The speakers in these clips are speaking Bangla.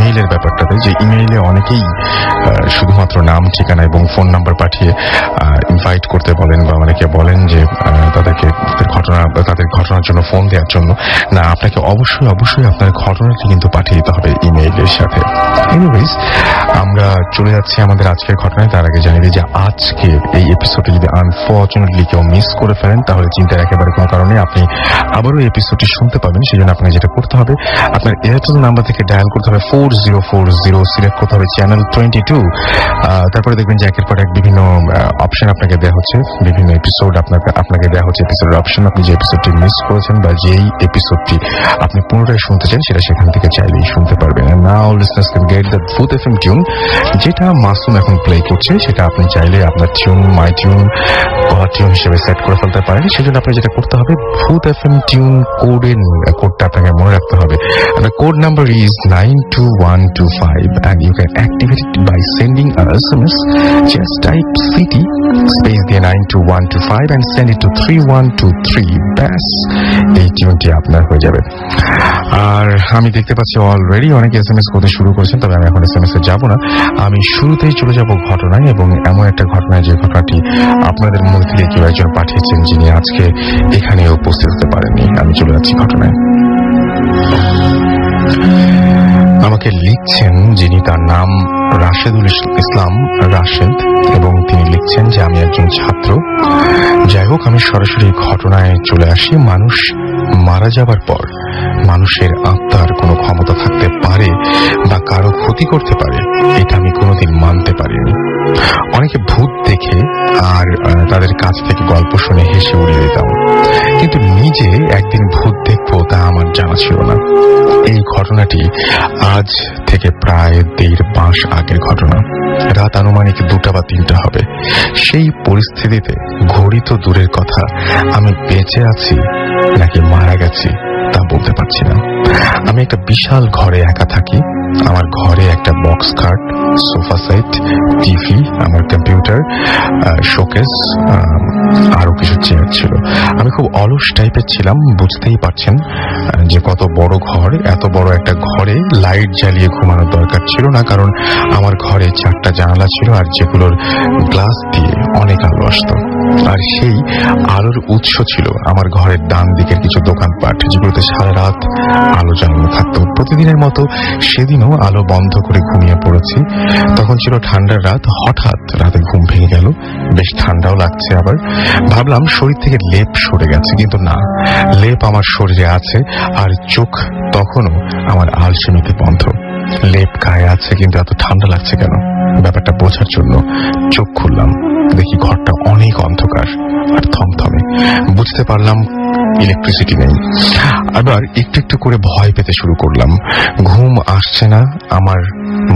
ইমেইলের ব্যাপারটাতে, যে ইমেইলে অনেকেই শুধুমাত্র নাম, ঠিকানা এবং ফোন নাম্বার পাঠিয়ে ইনভাইট করতে বলেন, বা অনেকে বলেন যে তাদের ঘটনার জন্য ফোন দেওয়ার জন্য। না, আপনাকে অবশ্যই আপনার ঘটনাটি কিন্তু পাঠিয়ে দিতে হবে ইমেইলের সাথে। এনিওয়েজ, আমরা চলে যাচ্ছি আমাদের আজকের ঘটনায়। তার আগে জানিয়ে দিই যে আজকের এই এপিসোডে যদি আনফর্চুনেটলি কেউ মিস করে ফেলেন, তাহলে চিন্তার একেবারে কোনো কারণে, আপনি আবারও এপিসোডটি শুনতে পাবেন। সেই জন্য আপনাকে যেটা করতে হবে, আপনার এয়ারটেল নাম্বার থেকে ডায়াল করতে হবে 4040, সিলেক্ট করতে হবে চ্যানেল 22। তারপরে দেখবেন যে একের পর এক বিভিন্ন অপশন আপনাকে দেওয়া হচ্ছে, বিভিন্ন এপিসোড আপনাকে দেওয়া হচ্ছে এপিসোডের অপশন। আপনি যে এপিসোডটি মিস করেছেন বা যেই এপিসোডটি আপনি পুনরায় শুনতে চান, সেটা সেখান থেকে চাইলেই শুনতে পারবেন। নাও লিসনার্স ক্যান গেট দ্য ভূত এফএম টিউন, যেটা মাসুম এখন প্লে করছে। সেটা আপনি চাইলে আপনার টিউন, মাই টিউন, কলার টিউন হিসেবে সেট করে ফেলতে পারেন। সেজন্য আপনি যেটা করতে হবে, ভূত এফএম টিউন কোডটা আপনাকে মনে রাখতে হবে। The code number is 92125 and you can activate it by sending an SMS. Just type city space দিয়ে 92125 and send it to 3123. ব্যাস, এই টিউনটি আপনার হয়ে যাবে। আর আমি দেখতে পাচ্ছি অলরেডি অনেকে SMS করতে শুরু করেছেন, তবে আমি এখন SMS এ যাব না। আমি শুরুতেই চলে যাব ঘটনায়, এবং এমন একটা ঘটনায় যে ঘটনাটি আপনাদের মধ্যে থেকে কেউ একজন পাঠিয়েছেন, যিনি আজকে এখানে উপস্থিত হতে পারেননি। আমি চলে যাচ্ছি ঘটনায়। আমাকে লিখছেন যিনি, তার নাম রাশেদুল ইসলাম রাশেদ, এবং তিনি লিখছেন যে আমি একজন ছাত্র। যাই হোক, আমি সরাসরি ঘটনায় চলে আসি। মানুষ মারা যাবার পর মানুষের আত্মার কোনো ক্ষমতা থাকতে পারে বা কারো ক্ষতি করতে পারে, এটা আমি কোনোদিন মানতে পারিনি। অনেকে ভূত দেখে আর তাদের কাছ থেকে গল্প শুনে হেসে উড়িয়ে দিতাম, কিন্তু নিজে একদিন ভূত দেখবো তা আমার জানা ছিল না। এই ঘটনাটি আজ থেকে প্রায় 1.5 মাস আগের ঘটনা। রাত আনুমানিক 2টা বা 3টা হবে। সেই পরিস্থিতিতে ঘড়ি তো দূরের কথা, আমি বেঁচে আছি নাকি মারা গেছি তা বলতে পারছি না। আমি একটা বিশাল ঘরে একা থাকি। আমার ঘরে একটা বক্স খাট, সোফা সেট, টিভি, আমার কম্পিউটার, শোকেস, আরো কিছু চেয়ার ছিল। আমি খুব অলস টাইপের ছিলাম, বুঝতেই পারছেন যে কত বড় ঘর। এত বড় একটা ঘরে লাইট জ্বালিয়ে ঘুমানোর দরকার ছিল না, কারণ আমার ঘরে 4টা জানালা ছিল, আর যেগুলোর গ্লাস দিয়ে অনেক আলো আসতো। আর সেই আলোর উৎস ছিল আমার ঘরের ডান দিকের কিছু দোকানপাট, যেগুলোতে সারা রাত আলো জ্বালানো থাকতো। প্রতিদিনের মতো সেদিনও আলো বন্ধ করে ঘুমিয়ে পড়েছি। তখন ছিল ঠান্ডার রাত। হঠাৎ রাতে ঘুম ভেঙে গেল, বেশ ঠান্ডাও লাগছে। আবার ভাবলাম শরীর থেকে লেপ সরে গেছে, কিন্তু না, লেপ আমার শরীরে আছে, আর চোখ তখনও আমার আলসেমিতে বন্ধ। লেপ গায়ে আছে, কিন্তু এত ঠান্ডা লাগছে কেন? ব্যাপারটা বোঝার জন্য চোখ খুললাম, দেখি ঘরটা অনেক অন্ধকার আর থমথমে। বুঝতে পারলাম ইলেকট্রিসিটি নেই। আবার একটু একটু করে ভয় পেতে শুরু করলাম। ঘুম আসছে না, আমার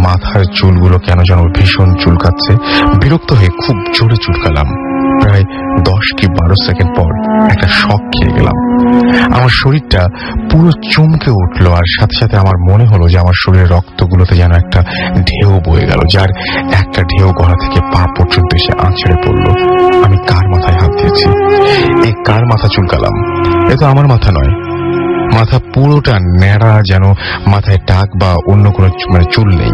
মাথার চুলগুলো কেন যেন ভীষণ চুলকাচ্ছে। বিরক্ত হয়ে খুব জোরে চুলকালাম। প্রায় 10 কি 12 সেকেন্ড পর একটা শক খেয়ে গেলাম। আমার শরীরটা পুরো চমকে উঠলো, আর সাথে সাথে আমার মনে হলো যে আমার শরীরের রক্তগুলোতে যেন একটা ঢেউ বয়ে গেল, যার একটা ঢেউ গলা থেকে পা পর্যন্ত এসে আঁচড়ে পড়লো। আমি কার মাথায় হাত দিয়েছি? এই কার মাথা চুলকালাম? এ তো আমার মাথা নয়। মাথা পুরোটা ন্যাড়া, যেন মাথায় টাক বা অন্য কোনো চুল নেই।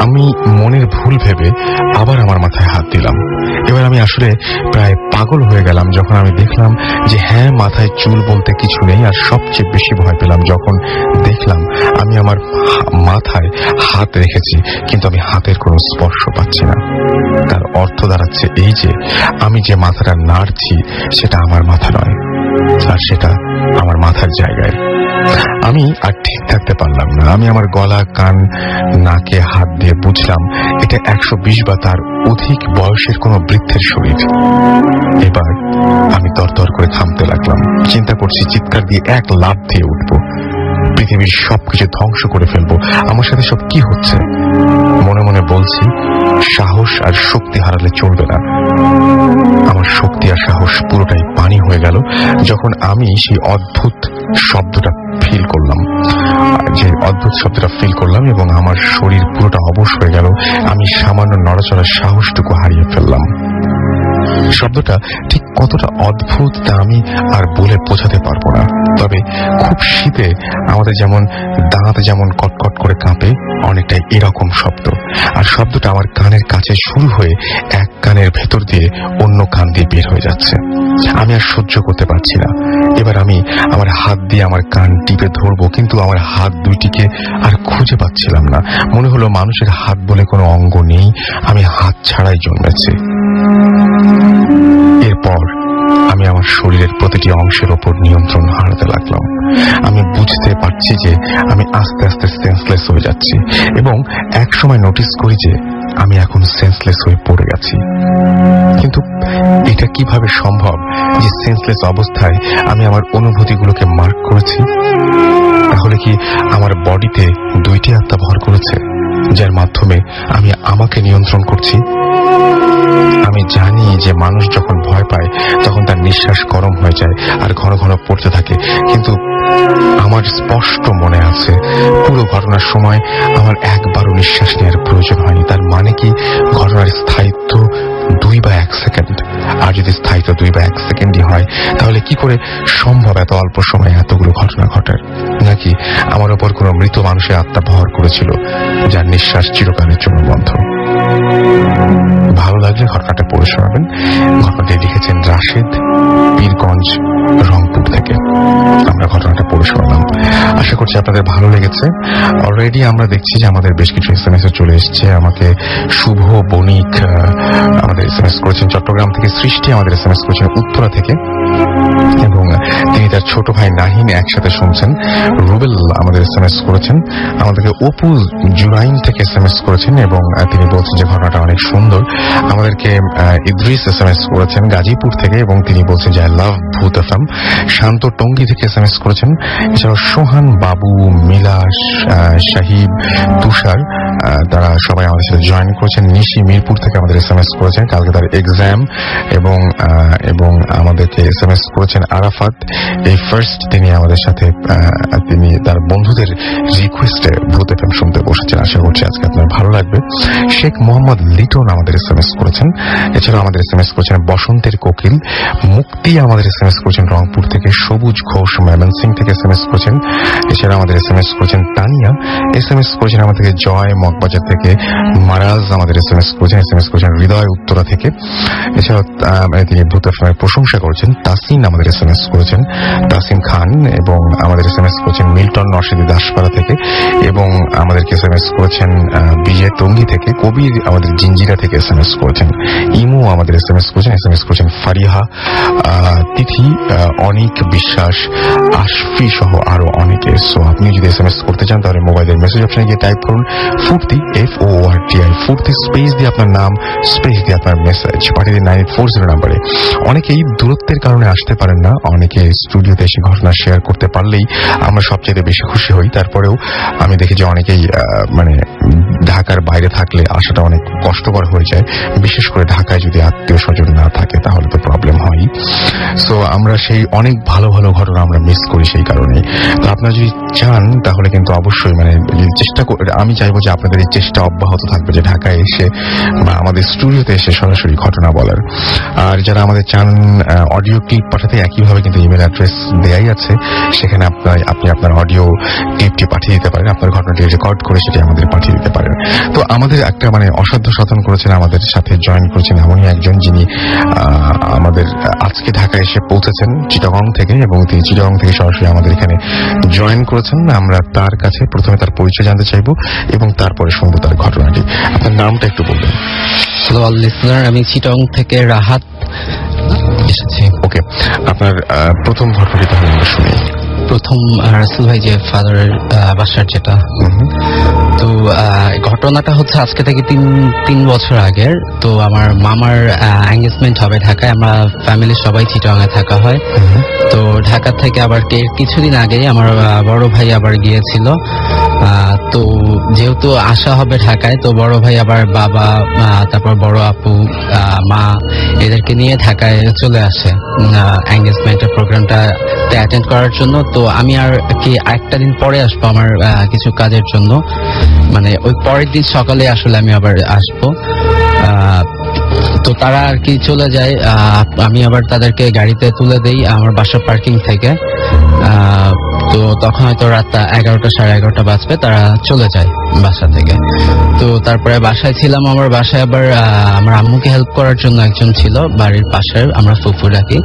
আমি মনের ভুল ভেবে আবার আমার মাথায় হাত দিলাম। এবার আমি আসলে প্রায় পাগল হয়ে গেলাম যখন আমি দেখলাম যে হ্যাঁ, মাথায় চুল বলতে কিছু নেই। আর সবচেয়ে বেশি ভয় পেলাম যখন দেখলাম আমি আমার মাথায় হাত রেখেছি, কিন্তু আমি হাতের কোনো স্পর্শ পাচ্ছি না। তার অর্থ দাঁড়াচ্ছে এই যে আমি যে মাথাটা নাড়ছি সেটা আমার মাথা নয়, আর সেটা আমার মাথার জায়গায়। আমি আর ঠিক থাকতে পারলাম না। আমি আমার গলা, কান, নাকে হাত দিয়ে বুঝলাম এটা 120 বা তার অধিক বয়সের কোনো বৃদ্ধের শরীর। এবার আমি তরতর করে থামতে লাগলাম। চিন্তা করছি চিৎকার দিয়ে এক লাফ দিয়ে উঠবো, পৃথিবীর সবকিছু ধ্বংস করে ফেলবো। আমার সাথে সব কি হচ্ছে? মনে মনে বলছি সাহস আর শক্তি হারালে চলবে না। আমার শক্তি আর সাহস পুরোটাই পানি হয়ে গেল যখন আমি সেই অদ্ভুত শব্দটা ফিল করলাম, এবং আমার শরীর পুরোটা অবশ হয়ে গেল। আমি সামান্য নড়াচড়ার সাহসটুকু হারিয়ে ফেললাম। শব্দটা ঠিক কতটা অদ্ভুত তা আমি আর বলে বোঝাতে পারবো না। তবে খুব শীতে আমাদের যেমন দাঁত যেমন কটকট করে কাঁপে, অনেকটাই এরকম শব্দ। আর শব্দটা আমার কানের কাছে শুরু হয়ে এক কানের ভেতর দিয়ে অন্য কান দিয়ে বের হয়ে যাচ্ছে। আমি আর সহ্য করতে পারছি না। এবার আমি আমার হাত দিয়ে আমার কান টিপে ধরবো, কিন্তু আমার হাত দুইটিকে আর খুঁজে পাচ্ছিলাম না। মনে হলো মানুষের হাত বলে কোনো অঙ্গ নেই, আমি হাত ছাড়াই জন্মেছি। এরপর আমি আমার শরীরের প্রতিটি অংশের ওপর নিয়ন্ত্রণ হারাতে লাগলাম। আমি বুঝতে পারছি যে আমি আস্তে আস্তে সেন্সলেস হয়ে যাচ্ছি, এবং এক সময় নোটিস করি যে আমি এখন সেন্সলেস হয়ে পড়ে গেছি। কিন্তু এটা কিভাবে সম্ভব যে সেন্সলেস অবস্থায় আমি আমার অনুভূতিগুলোকে মার্ক করেছি? তাহলে কি আমার বডিতে দুইটি আত্মা ভর করেছে, যার মাধ্যমে আমি আমাকে নিয়ন্ত্রণ করছি? আমি জানি যে মানুষ যখন ভয় পায় তখন তার নিঃশ্বাস গরম হয়ে যায় আর ঘন ঘন পড়তে থাকে, কিন্তু আমার স্পষ্ট মনে আছে পুরো ঘটনার সময় আমার একবারও নিঃশ্বাস নেওয়ার প্রয়োজন হয়নি। তার মানে কি ঘটনার স্থায়িত্ব 2 বা 1 সেকেন্ড? আর যদি স্থায়িত্ব 2 বা 1 সেকেন্ডই হয়, তাহলে কি করে সম্ভব এত অল্প সময়ে এতগুলো ঘটনা ঘটার? নাকি আমার ওপর কোনো মৃত মানুষের আত্মা ভর করেছিল, যার নিঃশ্বাস চিরকালের জন্য বন্ধ? ভালো লাগলে ঘটনাটা পড়ে শোনাবেন। ঘটনাটি লিখেছেন রাশেদ, পীরগঞ্জ, রংপুর থেকে। আমরা ঘটনাটা পড়ে শোনালাম, আশা করছি আপনাদের ভালো লেগেছে। অলরেডি আমরা দেখছি যে আমাদের বেশ কিছু SMS চলে এসছে। আমাকে শুভ বণিক আমাদের SMS করেছেন চট্টগ্রাম থেকে, সৃষ্টি আমাদের SMS করেছেন উত্তরা থেকে, এবং তিনি তার ছোট ভাই নাহিন একসাথে শুনছেন। রুবেল আমাদের SMS করেছেন, আমাদেরকে অপু জুরাইন থেকে SMS করেছেন, এবং তিনি বলছেন যে ঘটনাটা অনেক সুন্দর। আমাদেরকে ইদ্রিস SMS করেছেন গাজীপুর থেকে, এবং তিনি বলছেন যে আই লাভ ভূত এফএম। শান্ত টঙ্গী থেকে SMS করেছেন। এছাড়াও সোহান, বাবু, মিলাস, শাহিব, তুষার, তারা সবাই আমাদের সাথে জয়েন করেছেন। নিশি মিরপুর থেকে আমাদের SMS করেছেন, কালকে তার এক্সাম, এবং আমাদেরকে SMS করেছেন আরাফাত। এই ফার্স্ট তিনি আমাদের সাথে তিনি তার বন্ধুদের রিকোয়েস্টে ভূত এফএম শুনতে বসেছেন। আশা করছি আজকে আপনার ভালো লাগবে। শেখ মোহাম্মদ লিটন আমাদের SMS করেছেন। এছাড়াও আমাদের SMS করেছেন বসন্তের কোকিল। মুক্তি আমাদের SMS করেছেন রংপুর থেকে। সবুজ ঘোষ ময়মনসিংহ থেকে SMS করেছেন। এছাড়া আমাদের SMS করেছেন তানিয়া। SMS করেছেন আমাদেরকে জয় মগবাজার থেকে। মারাজ আমাদের SMS করেছেন হৃদয় উত্তরা থেকে। এছাড়াও তিনি ভূত এফএম এর প্রশংসা করেছেন। তাসিন আমাদের SMS করেছেন, তাসিম খান, এবং আমাদের SMS করেছেন মিল্টন নরসিংদী দাসপাড়া থেকে, এবং আমাদেরকে SMS করেছেন বিজয় টঙ্গী থেকে। কবির আমাদের জিঞ্জিরা থেকে SMS করেছেন। ইমু আমাদের SMS করেছেন ফারিহা, তিথি, অনিক বিশ্বাস, আশফি সহ আরো অনেকে। সো আপনি যদি SMS করতে চান তাহলে মোবাইলের মেসেজ অপশনে গিয়ে টাইপ করুন ফুর্তি, FORTI, ফুর্তি স্পেস দিয়ে আপনার নাম, স্পেস দিয়ে আপনার মেসেজ পাঠিয়ে দিন 9840 নাম্বারে। অনেকেই দূরত্বের কারণে আসতে পারেন না, অনেকে স্টুডিওতে এসে ঘটনা শেয়ার করতে পারলেই আমরা সবচেয়ে বেশি খুশি হই। তারপরেও আমি দেখি যে অনেকেই মানে ঢাকার বাইরে থাকলে আসাটা অনেক কষ্টকর হয়ে যায়, বিশেষ করে ঢাকায় যদি আত্মীয় স্বজন না থাকে তাহলে তো প্রবলেম হয়। সো আমরা সেই অনেক ভালো ভালো ঘটনা আমরা মিস করি সেই কারণে। তো আপনারা যদি চান তাহলে কিন্তু অবশ্যই মানে চেষ্টা আমি চাইবো যে আপনাদের এই চেষ্টা অব্যাহত থাকবে যে ঢাকায় এসে বা আমাদের স্টুডিওতে এসে সরাসরি ঘটনা বলার। আর যারা আমাদের চান অডিও ক্লিপ পাঠাতে, একইভাবে কিন্তু ইমেল অ্যাড্রেস দেয়াই আছে, সেখানে আপনি আপনার অডিও ক্লিপটি পাঠিয়ে দিতে পারেন, আপনার ঘটনাটি রেকর্ড করে সেটি আমাদের পাঠিয়ে দিতে পারেন। তো আমাদের একটা মানে অসাধ্য সাধন করেছেন, আমাদের সাথে জয়েন করেছেন এমনই একজন যিনি আমাদের আজকে ঢাকায় এসে পৌঁছেছেন চিটাগং থেকে, এবং তিনি চিটাগং থেকে সরাসরি আমাদের এখানে জয়েন করেছেন। আমরা তার কাছে প্রথমে তার পরিচয় জানতে চাইবো এবং তারপরে শুনবো তার ঘটনাটি। আপনার নামটা একটু বলবেন। হ্যালো অল লিসনার, আমি চিটাগং থেকে রাহাত এসেছি। ওকে, আপনার প্রথম ঘটনাটি তাহলে আমরা শুনি। প্রথম রাসেল ভাই যে ফাদারের বাসার যেটা, তো ঘটনাটা হচ্ছে আজকে থেকে তিন বছর আগের। তো আমার মামার এঙ্গেজমেন্ট হবে ঢাকায়, আমরা ফ্যামিলির সবাই চিটাগাঙে থাকা হয়। তো ঢাকা থেকে আবার কিছুদিন আগেই আমার বড় ভাই আবার গিয়েছিল। তো যেহেতু আসা হবে ঢাকায়, তো বড় ভাই আবার বাবা, তারপর বড় আপু, মা এদেরকে নিয়ে ঢাকায় চলে আসে এঙ্গেজমেন্টের প্রোগ্রামটা অ্যাটেন্ড করার জন্য। তো আমি আর কি একটা দিন পরে আসবো আমার কিছু কাজের জন্য, মানে ওই পরের দিন সকালে আসলে আমি আবার আসবো। তো তারা আর কি চলে যায়, আমি আবার তাদেরকে গাড়িতে তুলে দেই আমার বাসার পার্কিং থেকে। তো তখন হয়তো রাত 11টা 11:30 বাজবে, তারা চলে যায় বাসা থেকে। তো তারপরে বাসায় ছিলাম, আমার বাসায় আবার আমার আম্মুকে হেল্প করার জন্য একজন ছিল বাড়ির পাশে, আমরা ফুফু ডাকি।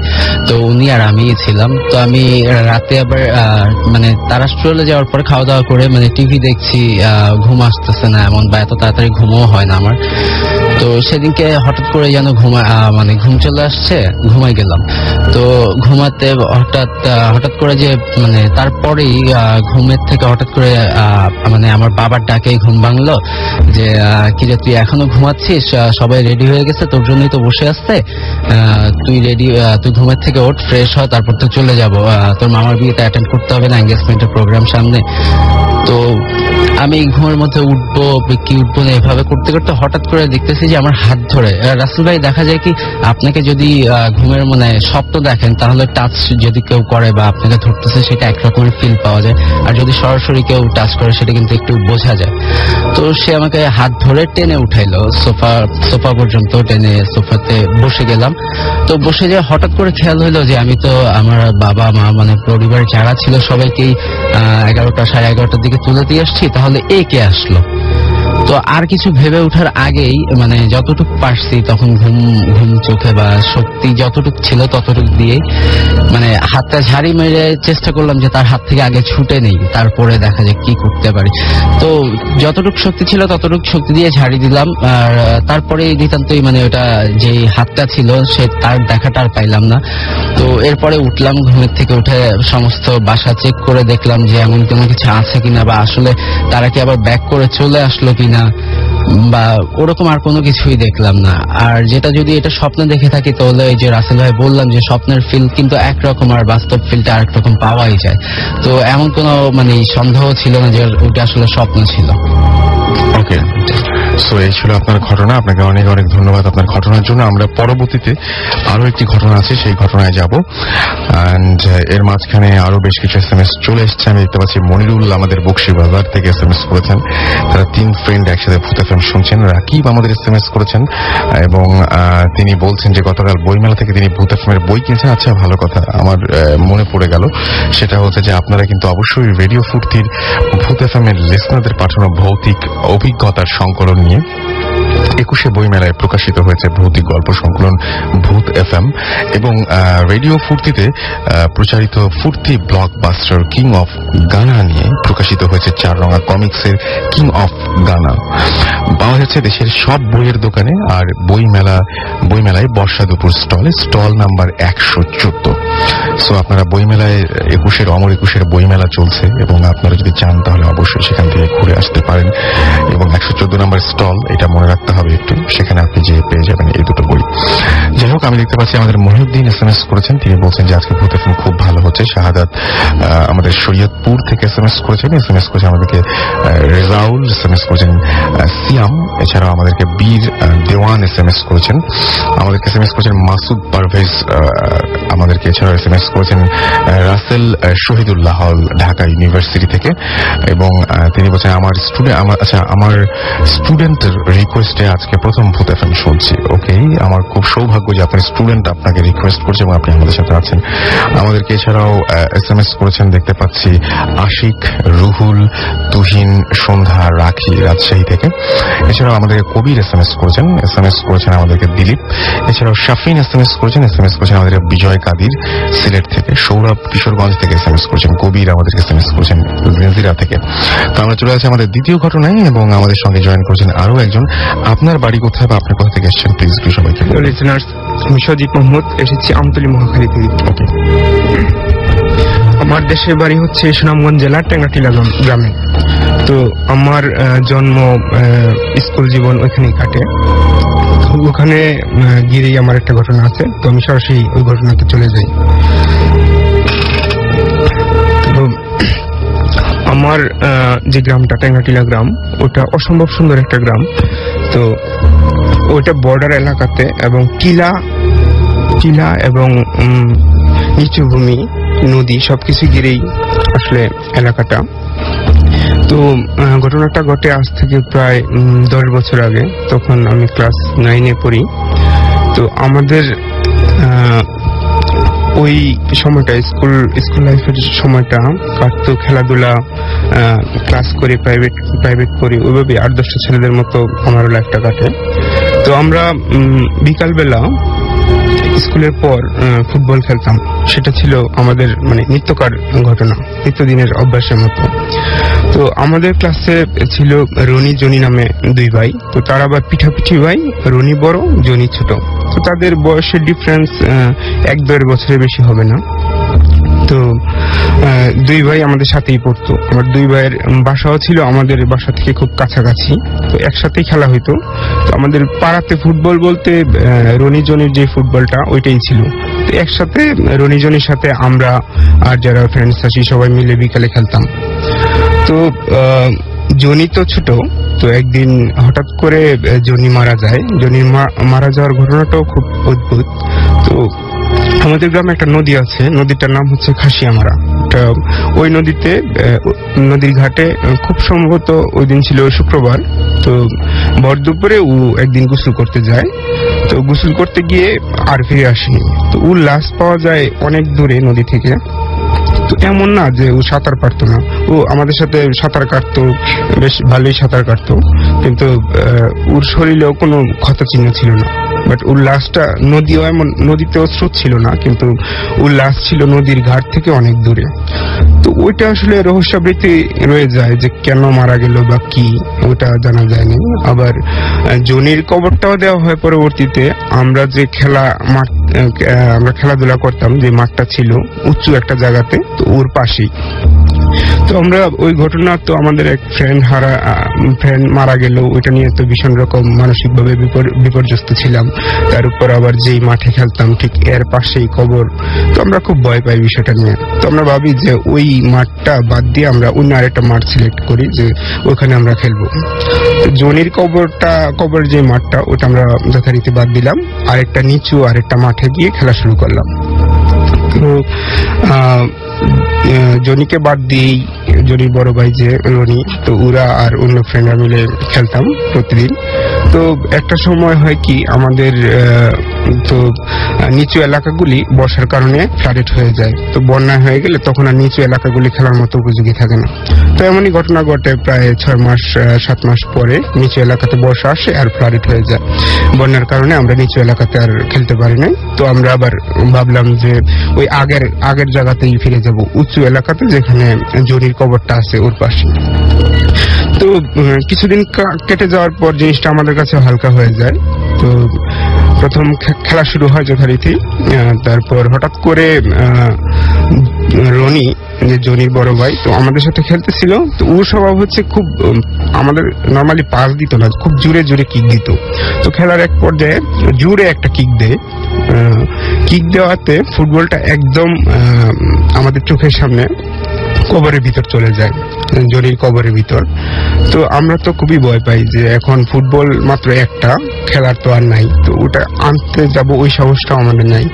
তো উনি আর আমি ছিলাম। তো আমি রাতে আবার মানে তারা চলে যাওয়ার পরে খাওয়া দাওয়া করে মানে টিভি দেখছি, ঘুম আসতেছে না এমন, বা এত তাড়াতাড়ি ঘুমও হয় না আমার। তো সেদিনকে হঠাৎ করে যেন মানে ঘুম চলে আসছে, ঘুমাই গেলাম। তো ঘুমাতে হঠাৎ করে যে মানে তারপরেই ঘুমের থেকে হঠাৎ করে মানে আমার বাবার ডাকে ঘুম ভাঙলো যে কিরে তুই এখনো ঘুমাচ্ছিস, সবাই রেডি হয়ে গেছে, তোর জন্যই তো বসে আসছে, তুই ঘুমের থেকে ওঠ, ফ্রেশ হ, তারপর তো চলে যাব, তোর মামার বিয়েতে অ্যাটেন্ড করতে হবে না, এঙ্গেজমেন্টের প্রোগ্রাম সামনে। তো আমি ঘুমের মধ্যে উঠবো কি উঠবো না এভাবে করতে করতে হঠাৎ করে দেখতেছি যে আমার হাত ধরে। রাসেল ভাই, দেখা যায় কি আপনাকে যদি ঘুমের মানে স্বপ্ন দেখেন তাহলে টাচ যদি কেউ করে বা আপনাকে ধরতেছে সেটা একরকমের ফিল পাওয়া যায়, আর যদি সরাসরি কেউ টাচ করে সেটা কিন্তু একটু বোঝা যায়। তো সে আমাকে হাত ধরে টেনে উঠাইলো সোফা পর্যন্ত, টেনে সোফাতে বসে গেলাম। তো বসে যে হঠাৎ করে খেয়াল হইলো যে আমি তো আমার বাবা মা মানে পরিবারের যারা ছিল সবাইকেই 11টা 11:30টার দিকে তুলে দিয়ে আসছি, তাহলে কে আসলো। তো আর কিছু ভেবে ওঠার আগেই মানে যতটুকু পারছি তখন ঘুম চোখে বা শক্তি যতটুকু ছিল ততটুকু দিয়ে মানে হাতটা ঝাড়ি মেরে চেষ্টা করলাম যে তার হাত থেকে আগে ছুটে নেই, তারপরে দেখা যায় কি করতে পারি। তো যতটুকু শক্তি ছিল ততটুকু শক্তি দিয়ে ঝাড়ি দিলাম, আর তারপরে নিতান্তই মানে ওটা যে হাতটা ছিল সে তার দেখাটা আর পাইলাম না। তো এরপরে উঠলাম, ঘুমের থেকে উঠে সমস্ত বাসা চেক করে দেখলাম যে এমন কোনো কিছু আছে কিনা, বা আসলে তারা কি আবার ব্যাক করে চলে আসলো কিনা, বা ওরকম আর কোনো কিছুই দেখলাম না। আর যেটা যদি এটা স্বপ্নে দেখে থাকি তাহলে এই যে রাসেল ভাই বললাম যে স্বপ্নের ফিল কিন্তু একরকম আর বাস্তব ফিলটা আরেক রকম পাওয়াই যায়। তো এমন কোনো মানে সন্দেহ ছিল না যে ওটা আসলে স্বপ্ন ছিল। ওকে, সো এই ছিল আপনার ঘটনা। আপনাকে অনেক অনেক ধন্যবাদ আপনার ঘটনার জন্য। আমরা পরবর্তীতে আরো একটি ঘটনা আছে, সেই ঘটনায় যাব। এন্ড এর মাঝখানে আরো বেশ কিছু SMS চলে এসছে। আমি দেখতে পাচ্ছি মনিরুল আমাদের বকশীবাজার থেকে SMS করেছেন। তারা 3 ফ্রেন্ড একসাথে ভূত FM শুনছেন। রাকিব আমাদের SMS করেছেন এবং তিনি বলছেন যে গতকাল বইমেলা থেকে তিনি ভূত FM এর বই কিনছেন। আচ্ছা, ভালো কথা, আমার মনে পড়ে গেল। সেটা হচ্ছে যে আপনারা কিন্তু অবশ্যই রেডিও ফুর্তির ভূত FM এর লিসনারদের পাঠানো ভৌতিক অভিজ্ঞতার সংকলন নিয়ে 21শে বইমেলায় প্রকাশিত হয়েছে ভৌতিক গল্প সংকলন ভূত FM, এবং রেডিও ফুর্তিতে প্রচারিত ফুর্তি ব্লকবাস্টার কিং অফ গানা নিয়ে প্রকাশিত হয়েছে 4 রঙা কমিক্সের কিং অফ গানা। পাওয়া যাচ্ছে দেশের সব বইয়ের দোকানে, আর বইমেলায় বর্ষা দুপুর স্টল নাম্বার 114। সো আপনারা বইমেলায় 21শে অমর 21শে বইমেলা চলছে, এবং আপনারা যদি চান তাহলে অবশ্যই সেখান থেকে ঘুরে আসতে পারেন। এবং 114 নম্বর স্টল, এটা মনে রাখতে হবে একটু, সেখানে আপনি যে পেয়ে যাবেন এই দুটো বই। যাই হোক, আমি দেখতে পাচ্ছি আমাদের মহিউদ্দিন SMS করেছেন। তিনি বলছেন যে আজকে ভূত FM খুব ভালো হচ্ছে। শাহাদাত আমাদের শরীয়তপুর থেকে SMS করেছেন। SMS করেছেন আমাদেরকে রেজাউল, SMS করেছেন সিয়াম, এছাড়াও আমাদেরকে বীর দেওয়ান SMS করেছেন। আমাদেরকে SMS করেছেন মাসুদ পারভেজ, আমাদেরকে এছাড়াও SMS করেছেন রাসেল শহীদুল্লাহ ঢাকা ইউনিভার্সিটি থেকে, এবং তিনি বলছেন আমার স্টুডেন্টের রিকোয়েস্টে আজকে প্রথম ভূত FM শুনছি। ওকে, আমার খুব সৌভাগ্য যে আপনার স্টুডেন্ট আপনাকে রিকোয়েস্ট করছে এবং আপনি আমাদের সাথে আছেন। আমাদেরকে এছাড়াও SMS করেছেন দেখতে পাচ্ছি আশিক, রুহুল, তুহিন, সন্ধ্যা, রাখি রাজশাহী থেকে। এছাড়াও আমাদেরকে কবির SMS করেছেন আমাদেরকে দিলীপ। এছাড়াও শাফিন SMS করেছেন আমাদেরকে বিজয় কাদির সিলেট থেকে। সৌরভ কিশোরগঞ্জ থেকে SMS করেছেন। কবির আমাদেরকে SMS করেছেন জেনজিরা থেকে। তো আমরা চলে আসছি আমাদের দ্বিতীয় ঘটনায়, এবং আমাদের সঙ্গে জয়েন করেছেন আরো একজন। আপনার বাড়ি কোথায় বা আপনি কোথা থেকে এসেছেন প্লিজ একটু সবাইকে। লিসেনার্স, আমি সজিব মোহাম্মদ, এসেছি আমতলী মহাখালী থেকে। ওকে, আমার দেশের বাড়ি হচ্ছে সুনামগঞ্জ জেলার টেঙ্গাটিলা গ্রামে। তো আমার জন্ম, স্কুল জীবন ওইখানেই কাটে। ওখানে গিয়েই আমার একটা ঘটনা আছে, তো আমি সরাসরি ওই ঘটনাতে চলে যাই। তো আমার যে গ্রামটা টেঙ্গাটিলা গ্রাম, ওটা অসম্ভব সুন্দর একটা গ্রাম। তো ওইটা বর্ডার এলাকাতে, এবং টিলা এবং নিচু ভূমি, নদী সবকিছু ঘিরেই আসলে এলাকাটা। তো ঘটনাটা ঘটে আজ থেকে প্রায় 10 বছর আগে। তখন আমি ক্লাস 9-এ পড়ি। তো আমাদের ওই সময়টা স্কুল লাইফের সময়টা কাটতো খেলাধুলা, ক্লাস করে প্রাইভেট করে ওইভাবে 8-10টা ছেলেদের মতো আমার লাইফটা কাটে। তো আমরা বিকালবেলা স্কুলের পর ফুটবল খেলতাম। সেটা ছিল আমাদের মানে নিত্যকার ঘটনা, নিত্যদিনের অভ্যাসের মতো। তো আমাদের ক্লাসে ছিল রনি জনি নামে 2 ভাই। তো তারা আবার পিঠাপিঠি ভাই, রনি বড় জনি ছোট। তো তাদের বয়সের ডিফারেন্স 1-2 বছরের বেশি হবে না। তো 2 ভাই আমাদের সাথেই পড়তো। আমার 2 ভাইয়ের বাসাও ছিল আমাদের বাসা থেকে খুব কাছাকাছি। তো একসাথেই খেলা হইতো। তো আমাদের পাড়াতে ফুটবল বলতে রনি জনির যে ফুটবলটা ওইটাই ছিল। তো একসাথে রনি জনির সাথে আমরা আর যারা ফ্রেন্ডস আছি সবাই মিলে বিকালে খেলতাম। তো জনি তো ছোট, তো একদিন হঠাৎ করে জনি মারা যায়। জনির মারা যাওয়ার ঘটনাটাও খুব অদ্ভুত। তো আমাদের গ্রামে একটা নদী আছে, নদীটার নাম হচ্ছে খাসিয়ামারা। ওই নদীর ঘাটে খুব সম্ভবত ওই দিন ছিল শুক্রবার। তো ভর দুপুরে ও একদিন গোসল করতে যায়। তো গোসল করতে গিয়ে আর ফিরে আসেনি। তো ওর লাশ পাওয়া যায় অনেক দূরে নদী থেকে। তো এমন না যে ও সাঁতার পারতো না, ও আমাদের সাথে সাঁতার কাটতো, বেশ ভালোই সাঁতার কাটতো, কিন্তু ওর শরীরেও কোনো ক্ষত চিহ্ন ছিল না। বাট ওর লাশটা নদীতেও স্রোত ছিল না, কিন্তু ওর লাশ ছিল নদীর ঘাট থেকে অনেক দূরে। তো ওইটা আসলে রহস্যাবৃত্তি রয়ে যায় যে কেন মারা গেল বা কি, ওটা জানা যায়নি। আবার জনির কবরটাও দেওয়া হয় পরবর্তীতে। আমরা যে আমরা খেলাধুলা করতাম যে মাঠটা ছিল উঁচু একটা জায়গাতে, তো ওর পাশেই। তো আমরা ওই ঘটনা, তো আমাদের এক ফ্রেন্ড মারা গেল, ওইটা নিয়ে তো ভীষণ রকম মানসিকভাবে বিপর্যস্ত ছিলাম। তার উপর আবার যেই মাঠে খেলতাম ঠিক এর পাশেই কবর। তো আমরা খুব ভয় পাই বিষয়টা নিয়ে। তো আমরা ভাবি যে ওই মাঠটা বাদ দিয়ে আমরা অন্য আরেকটা মাঠ সিলেক্ট করি যে ওখানে আমরা খেলবো। জনির কবর যে মাঠটা ওটা আমরা যথারীতি বাদ দিলাম, আরেকটা নিচু আরেকটা মাঠে গিয়ে খেলা শুরু করলাম। তো জনিকে বাদ দিয়েই জনির বড় ভাই যে রনি, তো ওরা আর অন্য ফ্রেন্ডরা মিলে খেলতাম প্রতিদিন। তো একটা সময় হয় কি, আমাদের তো নিচু এলাকাগুলি বর্ষার কারণে ফ্লাডেড হয়ে যায়। তো বন্যা হয়ে গেলে তখন আর নিচু এলাকাগুলি খেলার মতো উপযোগী থাকে না। তো এমনই ঘটনা ঘটে, প্রায় 6-7 মাস পরে নিচু এলাকাতে বর্ষা আসে আর ফ্লাডেড হয়ে যায়। বন্যার কারণে আমরা নিচু এলাকাতে আর খেলতে পারি নাই। তো আমরা আবার ভাবলাম যে ওই আগের জায়গাতেই ফিরে যাব, উঁচু এলাকাতে যেখানে জনির কবরটা আছে ওর পাশে। তো কিছুদিন কেটে যাওয়ার পর জিনিসটা আমাদের কাছে হালকা হয়ে যায়। তো প্রথম খেলা শুরু হয় যথারীতি। তারপর হঠাৎ করে রনি, যে জনির বড় ভাই, তো আমাদের সাথে খেলতেছিল। তো ওর স্বভাব হচ্ছে খুব, আমাদের নর্মালি পাস দিত না, খুব জোরে জোরে কিক দিত। তো খেলার এক পর্যায়ে জোরে একটা কিক দেয়। কিক দেওয়াতে ফুটবলটা একদম আমাদের চোখের সামনে কবরের ভিতর চলে যায়, জনির কবরের ভিতর। তো আমরা তো খুবই ভয় পাই যে এখন ফুটবল মাত্র একটা, খেলার তো আর নাই। তো ওটা আনতে যাব ওই সাহসটাও আমাদের নাই,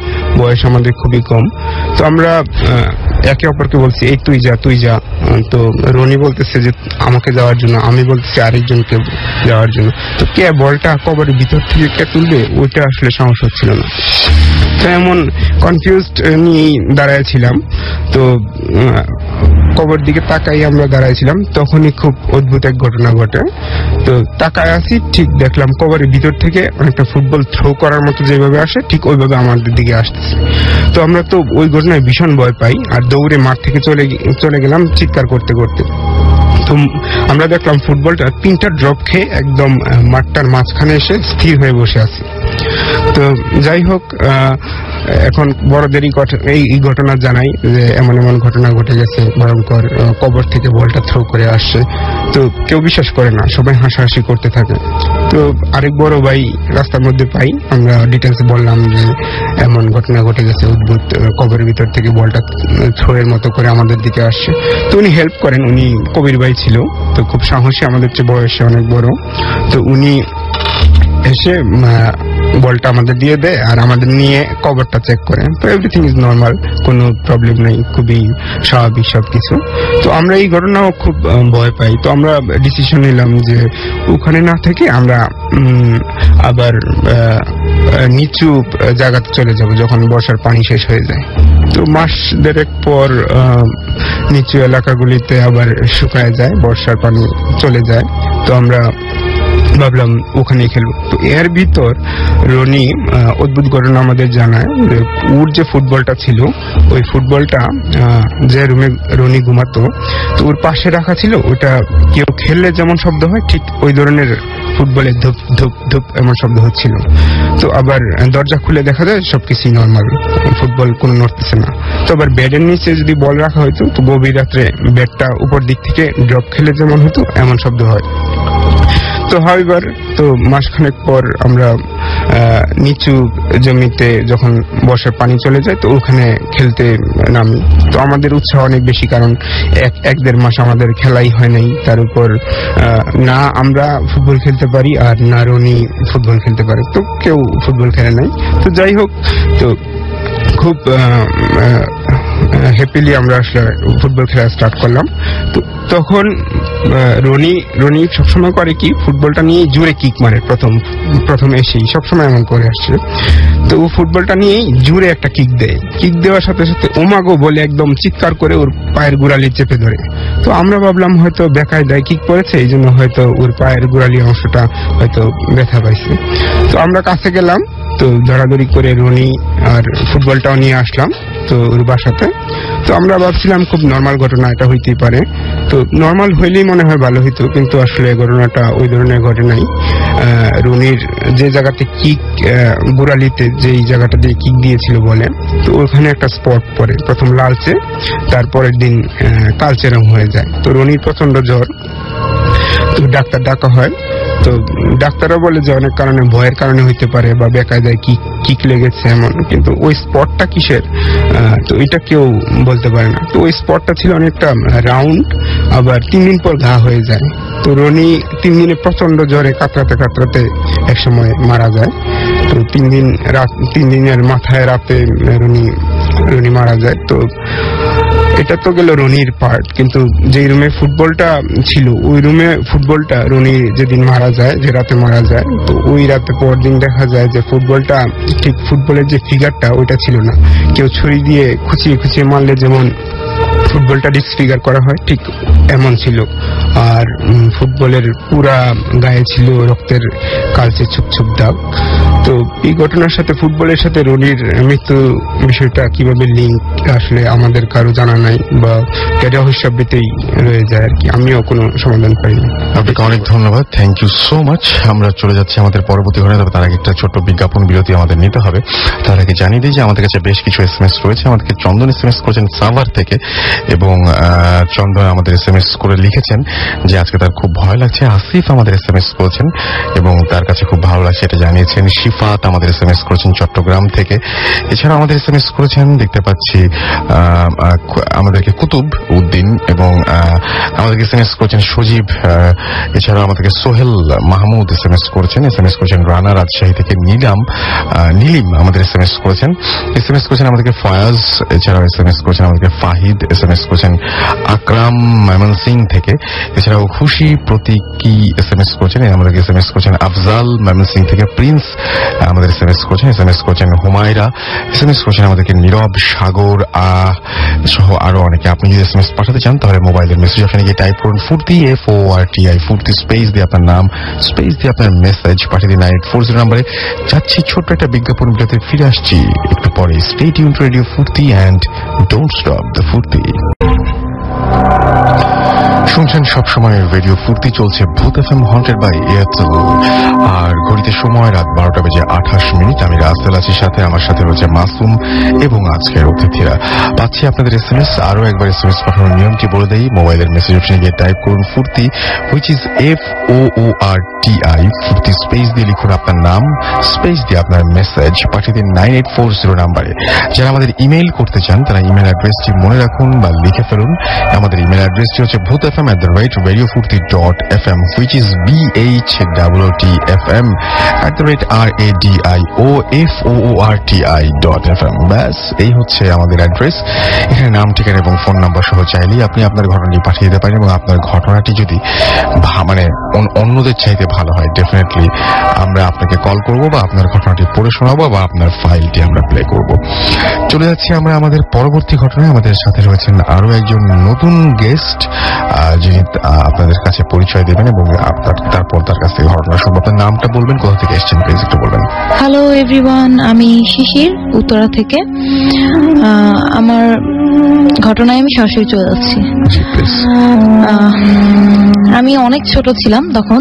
বয়স আমাদের খুবই কম। তো আমরা একে অপরকে বলছি এই তুই যা। তো রনি বলতেছে যে আমাকে যাওয়ার জন্য, আমি বলতেছি আরেকজনকে যাওয়ার জন্য। তো কে বলটা কবরের ভিতর থেকে কে তুলবে ওইটা আসলে সাহস হচ্ছিল না। তো এমন কনফিউজড নিয়েই দাঁড়াইছিলাম। তো কবর দিকে তাকাই আমরা দাঁড়াইছিলাম, তখনই খুব অদ্ভুত এক ঘটনা ঘটে। তো তাকায় আসি, ঠিক দেখলাম কবরের ভিতর থেকে অনেকটা ফুটবল থ্রো করার মতো যেভাবে আসে ঠিক ওইভাবে আমাদের দিকে আসতেছে। তো আমরা তো ওই ঘটনায় ভীষণ ভয় পাই আর দৌড়ে মাঠ থেকে চলে গেলাম চিৎকার করতে করতে। তো আমরা দেখলাম ফুটবলটা 3টা ড্রপ খেয়ে একদম মাঠটার মাঝখানে এসে স্থির হয়ে বসে আছে। তো যাই হোক, এখন বড়দেরই এই ঘটনা জানাই যে এমন ঘটনা ঘটে গেছে ভয়ঙ্কর, কবর থেকে বলটা থ্রো করে আসছে। তো কেউ বিশ্বাস করে না, সবাই হাসাহাসি করতে থাকে। তো আরেক বড় ভাই রাস্তার মধ্যে পাই, আমরা ডিটেলস বললাম যে এমন ঘটনা ঘটে গেছে, অদ্ভুত, কবরের ভিতর থেকে বলটা থ্রো এর মতো করে আমাদের দিকে আসছে। তো উনি হেল্প করেন, উনি কবির ভাই ছিল, তো খুব সাহসী, আমাদের চেয়ে বয়সে অনেক বড়। তো উনি এসে বলটা আমাদের দিয়ে দেয় আর আমাদের নিয়ে কবরটা চেক করে। তো এভরিথিং ইজ নর্মাল, কোনো প্রবলেম নেই, খুবই স্বাভাবিক সবকিছু। তো আমরা এই ঘটনাও খুব ভয় পাই। তো আমরা ডিসিশন নিলাম যে ওখানে না থেকে আমরা আবার নিচু জায়গাতে চলে যাব যখন বর্ষার পানি শেষ হয়ে যায়। তো মাস দেড়েক পর নিচু এলাকাগুলিতে আবার শুকায় যায়, বর্ষার পানি চলে যায়। তো আমরা ভাবলাম ওখানেই খেলবো। তো এর ভিতর রনি অদ্ভুত ঘটনা আমাদের জানায় যে ওর যে ফুটবলটা ছিল, ওই ফুটবলটা যে রুমে রনি ঘুমাতো, তো ওর পাশে রাখা ছিল। ওটা কেউ খেললে যেমন শব্দ হয় ঠিক ওই ধরনের ফুটবলের ধুপ ধুপ ধুপ এমন শব্দ হচ্ছিল। তো আবার দরজা খুলে দেখা যায় সবকিছুই নর্মাল, ফুটবল কোনো নড়তেছে না। তো আবার বেডের নিচে যদি বল রাখা হয়তো, তো গভীর রাত্রে বেডটা উপর দিক থেকে ড্রপ খেলে যেমন হতো এমন শব্দ হয়। তো হাউএভার তো মাসখানেক পর আমরা নিচু জমিতে যখন বর্ষার পানি চলে যায় তো ওখানে খেলতে নামি। তো আমাদের উৎসাহ অনেক বেশি, কারণ এক দেড় মাস আমাদের খেলাই হয় নাই। তার উপর না আমরা ফুটবল খেলতে পারি আর না রনি ফুটবল খেলতে পারে, তো কেউ ফুটবল খেলে নাই। তো যাই হোক, তো খুব হ্যাপিলি আমরা আসলে ফুটবল খেলা স্টার্ট করলাম। তো তখন রনি সবসময় করে কি, ফুটবলটা নিয়ে জোরে কিক মারে। প্রথম এসেই সবসময় এমন করে আসছে। তো ও ফুটবলটা নিয়েই জোরে একটা কিক দেয়। কিক দেওয়ার সাথে সাথে ওমাগো বলে একদম চিৎকার করে ওর পায়ের গোড়ালি চেপে ধরে। তো আমরা ভাবলাম হয়তো বেকায়দায় কিক করেছে, এই জন্য হয়তো ওর পায়ের গোড়ালি অংশটা হয়তো ব্যথা পাইছে। তো আমরা কাছে গেলাম, তো ধরাধরি করে রনি আর ফুটবলটাও নিয়ে আসলাম তো ওর বাসাতে। তো আমরা ভাবছিলাম খুব নর্মাল ঘটনা, এটা হইতেই পারে। তো নর্মাল হইলেই মনে হয় ভালো হইতো, কিন্তু আসলে ঘটনাটা ওই ধরনের ঘটে নাই। রনির যে জায়গাতে কিক, গোড়ালিতে যেই জায়গাটা দিয়ে কিক দিয়েছিল বলে, তো ওখানে একটা স্পট পড়ে, প্রথম লালচে, তারপরের দিন কালচে রং হয়ে যায়। তো রনির প্রচন্ড জ্বর, তো ডাক্তার ডাকা হয়। তো ডাক্তাররা বলে যে অনেক কারণে, ভয়ের কারণে হইতে পারে বা বেকায়দায় কিক লেগেছে এমন, কিন্তু ওই স্পটটা কিসের তো এটা কেউ বলতে পারে না। তো ওই স্পটটা ছিল অনেকটা রাউন্ড, আবার 3 দিন পর ঘা হয়ে যায়। তো রনি 3 দিনে প্রচন্ড জ্বরে কাতরাতে এক সময় মারা যায়। তো 3 দিনের মাথায় রাতে রনি মারা যায়। তো এটা তো গেল রনির পার্ট, কিন্তু যেই রুমে ফুটবলটা ছিল ওই রুমে ফুটবলটা রনি যেদিন মারা যায়, যে রাতে মারা যায়, তো ওই রাতে পরদিন দেখা যায় যে ফুটবলটা ঠিক ফুটবলের যে ফিগারটা ওইটা ছিল না। কেউ ছুরি দিয়ে খুঁচিয়ে মারলে যেমন ফুটবলটা ডিসফিগার করা হয় ঠিক এমন ছিল। আর ফুটবলের পুরা গায়ে ছিল রক্তের কালচে ছুপ দাগ। তো এই ঘটনার সাথে ফুটবলের সাথে রনির মৃত্যু বিষয়টা কিভাবে লিঙ্ক আসলে আমাদের কারো জানা নাই, বা রহস্যাবৃতেই রয়ে যায় আর কি। আমিও কোনো সমাধান পাইনি। আপনাকে অনেক ধন্যবাদ, থ্যাংক ইউ সো মাচ। আমরা চলে যাচ্ছি আমাদের পরবর্তী ঘটনা, তবে তার আগে একটা ছোট্ট বিজ্ঞাপন বিরতি আমাদের নিতে হবে। তার আগে জানিয়ে দিই যে আমাদের কাছে বেশ কিছু SMS রয়েছে। আমাদেরকে চন্দন SMS করেছেন সাভার থেকে, এবং চন্দন আমাদের SMS করে লিখেছেন যে আজকে তার খুব ভয় লাগছে। আসিফ আমাদের SMS করেছেন এবং তার কাছে খুব ভালো লাগছে এটা জানিয়েছেন। শিফাত আমাদের SMS করেছেন চট্টগ্রাম থেকে। এছাড়া আমাদের SMS করেছেন দেখতে পাচ্ছি আমাদেরকে কুতুব উদ্দিন, এবং আমাদেরকে SMS করেছেন সজীব। এছাড়া আমাদেরকে সোহেল মাহমুদ SMS করেছেন। SMS করেছেন রানা রাজশাহী থেকে। নীলিম আমাদের SMS করেছেন। SMS করেছেন আমাদেরকে ফয়াজ। এছাড়াও SMS করেছেন আমাদেরকে ফাহিদ। SMS করেছেন আকরাম ময়মনসিং থেকে। এছাড়াও খুশি প্রতীকী SMS করেছেন। আমাদেরকে SMS করেছেন আফজাল ময়মনসিং থেকে। প্রিন্স আমাদের SMS করেছেন। SMS করেছেন হুমায়রা। SMS করেছেন আমাদেরকে নীরব, সাগর সহ আরো অনেকে। আপনি যদি SMS পাঠাতে চান তাহলে মোবাইলের মেসেজ অপশনে গিয়ে টাইপ করুন ফুর্তি, FORTI, ফুর্তি, স্পেস দিয়ে আপনার নাম, স্পেস দিয়ে আপনার মেসেজ পাঠিয়ে দিন 9840 নম্বরে। যাচ্ছি ছোট্ট একটা বিজ্ঞাপন বিরতিতে, ফিরে আসছি একটু পরে। স্টে টিউন টু রেডিও ফুর্তি অ্যান্ড ডোন্ট স্টপ দ্য ফুর্তি। শুনছেন সবসময় রেডিও ফুর্তি, চলছে ভূত FM হন্টেড বাই এয়ারটেল। আর ঘড়িতে সময় রাত 12:28। আমি রাসেল আছি সাথে, আমার সাথে রয়েছে মাসুম এবং আজকের অতিথিরা। পাচ্ছি আপনাদের SMS। আরো একবার SMS পাঠানোর নিয়মটি বলে দেই। মোবাইলের মেসেজ অপশনে গিয়ে টাইপ করুন ফুর্তি, হুইচ ইজ FOORTI, ফুর্তি, স্পেস দিয়ে লিখুন আপনার নাম, স্পেস দিয়ে আপনার মেসেজ পাঠিয়ে দিন 9840 নাম্বারে। যারা আমাদের ইমেইল করতে চান তারা ইমেল অ্যাড্রেসটি মনে রাখুন বা লিখে ফেলুন। আমাদের ইমেল অ্যাড্রেসটি হচ্ছে ভূত BHOOTFM, which is BHOOTFM @RADIOFOORTI.FM। ব্যাস এই হচ্ছে আমাদের অ্যাড্রেস। এখানে নাম, ঠিকানা এবং ফোন নাম্বার সহ চাইলেই আপনি আপনার ঘটনাটি পাঠিয়ে দিতে পারেন, এবং আপনার ঘটনাটি যদি মানে অন্যদের চাইতে ভালো হয়, ডেফিনেটলি আমরা আপনাকে কল করব বা আপনার ঘটনাটি পড়ে শোনাবো বা আপনার ফাইলটি আমরা প্লে করব। চলে যাচ্ছি আমরা আমাদের পরবর্তী ঘটনায়। আমাদের সাথে রয়েছেন আরো একজন নতুন গেস্ট, যিনি আপনাদের কাছে পরিচয় দেবেন এবং তারপর তার কাছ থেকে ঘটনা শুনবো। আপনার নামটা বলবেন, কোথা থেকে এসেছেন প্লিজ একটু বলবেন। হ্যালো এভরিওয়ান, আমি শিশির, উত্তরা থেকে। আমার ঘটনায় আমি সরাসরি চলে যাচ্ছি। আমি অনেক ছোট ছিলাম তখন।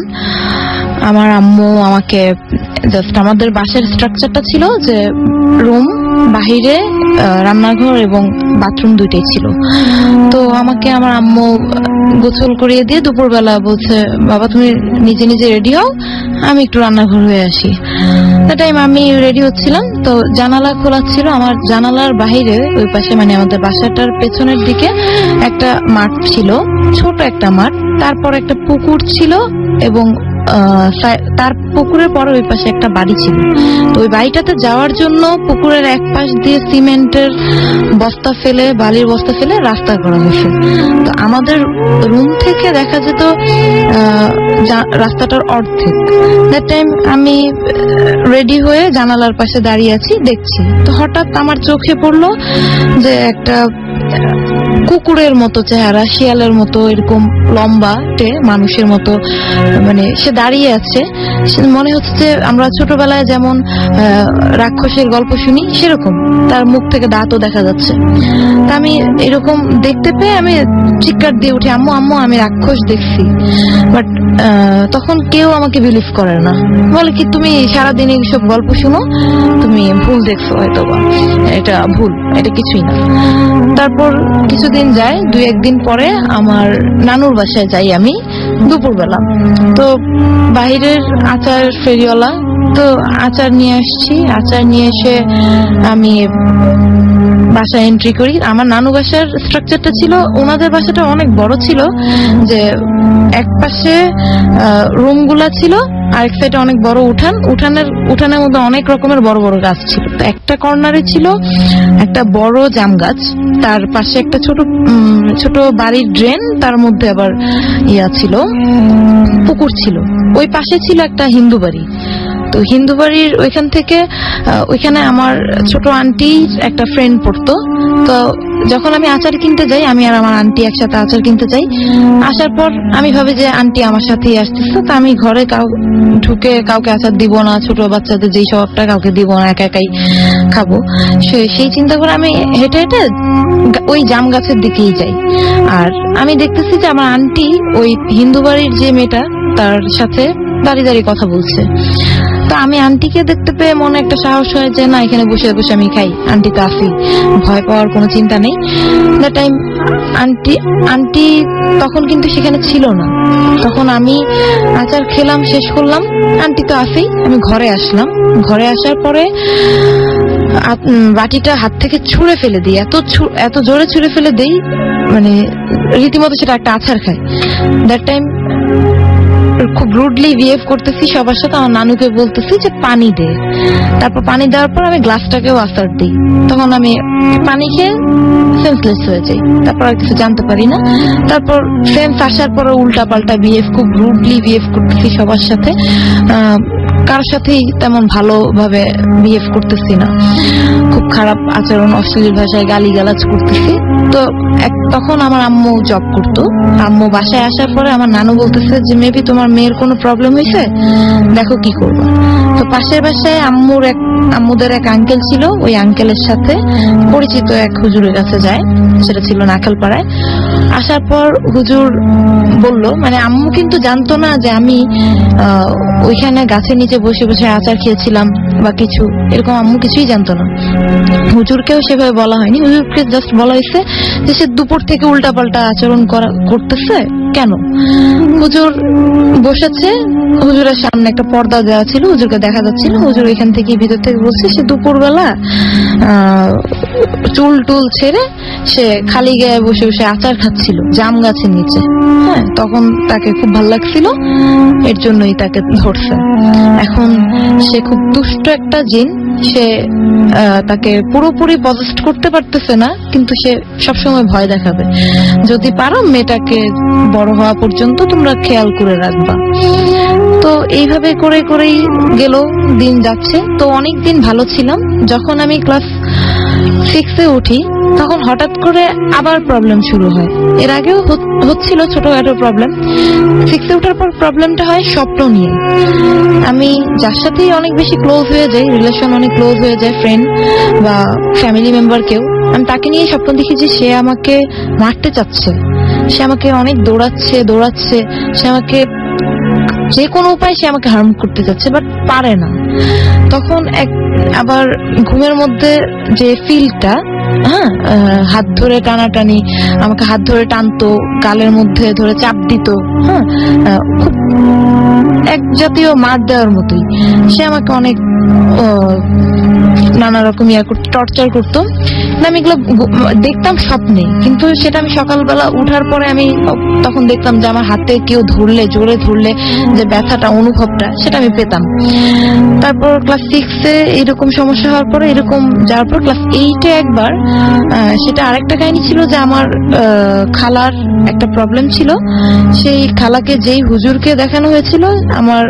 আমার আম্মু আমাকে জাস্ট, আমাদের বাসার স্ট্রাকচারটা ছিল যে রুম, বাহিরে রান্নাঘর এবং বাথরুম দুইটাই ছিল। তো আমাকে আমার আম্মু গোসল করিয়ে দিয়ে দুপুরবেলা বলছে, বাবা তুমি নিজে নিজে রেডি হও, আমি একটু রান্নাঘর হয়ে আসি। দ্যাট টাইম আমি রেডি হচ্ছিলাম, তো জানালা খোলা ছিল। আমার জানালার বাহিরে ওই পাশে, মানে আমাদের বাসাটার পেছনের দিকে একটা মাঠ ছিল, ছোট একটা মাঠ। তারপর একটা পুকুর ছিল এবং তার পুকুরের পরে ওই পাশে একটা বাড়ি ছিল। তো ওই বাড়িটাতে যাওয়ার জন্য পুকুরের এক পাশ দিয়ে সিমেন্টের বস্তা ফেলে, বালির বস্তা ফেলে রাস্তা করা হয়েছে। তো আমাদের রুম থেকে দেখা যেত রাস্তাটার অর্ধেক। দ্যাট টাইম আমি রেডি হয়ে জানালার পাশে দাঁড়িয়ে আছি, দেখছি। তো হঠাৎ আমার চোখে পড়লো যে একটা কুকুরের মতো চেহারা, শিয়ালের মতো এরকম লম্বাটে, মানুষের মতো, মানে সে দাঁড়িয়ে আছে। মনে হচ্ছে যে আমরা ছোটবেলায় যেমন রাক্ষসের গল্প শুনি সেরকম, তার মুখ থেকে দাঁতও দেখা যাচ্ছে। তা আমি এরকম দেখতে পেয়ে আমি চিৎকার দিয়ে উঠি, আম্মু আম্মু আমি রাক্ষস দেখছি। বাট তখন কেউ আমাকে বিলিভ করে না, বলে কি তুমি সারাদিন এইসব গল্প শুনো, তুমি ভুল দেখছো, হয়তো বা এটা ভুল, এটা কিছুই না। তারপর কিছুদিন যায়, 2-1 দিন পরে আমার নানুর বাসায় যাই আমি দুপুরবেলা। তো বাহিরের আচার ফেরিওয়ালা, তো আচার নিয়ে আসছি। আচার নিয়ে এসে আমি বাসায় এন্ট্রি করি। আমার নানু বাসার স্ট্রাকচারটা ছিল, ওনাদের বাসাটা অনেক বড় ছিল, যে এক পাশে রুমগুলা ছিল, আরেক সাইডে অনেক বড় উঠান। উঠানের মধ্যে অনেক রকমের বড় বড় গাছ ছিল। তো একটা কর্নারে ছিল একটা বড় জাম গাছ, তার পাশে একটা ছোট বাড়ির ড্রেন, তার মধ্যে আবার ছিল পুকুর ছিল। ওই পাশে ছিল একটা হিন্দু বাড়ি। তো হিন্দু বাড়ির ওইখান থেকে ওইখানে আমার ছোট আন্টির একটা ফ্রেন্ড পড়তো। তো যখন আমি আচার কিনতে যাই, আমি আর আমার আন্টি একসাথে আচার কিনতে যাই। আসার পর আমি ভাবি যে আন্টি আমার সাথেই আসতেছে, তো আমি ঘরে ঢুকে কাউকে আচার দিব না, ছোট বাচ্চাদের যেই স্বভাবটা, কাউকে দিব না, একা একাই খাবো। সেই চিন্তা করে আমি হেঁটে হেঁটে ওই জাম গাছের দিকেই যাই। আর আমি দেখতেছি যে আমার আন্টি ওই হিন্দু বাড়ির যে মেয়েটা, তার সাথে দাঁড়িয়ে দাঁড়িয়ে কথা বলছে। তো আমি আন্টিকে দেখতে পেয়ে মনে একটা সাহস হয় যে না, এখানে বসে বসে আমি খাই, আন্টি তো আসি, ভয় পাওয়ার কোনো চিন্তা নেই। দ্যাট টাইম আন্টি তখন কিন্তু সেখানে ছিল না। তখন আমি আচার খেলাম, শেষ করলাম, আন্টি তো আসি। আমি ঘরে আসলাম। ঘরে আসার পরে বাটিটা হাত থেকে ছুঁড়ে ফেলে দিই, এত জোরে ছুঁড়ে ফেলে দেই, মানে রীতিমতো সেটা একটা আচার খায়। দ্যাট টাইম খুব রুডলি বিহেভ করতেছি সবার সাথে। আমার নানুকে বলতেছি যে পানি দে। তারপর পানি দেওয়ার পর আমি গ্লাসটাকেও আচার দিই। তখন আমি পানি খেয়ে সেন্সলেস হয়ে যাই। তারপর আর কিছু জানতে পারি না। তারপর সেন্স আসার পরে উল্টা পাল্টা বিহেভ, খুব রুডলি বিহেভ করতেছি সবার সাথে। কারোর সাথেই তেমন ভালোভাবে বিহেভ করতেছি না, খুব খারাপ আচরণ, অশ্লীল ভাষায় গালিগালাজ করতেছি। তো তখন আমার আম্মু জব করতো। আম্মু বাসায় আসার পরে আমার নানু বলতেছে যে মেবি তোমার মেয়ের কোনো প্রবলেম হয়েছে, দেখো কি করবো। তো পাশের বাসায় আম্মুদের এক আঙ্কেল ছিল, ওই আঙ্কেলের সাথে পরিচিত এক হুজুরের কাছে যায়, সেটা ছিল নাখালপাড়ায়। আসার পর হুজুর বলল, মানে আম্মু কিন্তু জানতো না যে আমি ওইখানে গাছের নিচে বসে বসে আচার খেয়েছিলাম বা কিছু এরকম, আম্মু কিছুই জানতো না। হুজুরকেও সেভাবে বলা হয়নি, হুজুরকে জাস্ট বলা হয়েছে যে সে দুপুর থেকে উল্টাপাল্টা আচরণ করতেছে কেন। হুজুর বসেছে, হুজুরের সামনে একটা পর্দা দেওয়া ছিল, হুজুরকে দেখা যাচ্ছিল। হুজুর এখান থেকে ভিতর থেকে বলছে সে দুপুরবেলা চুল টুল ছেড়ে সে খালি গায়ে বসে বসে আচার খাচ্ছিল জাম গাছের নিচে। হ্যাঁ, তখন তাকে খুব ভালো লাগছিল, এর জন্যই তাকে ধরছে। এখন সে খুব দুষ্ট একটা জিন, সে তাকে পুরোপুরি পজেস্ট করতে পারতেছে না, কিন্তু সে সবসময় ভয় দেখাবে। যদি পারো মেয়েটাকে বড় হওয়া পর্যন্ত তোমরা খেয়াল করে রাখবা। তো এইভাবে করে করেই গেল, দিন যাচ্ছে। তো অনেক দিন ভালো ছিলাম। যখন আমি ক্লাস 6-এ উঠি তখন হঠাৎ করে আবার প্রবলেম শুরু হয়। এর আগেও হচ্ছিল ছোটখাটো প্রবলেম। 6-এ ওঠার পর প্রবলেমটা হয় স্বপ্ন নিয়ে। আমি যার সাথেই অনেক বেশি ক্লোজ হয়ে যাই, রিলেশন অনেক ক্লোজ হয়ে যায়, ফ্রেন্ড বা ফ্যামিলি মেম্বার কেউ, আমি তাকে নিয়ে স্বপ্ন দেখি যে সে আমাকে মারতে চাচ্ছে, সে আমাকে অনেক দৌড়াচ্ছে, সে আমাকে যে কোনো উপায় সে আমাকে হার্ম করতে যাচ্ছে, বাট পারে না। তখন আবার ঘুমের মধ্যে যে ফিলটা, হ্যাঁ, হাত ধরে টানাটানি, আমাকে হাত ধরে টানতো, গালের মধ্যে ধরে চাপ দিত, হ্যাঁ, খুব এক জাতীয় মার দেওয়ার মতোই। সে আমাকে অনেক নানা রকম টর্চার করতো। আমি এগুলো দেখতাম স্বপ্নে, কিন্তু সেটা আমি সকালবেলা উঠার পরে আমি তখন দেখতাম যে আমার হাতে কেউ ধরলে, জোরে ধরলে যে ব্যথাটা, অনুভবটা, সেটা আমি পেতাম। তারপর ক্লাস 6-এ এরকম সমস্যা হওয়ার পরে, এরকম যাওয়ার পর ক্লাস 8-এ একবার, সেটা আরেকটা কাহিনী ছিল যে আমার খালার একটা প্রবলেম ছিল। সেই খালাকে যেই হুজুরকে দেখানো হয়েছিল, আমার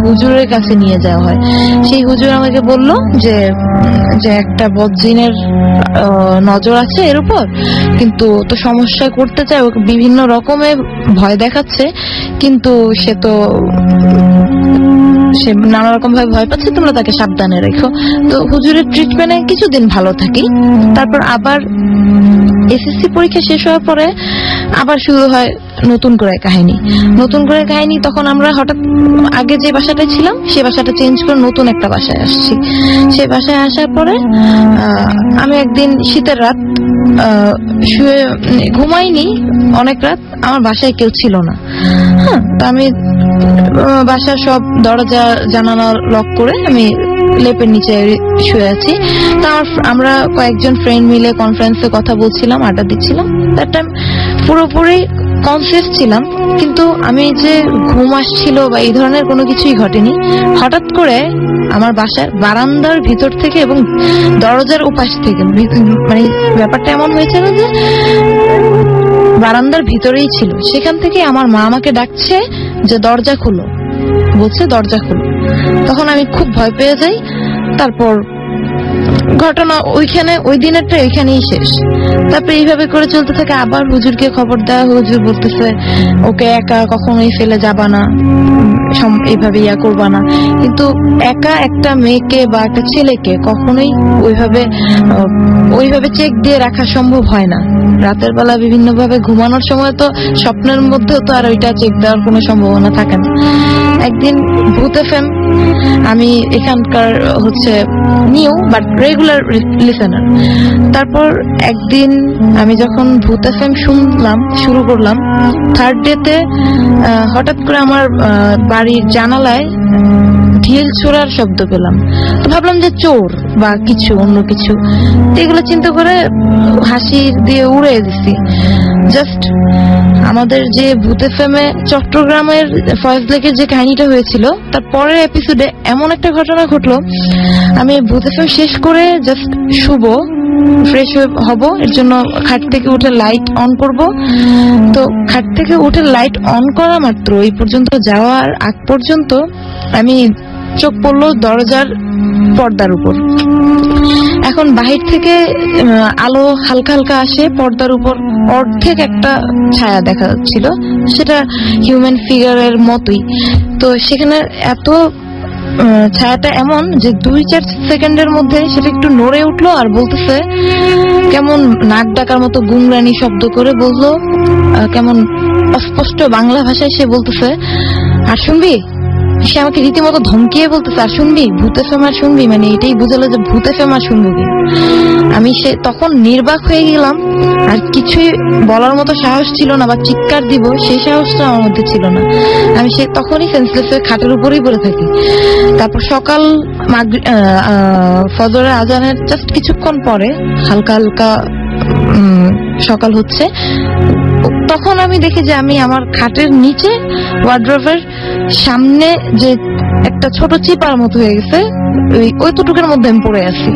হুজুরের কাছে নিয়ে যাওয়া হয়। সেই হুজুর আমাকে বলল যে একটা বদজিনের নজর আছে এর উপর, কিন্তু তো সমস্যা করতে চায়, ওকে বিভিন্ন রকমের ভয় দেখাচ্ছে, কিন্তু সে নানা রকম ভাবে ভয় পাচ্ছে, তোমরা তাকে সাবধানে রেখো। তো হুজুরের ট্রিটমেন্টে কিছুদিন ভালো থাকি। তারপর আবার এসএসসি পরীক্ষা শেষ হওয়ার পরে আবার শুরু হয় নতুন করে কাহিনী। তখন আমরা হঠাৎ আগে যে বাসাটায় ছিলাম সে বাসাটা চেঞ্জ করে নতুন একটা বাসায় আসছি। সে বাসায় আসার পরে আমি একদিন শীতের রাত শুয়ে ঘুমাইনি অনেক রাত, আমার বাসায় কেউ ছিল না। হ্যাঁ, তো আমি বাসার সব দরজা জানালা লক করে আমি লেপের নিচে শুয়ে আছি। তা আমরা কয়েকজন ফ্রেন্ড মিলে কনফারেন্সে কথা বলছিলাম, আড্ডা দিচ্ছিলাম। দ্যাট টাইম পুরোপুরি কনসিয়াস ছিলাম, কিন্তু আমি যে ঘুম আসছিল বা এই ধরনের কোনো কিছুই ঘটেনি। হঠাৎ করে আমার বাসার বারান্দার ভিতর থেকে এবং দরজার উপাস থেকে, মানে ব্যাপারটা এমন হয়েছিল যে বারান্দার ভিতরেই ছিল, সেখান থেকে আমার মা আমাকে ডাকছে যে দরজা খুলো, বলছে দরজা খুলো। তখন আমি খুব ভয় পেয়ে যাই। তারপর ঘটনা ওই দিনেরটা ওইখানেই শেষ। তারপরে এইভাবে করে চলতে থাকে। আবার হুজুরকে খবর দেওয়া, হুজুর বলতেছে ওকে একা কখনোই ফেলে যাবা না, এইভাবে করবা না। কিন্তু একা একটা মেয়েকে বা একটা ছেলেকে কখনোই ওইভাবে চেক দিয়ে রাখা সম্ভব হয় না। রাতের বেলা বিভিন্ন ভাবে ঘুমানোর সময় তো স্বপ্নের মধ্যেও তো আর ওইটা চেক দেওয়ার কোনো সম্ভাবনা থাকে না। একদিন ভূত এফএম, আমি এখানকার নিউ বাট রেগুলার লিসেনার। তারপর একদিন আমি যখন ভূত এফএম শুরু করলাম, থার্ড ডেতে হঠাৎ করে আমার বাড়ির জানালায় ঢিল ছোড়ার শব্দ পেলাম। তো ভাবলাম যে চোর বা কিছু অন্য কিছু, এগুলো চিন্তা করে হাসি দিয়ে উড়ে দিছি। জাস্ট আমাদের যে ভূত এফএমে চট্টগ্রামের ফয়েজ লেকের যে কাহিনীটা হয়েছিল, তার পরের এপিসোডে এমন একটা ঘটনা ঘটলো। আমি ভূত এফএম শেষ করে জাস্ট শুবো, ফ্রেশ হব, এর জন্য খাট থেকে উঠে লাইট অন করব। তো খাট থেকে উঠে লাইট অন করা মাত্র এই পর্যন্ত যাওয়ার আগ পর্যন্ত আমি চোখ পড়লো দরজার পর্দার উপর। এখন বাহির থেকে আলো হালকা হালকা আসে, পর্দার উপর অর্ধেক একটা ছায়া দেখা যাচ্ছিল, সেটা হিউম্যান ফিগারের মতোই। তো সেখানে এত ছায়াটা এমন যে 2-4 সেকেন্ডের মধ্যে সেটা একটু নড়ে উঠলো আর বলতেছে, কেমন নাক ডাকার মতো গুংরানি শব্দ করে বললো, কেমন অস্পষ্ট বাংলা ভাষায় সে বলতেছে, আর শুনবি? সে আমাকে রীতিমতো ধমকিয়ে বলতেছে, আর শুনবি? ভূতে ফেমার শুনবি? মানে এটাই বুঝালো যে ভূতে ফেমার শুনবো কি। আমি তখন নির্বাক হয়ে গেলাম, আর কিছুই বলার মতো সাহস ছিল না, বা চিৎকার দিব সেই সাহসটা আমার মধ্যে ছিল না। আমি তখনই সেন্সলেস হয়ে খাটের উপরেই পড়ে থাকি। তারপর সকাল ফজরের আজানের জাস্ট কিছুক্ষণ পরে হালকা হালকা সকাল হচ্ছে, তখন আমি দেখি যে আমি আমার খাটের নিচে ওয়ার্ড্রোবের সামনে যে একটা ছোট চিপার মতো হয়ে গেছে, ওইটুকুর মধ্যে আমি পড়ে আছি।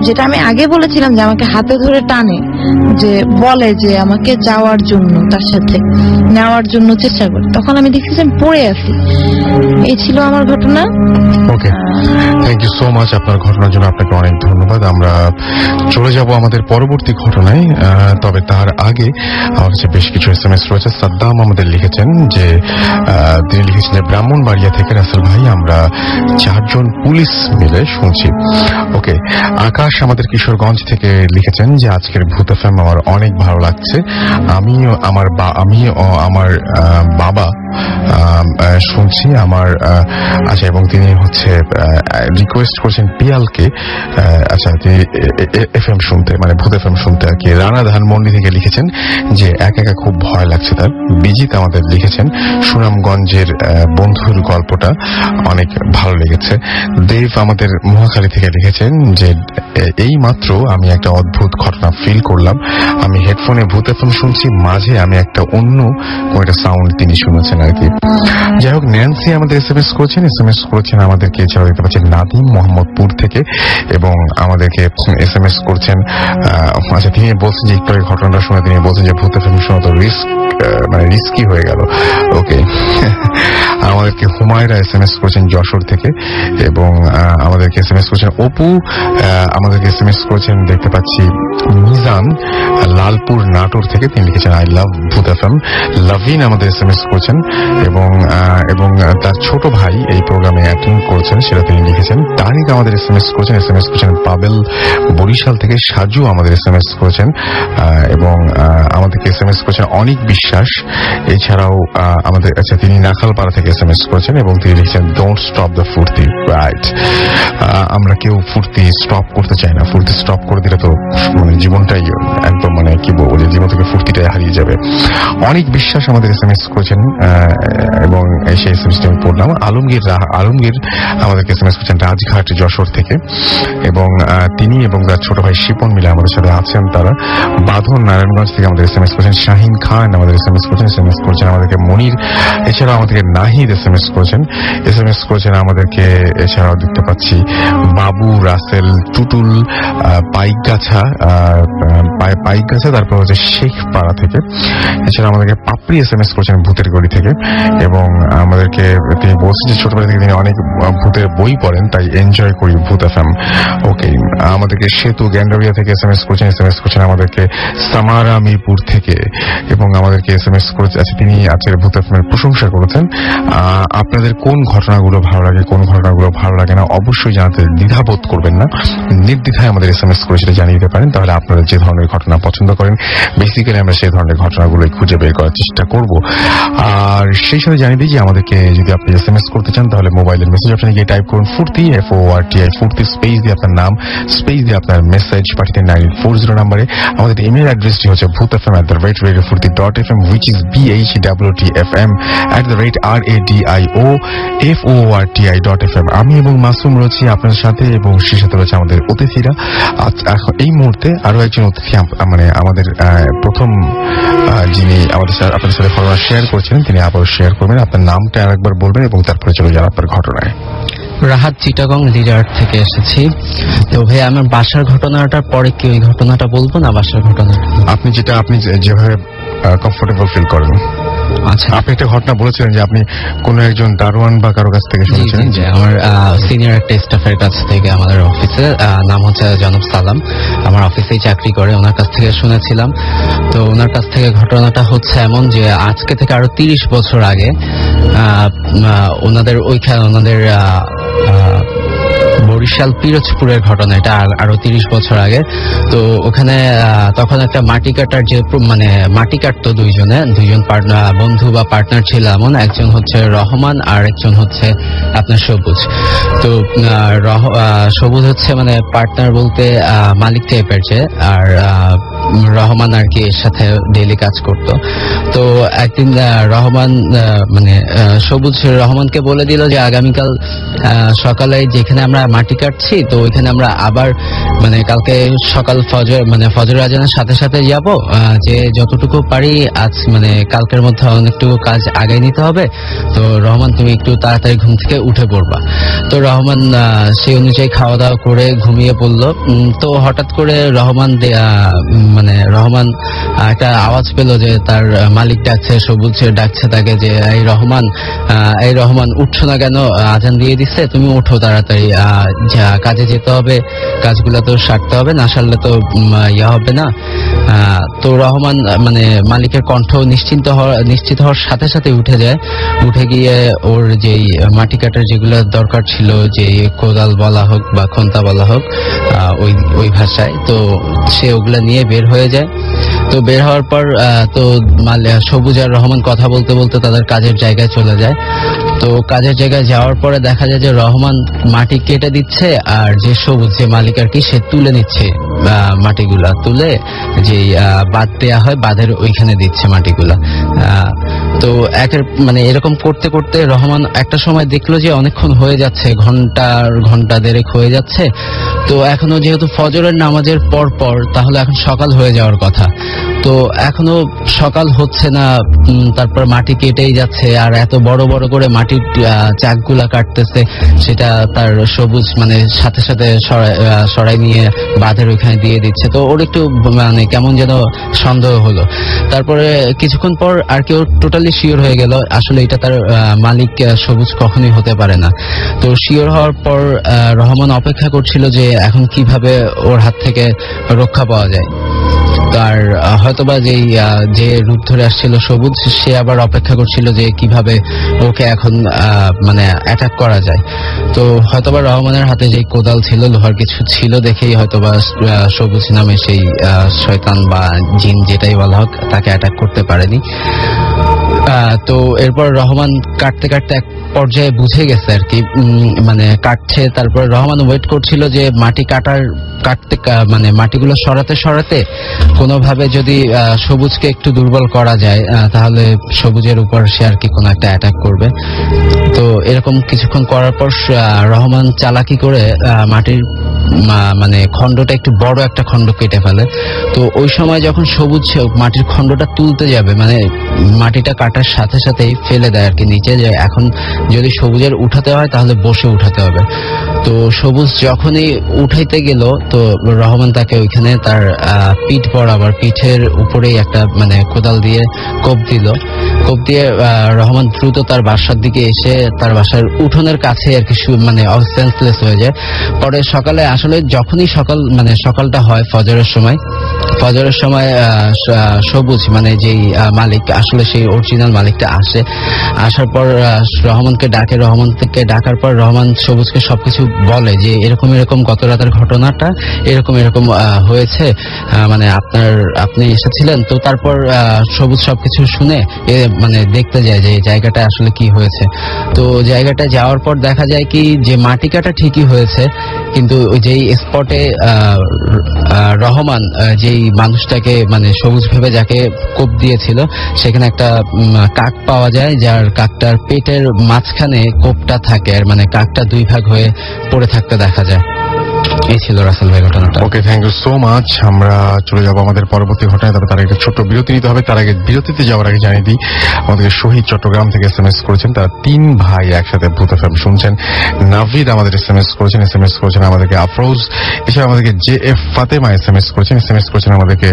যেটা আমি আগে বলেছিলাম যে আমাকে হাতে ধরে টানে, যে বলে যে আমাকে যাওয়ার জন্য, তার সাথে নেওয়ার জন্য চেষ্টা করে, তখন আমি দেখছি যে আমি পড়ে আছি। এই ছিল আমার ঘটনা। ওকে, থ্যাংক ইউ সো মাচ আপনার ঘটনার জন্য, আপনাকে অনেক ধন্যবাদ। আমরা চলে যাব আমাদের পরবর্তী ঘটনায়, তবে তার আগে আমার কাছে বেশ কিছু SMS রয়েছে। সাদ্দাম আমাদের লিখেছেন যে তিনি লিখেছেন যে ব্রাহ্মণবাড়িয়া থেকে রাসেল ভাই, আমরা 4 জন পুলিশ মিলে শুনছি। ওকে, আকাশ আমাদের কিশোরগঞ্জ থেকে লিখেছেন যে আজকের ভূত এফএম আমার অনেক ভালো লাগছে। আমি ও আমার বাবা শুনছি আমার। আচ্ছা, এবং তিনি হচ্ছে রিকোয়েস্ট করছেন পিয়ালকে, আচ্ছা, তিনি এফএম শুনতে, মানে ভূত এফএম শুনতে আর কি। রানা ধানমন্ডি থেকে লিখেছেন যে একা খুব ভয় লাগছে তার। বিজিত আমাদের লিখেছেন সুনামগঞ্জের বন্ধুর গল্পটা অনেক ভালো লেগেছে। দেব আমাদের মহাখালী থেকে লিখেছেন যে এই মাত্র আমি একটা অদ্ভুত ঘটনা ফিল করলাম। আমি হেডফোনে ভূত এফএম শুনছি, মাঝে আমি একটা অন্য একটা সাউন্ড তিনি শুনেছেন আর কি। যাই হোক, ন্যান্সি আমাদের এসএমএস করেছেন আমাদেরকে। এছাড়াও দেখতে পাচ্ছেন নাদিম মোহাম্মদপুর থেকে, এবং আমাদেরকে এসএমএস করছেন। আচ্ছা, তিনি বলছেন যে একটু ঘটনাটা শুনে তিনি বলছেন যে ভূত এফএম শোনা তো রিস্কি হয়ে গেল। ওকে, আমাদেরকে হুমায়রা এসএমএস করেছেন যশোর থেকে, এবং আমাদেরকে এসএমএস করেছেন অপু, আমাদেরকে এসএমএস করেছেন দেখতে পাচ্ছি মিজান লালপুর নাটোর থেকে, তিনি লিখেছেন আই লাভ ভূত এফএম। লাভিন আমাদের এসএমএস করেছেন, এবং তার ছোট ভাই এই প্রোগ্রামে অ্যাটেন্ড করেছেন, সেটা তিনি লিখেছেন। তারিক আমাদের এসএমএস করেছেন পাবেল বরিশাল থেকে। সাজু আমাদের এসএমএস করেছেন, এবং আমাদেরকে এসএমএস করেছেন অনিক বিশ্বাস। এছাড়াও আমাদের, আচ্ছা, তিনি নাখালপাড়া থেকে এসএমএস করেছেন, এবং তিনি লিখেছেন ডোন্ট স্টপ দ্য ফুর্তি। রাইট, আমরা কেউ ফুর্তি স্টপ করতে চাই না। ফুর্তি স্টপ করে দিলে তো মানে জীবনটাই একদম, মানে কি বলবো, যে জীবন থেকে ফুর্তিটাই হারিয়ে যাবে। অনেক বিশ্বাস আমাদের এসএমএস করেছেন, এবং সেই এসএমএসটি আমি পড়লাম। আলমগীর আমাদেরকে এসএমএস করেছেন রাজঘাট যশোর থেকে, এবং তিনি এবং তার ছোট ভাই শিপন মিলে আমাদের সাথে আছেন তারা। বাঁধন নারায়ণগঞ্জ থেকে আমাদের এসএমএস করেছেন। শাহিন খান আমাদের এসএমএস করেছেন আমাদেরকে মনির। এছাড়াও আমাদেরকে নাহিদ এসএমএস করেছেন আমাদেরকে। এছাড়াও দেখতে পাচ্ছি বাবু, রাসেল, টুটুল, পাইকগাছা, তারপর হচ্ছে শেখপাড়া থেকে। এছাড়া আমাদেরকে পাপড়ি এসএমএস করেছেন ভূতের গড়ি থেকে, এবং আমাদেরকে তিনি বলছেন যে ছোটবেলা থেকে তিনি অনেক ভূতের বই পড়েন, তাই এনজয় করি ভূত এফএম। ওকে, আমাদেরকে সেতু গ্যান্ডারিয়া থেকে এসএমএস করেছেন আমাদেরকে সামারা মিরপুর থেকে, এবং আমাদেরকে এসএমএস করেছে, আচ্ছা, তিনি আজকের ভূত এফএম এর প্রশংসা করেছেন। আপনাদের কোন ঘটনাগুলো ভালো লাগে, কোন ঘটনাগুলো ভালো লাগে না, অবশ্যই জানাতে দ্বিধাবোধ করবেন না। নির্দ্বিধায় আমাদের এসএমএস করে সেটা জানিয়ে দিতে পারেন। তাহলে আপনারা যে ধরনের ঘটনা পছন্দ করেন, বেসিক্যালি আমরা সেই ধরনের ঘটনাগুলো খুঁজে বের করার চেষ্টা করব। আর সেই সাথে জানিয়ে দিই যে আমাদেরকে যদি আপনি এসএমএস করতে চান, তাহলে মোবাইলের মেসেজ অপশনে গিয়ে টাইপ করুন ফুর্তি, FORTI ফুর্তি, স্পেস দিয়ে আপনার নাম, স্পেস দিয়ে আপনার মেসেজ পাঠিয়ে 9840 নম্বরে। আমাদের ইমেল অ্যাড্রেসটি হচ্ছে bhutfm@radiofurti.fm, which is BHWTFM@RADIOFORTI.FM। আমি এবং মাসুম রয়েছি আপনার সাথে, এবং সেই সাথে রয়েছে আমাদের অতিথিরা। এই মুহূর্তে আরো একজন অতিথি, মানে আমাদের প্রথম যিনি আমাদের আপনাদের সাথে ঘটনা শেয়ার করছেন, তিনি আবারও শেয়ার করবেন। আপনার নামটা আরেকবার বলবেন, এবং তারপরে চলে যান আপনার ঘটনায়। রাহাত চিটাগং লিডার থেকে এসেছি। তো ভাই, আমার বাসার ঘটনাটার পরে কি ওই ঘটনাটা বলবো না বাসার ঘটনা? আপনি যেভাবে কমফোর্টেবল ফিল করেন। আচ্ছা, আপনি একটা ঘটনা বলেছিলেন যে আপনি কোন একজন দারোয়ান বা কারো কাছ থেকে শুনেছেন। আমার সিনিয়র একটা স্টাফের কাছ থেকে, আমাদের অফিসে, নাম হচ্ছে জনাব সালাম, আমার অফিসেই চাকরি করে, ওনার কাছ থেকে শুনেছিলাম। তো ওনার কাছ থেকে ঘটনাটা হচ্ছে এমন যে আজকে থেকে আরো 30 বছর আগে ওনাদের বরিশাল পিরোজপুরের ঘটনা, এটা আরো 30 বছর আগে। তো ওখানে তখন একটা মাটি কাটার যে, মানে মাটি কাটতো দুইজন বন্ধু বা পার্টনার ছিল এমন, একজন হচ্ছে রহমান আর একজন হচ্ছে আপনার সবুজ। তো সবুজ হচ্ছে মানে পার্টনার বলতে মালিক টাইপের যে, আর রহমান আর কি এর সাথে ডেইলি কাজ করতো। তো একদিন রহমান মানে সবুজ রহমানকে বলে দিল যে আগামীকাল সকালে যেখানে আমরা মাটি কাটছি তো ওইখানে আমরা আবার মানে কালকে সকাল ফজর আজানের সাথে সাথে যাব, যে যতটুকু পারি আজ মানে কালকের মধ্যে অনেকটুকু কাজ আগায় নিতে হবে। তো রহমান তুমি একটু তাড়াতাড়ি ঘুম থেকে উঠে পড়বা। তো রহমান সেই অনুযায়ী খাওয়া দাওয়া করে ঘুমিয়ে পড়লো। তো হঠাৎ করে রহমান একটা আওয়াজ পেল যে তার মালিক ডাকছে, সবুজ ডাকছে তাকে যে এই রহমান উঠছো না কেন, আজান দিয়ে দিচ্ছে, তুমি উঠো তাড়াতাড়ি, কাজে যেতে হবে, কাজগুলো তো সারতে হবে, না সারলে তো হবে না। তো রহমান মানে মালিকের কণ্ঠ নিশ্চিত হওয়ার সাথে সাথে উঠে যায়। উঠে গিয়ে ওর যেই মাটি কাটার যেগুলো দরকার ছিল, যে কোদাল বলা হোক বা খন্তা বলা হোক ওই ভাষায়, তো সে ওগুলা নিয়ে বের হয়ে যায়। তো বের হওয়ার পর তো সবুজ আর রহমান কথা বলতে বলতে তাদের কাজের জায়গায় চলে যায়। তো কাজের জায়গায় যাওয়ার পরে দেখা যায় যে রহমান মাটি কেটে দিচ্ছে, আর যে সবুজ যে মালিক আর কি সে তুলে নিচ্ছে, মাটিগুলা তুলে যে বাঁধ দেয়া হয় বাঁধের ওইখানে দিচ্ছে মাটিগুলা। তো মানে এরকম করতে করতে রহমান একটা সময় দেখলো যে অনেকক্ষণ হয়ে যাচ্ছে, ঘন্টা দেড়েক হয়ে যাচ্ছে। তো এখনো যেহেতু ফজরের নামাজের পর তাহলে এখন সকাল হয়ে যাওয়ার কথা, তো এখনো সকাল হচ্ছে না। তারপর মাটি কেটেই যাচ্ছে, আর এত বড় বড় করে মাটির চাকগুলা কাটতেছে, সেটা তার সবুজ মানে সাথে সাথে সরাই নিয়ে বাঁধের ওইখানে দিয়ে দিচ্ছে। তো ওর একটু মানে কেমন যেন সন্দেহ হলো। তারপরে কিছুক্ষণ পর আর কেউ টোটালি শিওর হয়ে গেল আসলে এটা তার মালিক সবুজ কখনোই হতে পারে না। তো শিওর হওয়ার পর রহমান অপেক্ষা করছিল যে এখন কিভাবে ওর হাত থেকে রক্ষা পাওয়া যায়। তার হয়তোবা যে রূপ ধরে আসছিল সবুজ, সে আবার অপেক্ষা করছিল যে কিভাবে ওকে এখন মানে অ্যাটাক করা যায়। তো হয়তোবা রহমানের হাতে যে কোদাল ছিল, লোহার কিছু ছিল দেখেই হয়তোবা সবুজ নামে সেই শয়তান বা জিন যেটাই বলা হোক তাকে অ্যাটাক করতে পারেনি। তো এরপর রহমান কাটতে কাটতে এক পর্যায়ে বুঝে গেছে আর কি, মানে কাটছে। তারপর রহমান ওয়েট করছিল যে মাটি কাটতে মানে মাটিগুলো সরাতে কোনোভাবে যদি সবুজকে একটু দুর্বল করা যায় তাহলে সবুজের উপর সে আর কি কোনো একটা অ্যাটাক করবে। তো এরকম কিছুক্ষণ করার পর রহমান চালাকি করে মাটির মানে খণ্ডটা একটু বড় একটা খণ্ড কেটে ফেলে। তো ওই সময় যখন সবুজ মাটির খণ্ডটা তুলতে যাবে, মানে মাটিটা কাটার সাথে সাথেই ফেলে দেয় আর কি নিচে, যে এখন যদি সবুজের উঠাতে হয় তাহলে বসে উঠাতে হবে। তো সবুজ যখনই উঠাইতে গেল তো রহমান তাকে ওইখানে তার পিঠ বরাবর পিঠের উপরেই একটা মানে কোদাল দিয়ে কোপ দিয়ে রহমান দ্রুত তার বাসার দিকে এসে তার বাসার উঠোনের কাছে আর কি মানে সেন্সলেস হয়ে যায়। পরে সকালে আসলে যখনই সকালটা হয় ফজরের সময় সবুজ মানে যেই মালিক আসলে সেই অরিজিনাল মালিকটা আসার পর রহমানকে ডাকার পর রহমান সবুজকে সবকিছু বলে যে এরকম গত রাতের ঘটনাটা এরকম হয়েছে, মানে আপনি এসেছিলেন। তো তারপর সবুজ সবকিছু শুনে মানে দেখতে যায় যে জায়গাটা আসলে কি হয়েছে। তো জায়গাটা যাওয়ার পর দেখা যায় কি যে মাটি কাটা ঠিকই হয়েছে, কিন্তু যেই স্পটে রহমান যেই মানুষটাকে মানে সবুজ ভেবে যাকে কোপ দিয়েছিল সেখানে একটা কাক পাওয়া যায়, যার কাকটার পেটের মাঝখানে কোপটা থাকে, আর মানে কাকটা দুই ভাগ হয়ে পড়ে থাকতে দেখা যায়। এই ছিল রাসেল ভাই ঘটনাটা। ওকে, থ্যাংক ইউ সো মাচ। আমরা চলে যাবো আমাদের পরবর্তী ঘটনায়, তবে তার আগে ছোট্ট বিরতি নিতে হবে। তার আগে বিরতিতে যাওয়ার আগে জানিয়ে দিই আমাদেরকে শহীদ চট্টগ্রাম থেকে SMS করেছেন, তারা 3 ভাই একসাথে ভূত FM শুনছেন। নাভিদ আমাদের SMS করেছেন আমাদেরকে আফরোজ, এছাড়া আমাদেরকে JF ফাতেমা SMS করেছেন আমাদেরকে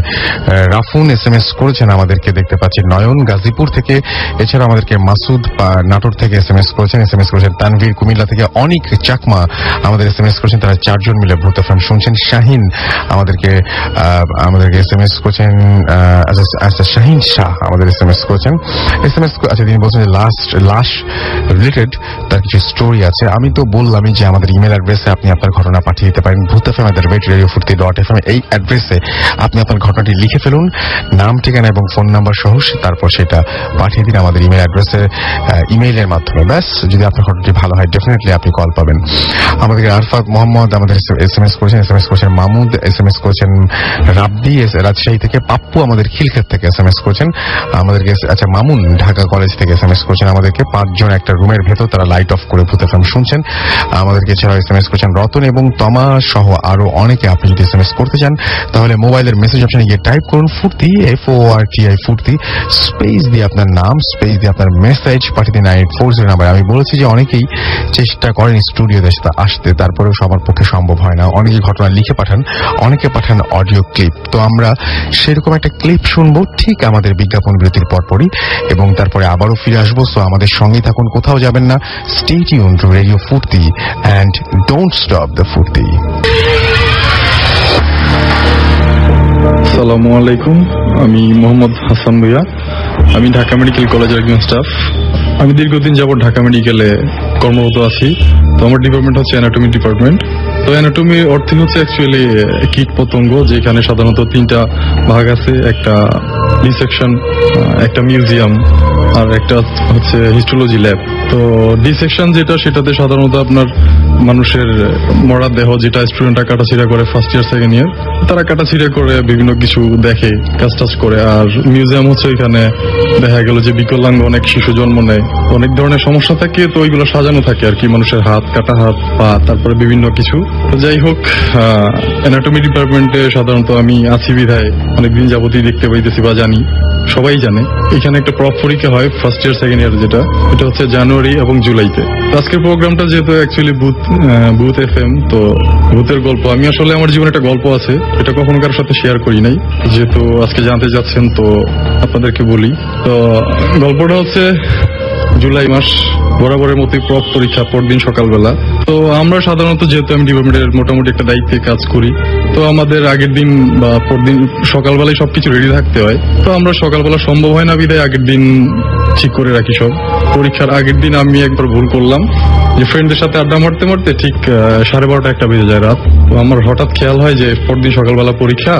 রাফুন SMS করেছেন আমাদেরকে দেখতে পাচ্ছি নয়ন গাজীপুর থেকে, এছাড়া আমাদেরকে মাসুদ নাটোর থেকে SMS করেছেন তানভীর কুমিল্লা থেকে, অনিক চাকমা আমাদের SMS করেছেন, তারা 4 জন মিলে ভূত FM শুনছেন। শাহিন আমাদেরকে SMS করেছেন, শাহিন শাহ আমাদের SMS করেছেন। আচ্ছা, তিনি বলছেন যে লাশ রিলেটেড তার কিছু স্টোরি আছে। আমি তো বললামই যে আমাদের ইমেল অ্যাড্রেসে আপনি আপনার ঘটনা পাঠিয়ে দিতে পারেন, bhutfm@radiofurti.fm। এই অ্যাড্রেসে আপনি আপনার ঘটনাটি লিখে ফেলুন, নাম ঠিকানা এবং ফোন নাম্বার সহ, তারপর সেটা পাঠিয়ে দিন আমাদের ইমেল অ্যাড্রেসে ইমেইলের মাধ্যমে। ব্যাস, যদি আপনার ঘটনাটি ভালো হয় ডেফিনেটলি আপনি কল পাবেন। আমাদেরকে আরফাক মোহাম্মদ আমাদের SMS করেছেন মামুদ, SMS করেছেন রাব্বি রাজশাহী থেকে, পাপ্পু আমাদের খিলক্ষেত থেকে SMS করেছেন আমাদেরকে, আচ্ছা মামুন ঢাকা কলেজ থেকে SMS করেছেন আমাদেরকে, 5 জন একটা রুমের ভেতর তারা লাইট অফ করে ভূত FM শুনছেন আমাদেরকে। এছাড়াও SMS করেছেন রতন এবং তমা সহ আরো অনেকে। আপনি যদি SMS করতে চান তাহলে মোবাইলের মেসেজ অপশনে গিয়ে টাইপ করুন ফুর্তি, FORTI ফুর্তি, স্পেস দিয়ে আপনার নাম, স্পেস দিয়ে আপনার মেসেজ পাঠিয়ে দিন 9840 নাম্বারে। আমি বলেছি যে অনেকেই চেষ্টা করেন স্টুডিওতে আসতে, তারপরেও সবার পক্ষে সম্ভব হয় না। অনেকে ঘটনা লিখে পাঠান, অনেকে পাঠান অডিও ক্লিপ। তো আমরা সেরকম একটা ক্লিপ শুনবো ঠিক আমাদের বিজ্ঞাপন বিরতির পরপরই, এবং তারপরে আবারও ফিরে আসবো। সো আমাদের সঙ্গেই থাকুন, কোথাও যাবেন না। স্টে টিউন টু রেডিও ফুর্তি অ্যান্ড ডোন্ট স্টপ দ্য ফুর্তি। আসসালামু আলাইকুম, আমি মোহাম্মদ হাসান ভুইয়া। আমি ঢাকা মেডিকেল কলেজের একজন স্টাফ। আমি দীর্ঘদিন যাবত ঢাকা মেডিকেলে কর্মরত আছি। তো আমার ডিপার্টমেন্ট হচ্ছে অ্যানাটমি ডিপার্টমেন্ট। তো অ্যানাটমির অর্থ হচ্ছে অ্যাকচুয়ালি কীট পতঙ্গ, যেখানে সাধারণত 3টা ভাগ আছে, একটা ডিসেকশন, একটা মিউজিয়াম, আর একটা হচ্ছে হিস্টোলজি ল্যাব। তো ডিসেকশন যেটা, সেটাতে সাধারণত আপনার মানুষের মরা দেহ, যেটা স্টুডেন্টরা কাটাছিড়া করে ফার্স্ট ইয়ার সেকেন্ড ইয়ার, তারা কাটাছিড়া করে বিভিন্ন কিছু দেখে, কাজ টাজ করে। আর মিউজিয়াম হচ্ছে এখানে দেখা গেল যে বিকলাঙ্গ অনেক শিশু জন্ম নেয়, অনেক ধরনের সমস্যা থাকে, তো ওইগুলো সাজানো থাকে আর কি, মানুষের হাত, কাটা হাত, পা, তারপরে বিভিন্ন কিছু। তো যাই হোক, অ্যানাটমি ডিপার্টমেন্টে সাধারণত আমি আছি বিধায় অনেকদিন যাবতই দেখতে পাইতেছি বা জানি, সবাই জানে এখানে একটা প্রপ পরীক্ষা হয় ফার্স্ট ইয়ার সেকেন্ড ইয়ার, যেটা এটা হচ্ছে জানুয়ারি এবং জুলাইতে। আজকের প্রোগ্রামটা যেহেতু অ্যাকচুয়ালি ভূত FM, তো ভূতের গল্প, আমি আসলে আমার জীবনে একটা গল্প আছে, এটা কখনো কারোর সাথে শেয়ার করি নাই, যেহেতু আজকে জানতে যাচ্ছেন তো আপনাদেরকে বলি। তো গল্পটা হচ্ছে জুলাই মাস, বরাবরের মতোই প্রপ পরীক্ষা পরদিন সকালবেলা। তো আমরা সাধারণত, যেহেতু আমি ডিপার্টমেন্টের মোটামুটি একটা দায়িত্বে কাজ করি, তো আমাদের আগের দিন বা পরদিন সকালবেলায় সবকিছু রেডি থাকতে হয়। তো আমরা সকালবেলা সম্ভব হয় না বিদায় আগের দিন ঠিক করে রাখি সব। পরীক্ষার আগের দিন আমি একবার ভুল করলাম, যে ফ্রেন্ডদের সাথে আড্ডা মারতে মারতে ঠিক 12:30 একটা বেজে যায় রাত। তো আমার হঠাৎ খেয়াল হয় যে পরদিন সকালবেলা পরীক্ষা,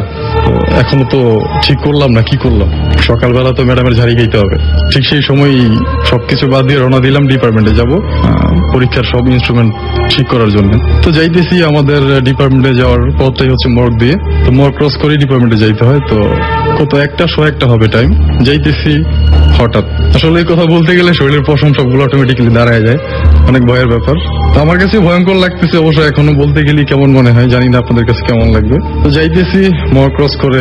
তো এখনো তো ঠিক করলাম না, কি করলাম, সকালবেলা তো ম্যাডামের ঝাড়ি খাইতে হবে। ঠিক সেই সময় সবকিছু বাদ দিয়ে রওনা দিলাম ডিপার্টমেন্টে যাব, পরীক্ষার সব ইনস্ট্রুমেন্ট ঠিক করার জন্য। তো যাইতেছি, আমাদের ডিপার্টমেন্টে যাওয়ার পথটাই হচ্ছে মর্গ দিয়ে। তো মর্গ ক্রস করে ডিপার্টমেন্টে যাইতে হয়। তো কত 1:01 হবে টাইম, যাইতেছি হঠাৎ, আসলে এই কথা বলতে গেলে শরীরের পশম সবগুলো অটোমেটিক্যালি দাঁড়ায় যায়, অনেক ভয়ের ব্যাপার। তো আমার কাছে ভয়ঙ্কর লাগতেছে অবশ্য, এখনো বলতে গেলে কেমন মনে হয়, জানি না আপনাদের কাছে কেমন লাগবে। তো যাইতেছি মর্গ ক্রস করে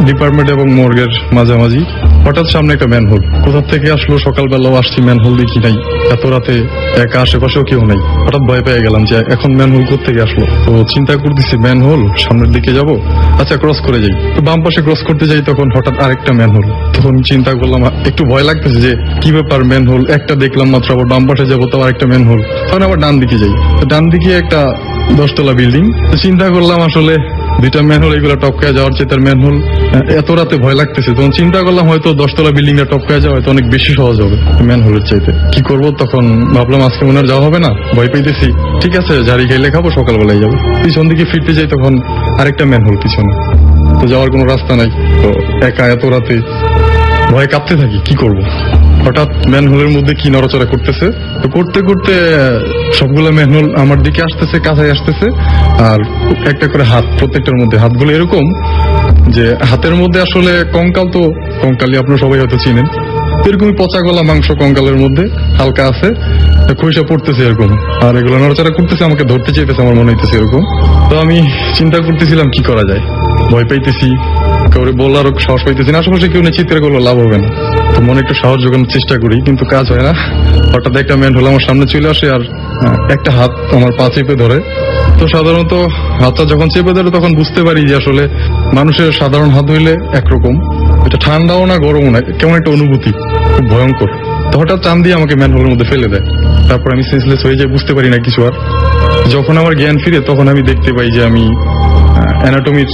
ডিপার্টমেন্ট এবং মর্গের মাঝামাঝি, হঠাৎ সামনে একটা ম্যানহোল। কোথা থেকে আসলো, সকালবেলাও আসছি, ম্যানহোল দেখি নাই, এত রাতে একা, আশেপাশেও কেউ নাই। হঠাৎ ভয় পেয়ে গেলাম যে এখন ম্যানহোল কোথেকে আসলো। তো চিন্তা করতেছি ম্যানহোল, সামনের দিকে যাব, আচ্ছা ক্রস করে যাই। তো বাম পাশে ক্রস করতে যাই, তখন হঠাৎ আরেকটা ম্যানহোল। তখন চিন্তা করলাম, একটু ভয় লাগতেছে যে কি ব্যাপার, ম্যানহোল একটা দেখলাম মাত্র, আবার বাম পাশে যাবো তো আরেকটা ম্যানহোল। তখন আবার ডান দিকে যাই, তো ডান দিকে একটা 10তলা বিল্ডিং। তো চিন্তা করলাম আসলে 2টা ম্যানহোল এগুলো টপকায় যাওয়ার চেয়ে ম্যানহোল, এত রাতে ভয় লাগতেছে। তখন চিন্তা করলাম হয়তো 10তলা বিল্ডিংটা টপকায় যাওয়া হয়তো অনেক বেশি সহজ হবে ম্যানহোলের চাইতে। কি করব, তখন ভাবলাম আজকে মনে আর যাওয়া হবে না, ভয় পাইতেছি, ঠিক আছে ঝাড়ি খাইলে খাবো, সকালবেলায় যাবো। পিছন দিকে ফিরতে যাই, তখন আরেকটা ম্যানহোল পিছনে। তো যাওয়ার কোনো রাস্তা নাই, তো একা এত রাতে ভয় কাঁপতে থাকি, কি করব। হঠাৎ ম্যানহোলের মধ্যে কি নড়াচড়া করতেছে, তো করতে করতে সবগুলো ম্যানহোল আমার দিকে আসতেছে, কাছে আসতেছে, আর একটা করে হাত, প্রত্যেকটার মধ্যে হাতগুলো এরকম যে হাতের মধ্যে আসলে কঙ্কাল, তো কঙ্কালি আপনারা সবাই হয়তো চিনেন, এরকমই পচা গলা মাংস কঙ্কালের মধ্যে হালকা আছে, খইসা পড়তেছে এরকম, আর এগুলো নড়াচড়া করতেছে, আমাকে ধরতে চাইতেছে, আমার মনে হইতেছে এরকম। তো আমি চিন্তা করতেছিলাম কি করা যায়, ভয় পাইতেছি, কাউরে বলারও সাহস পাইতেছি না, আশেপাশে কেউ নেই, চিৎকার করলে লাভ হবে না। তো মনে একটু সাহস জোগানোর চেষ্টা করি, কিন্তু কাজ হয় না। হঠাৎ একটা ম্যানহোল আমার সামনে চলে আসে, আর একটা হাত আমার পা চেপে ধরে। তো সাধারণত হাতটা যখন চেপে ধরে, তখন বুঝতে পারি যে আসলে মানুষের সাধারণ হাত হইলে একরকম, এটা ঠান্ডাও না গরমও না, কেমন একটা অনুভূতি, খুব ভয়ঙ্কর। তো হঠাৎ টান দিয়ে আমাকে ম্যানহোলের মধ্যে ফেলে দেয়। তারপর আমি সেন্সলেস হয়ে যাই, বুঝতে পারি না কিছু আর। যখন আমার জ্ঞান ফিরে, তখন আমি দেখতে পাই যে আমি অ্যানাটমির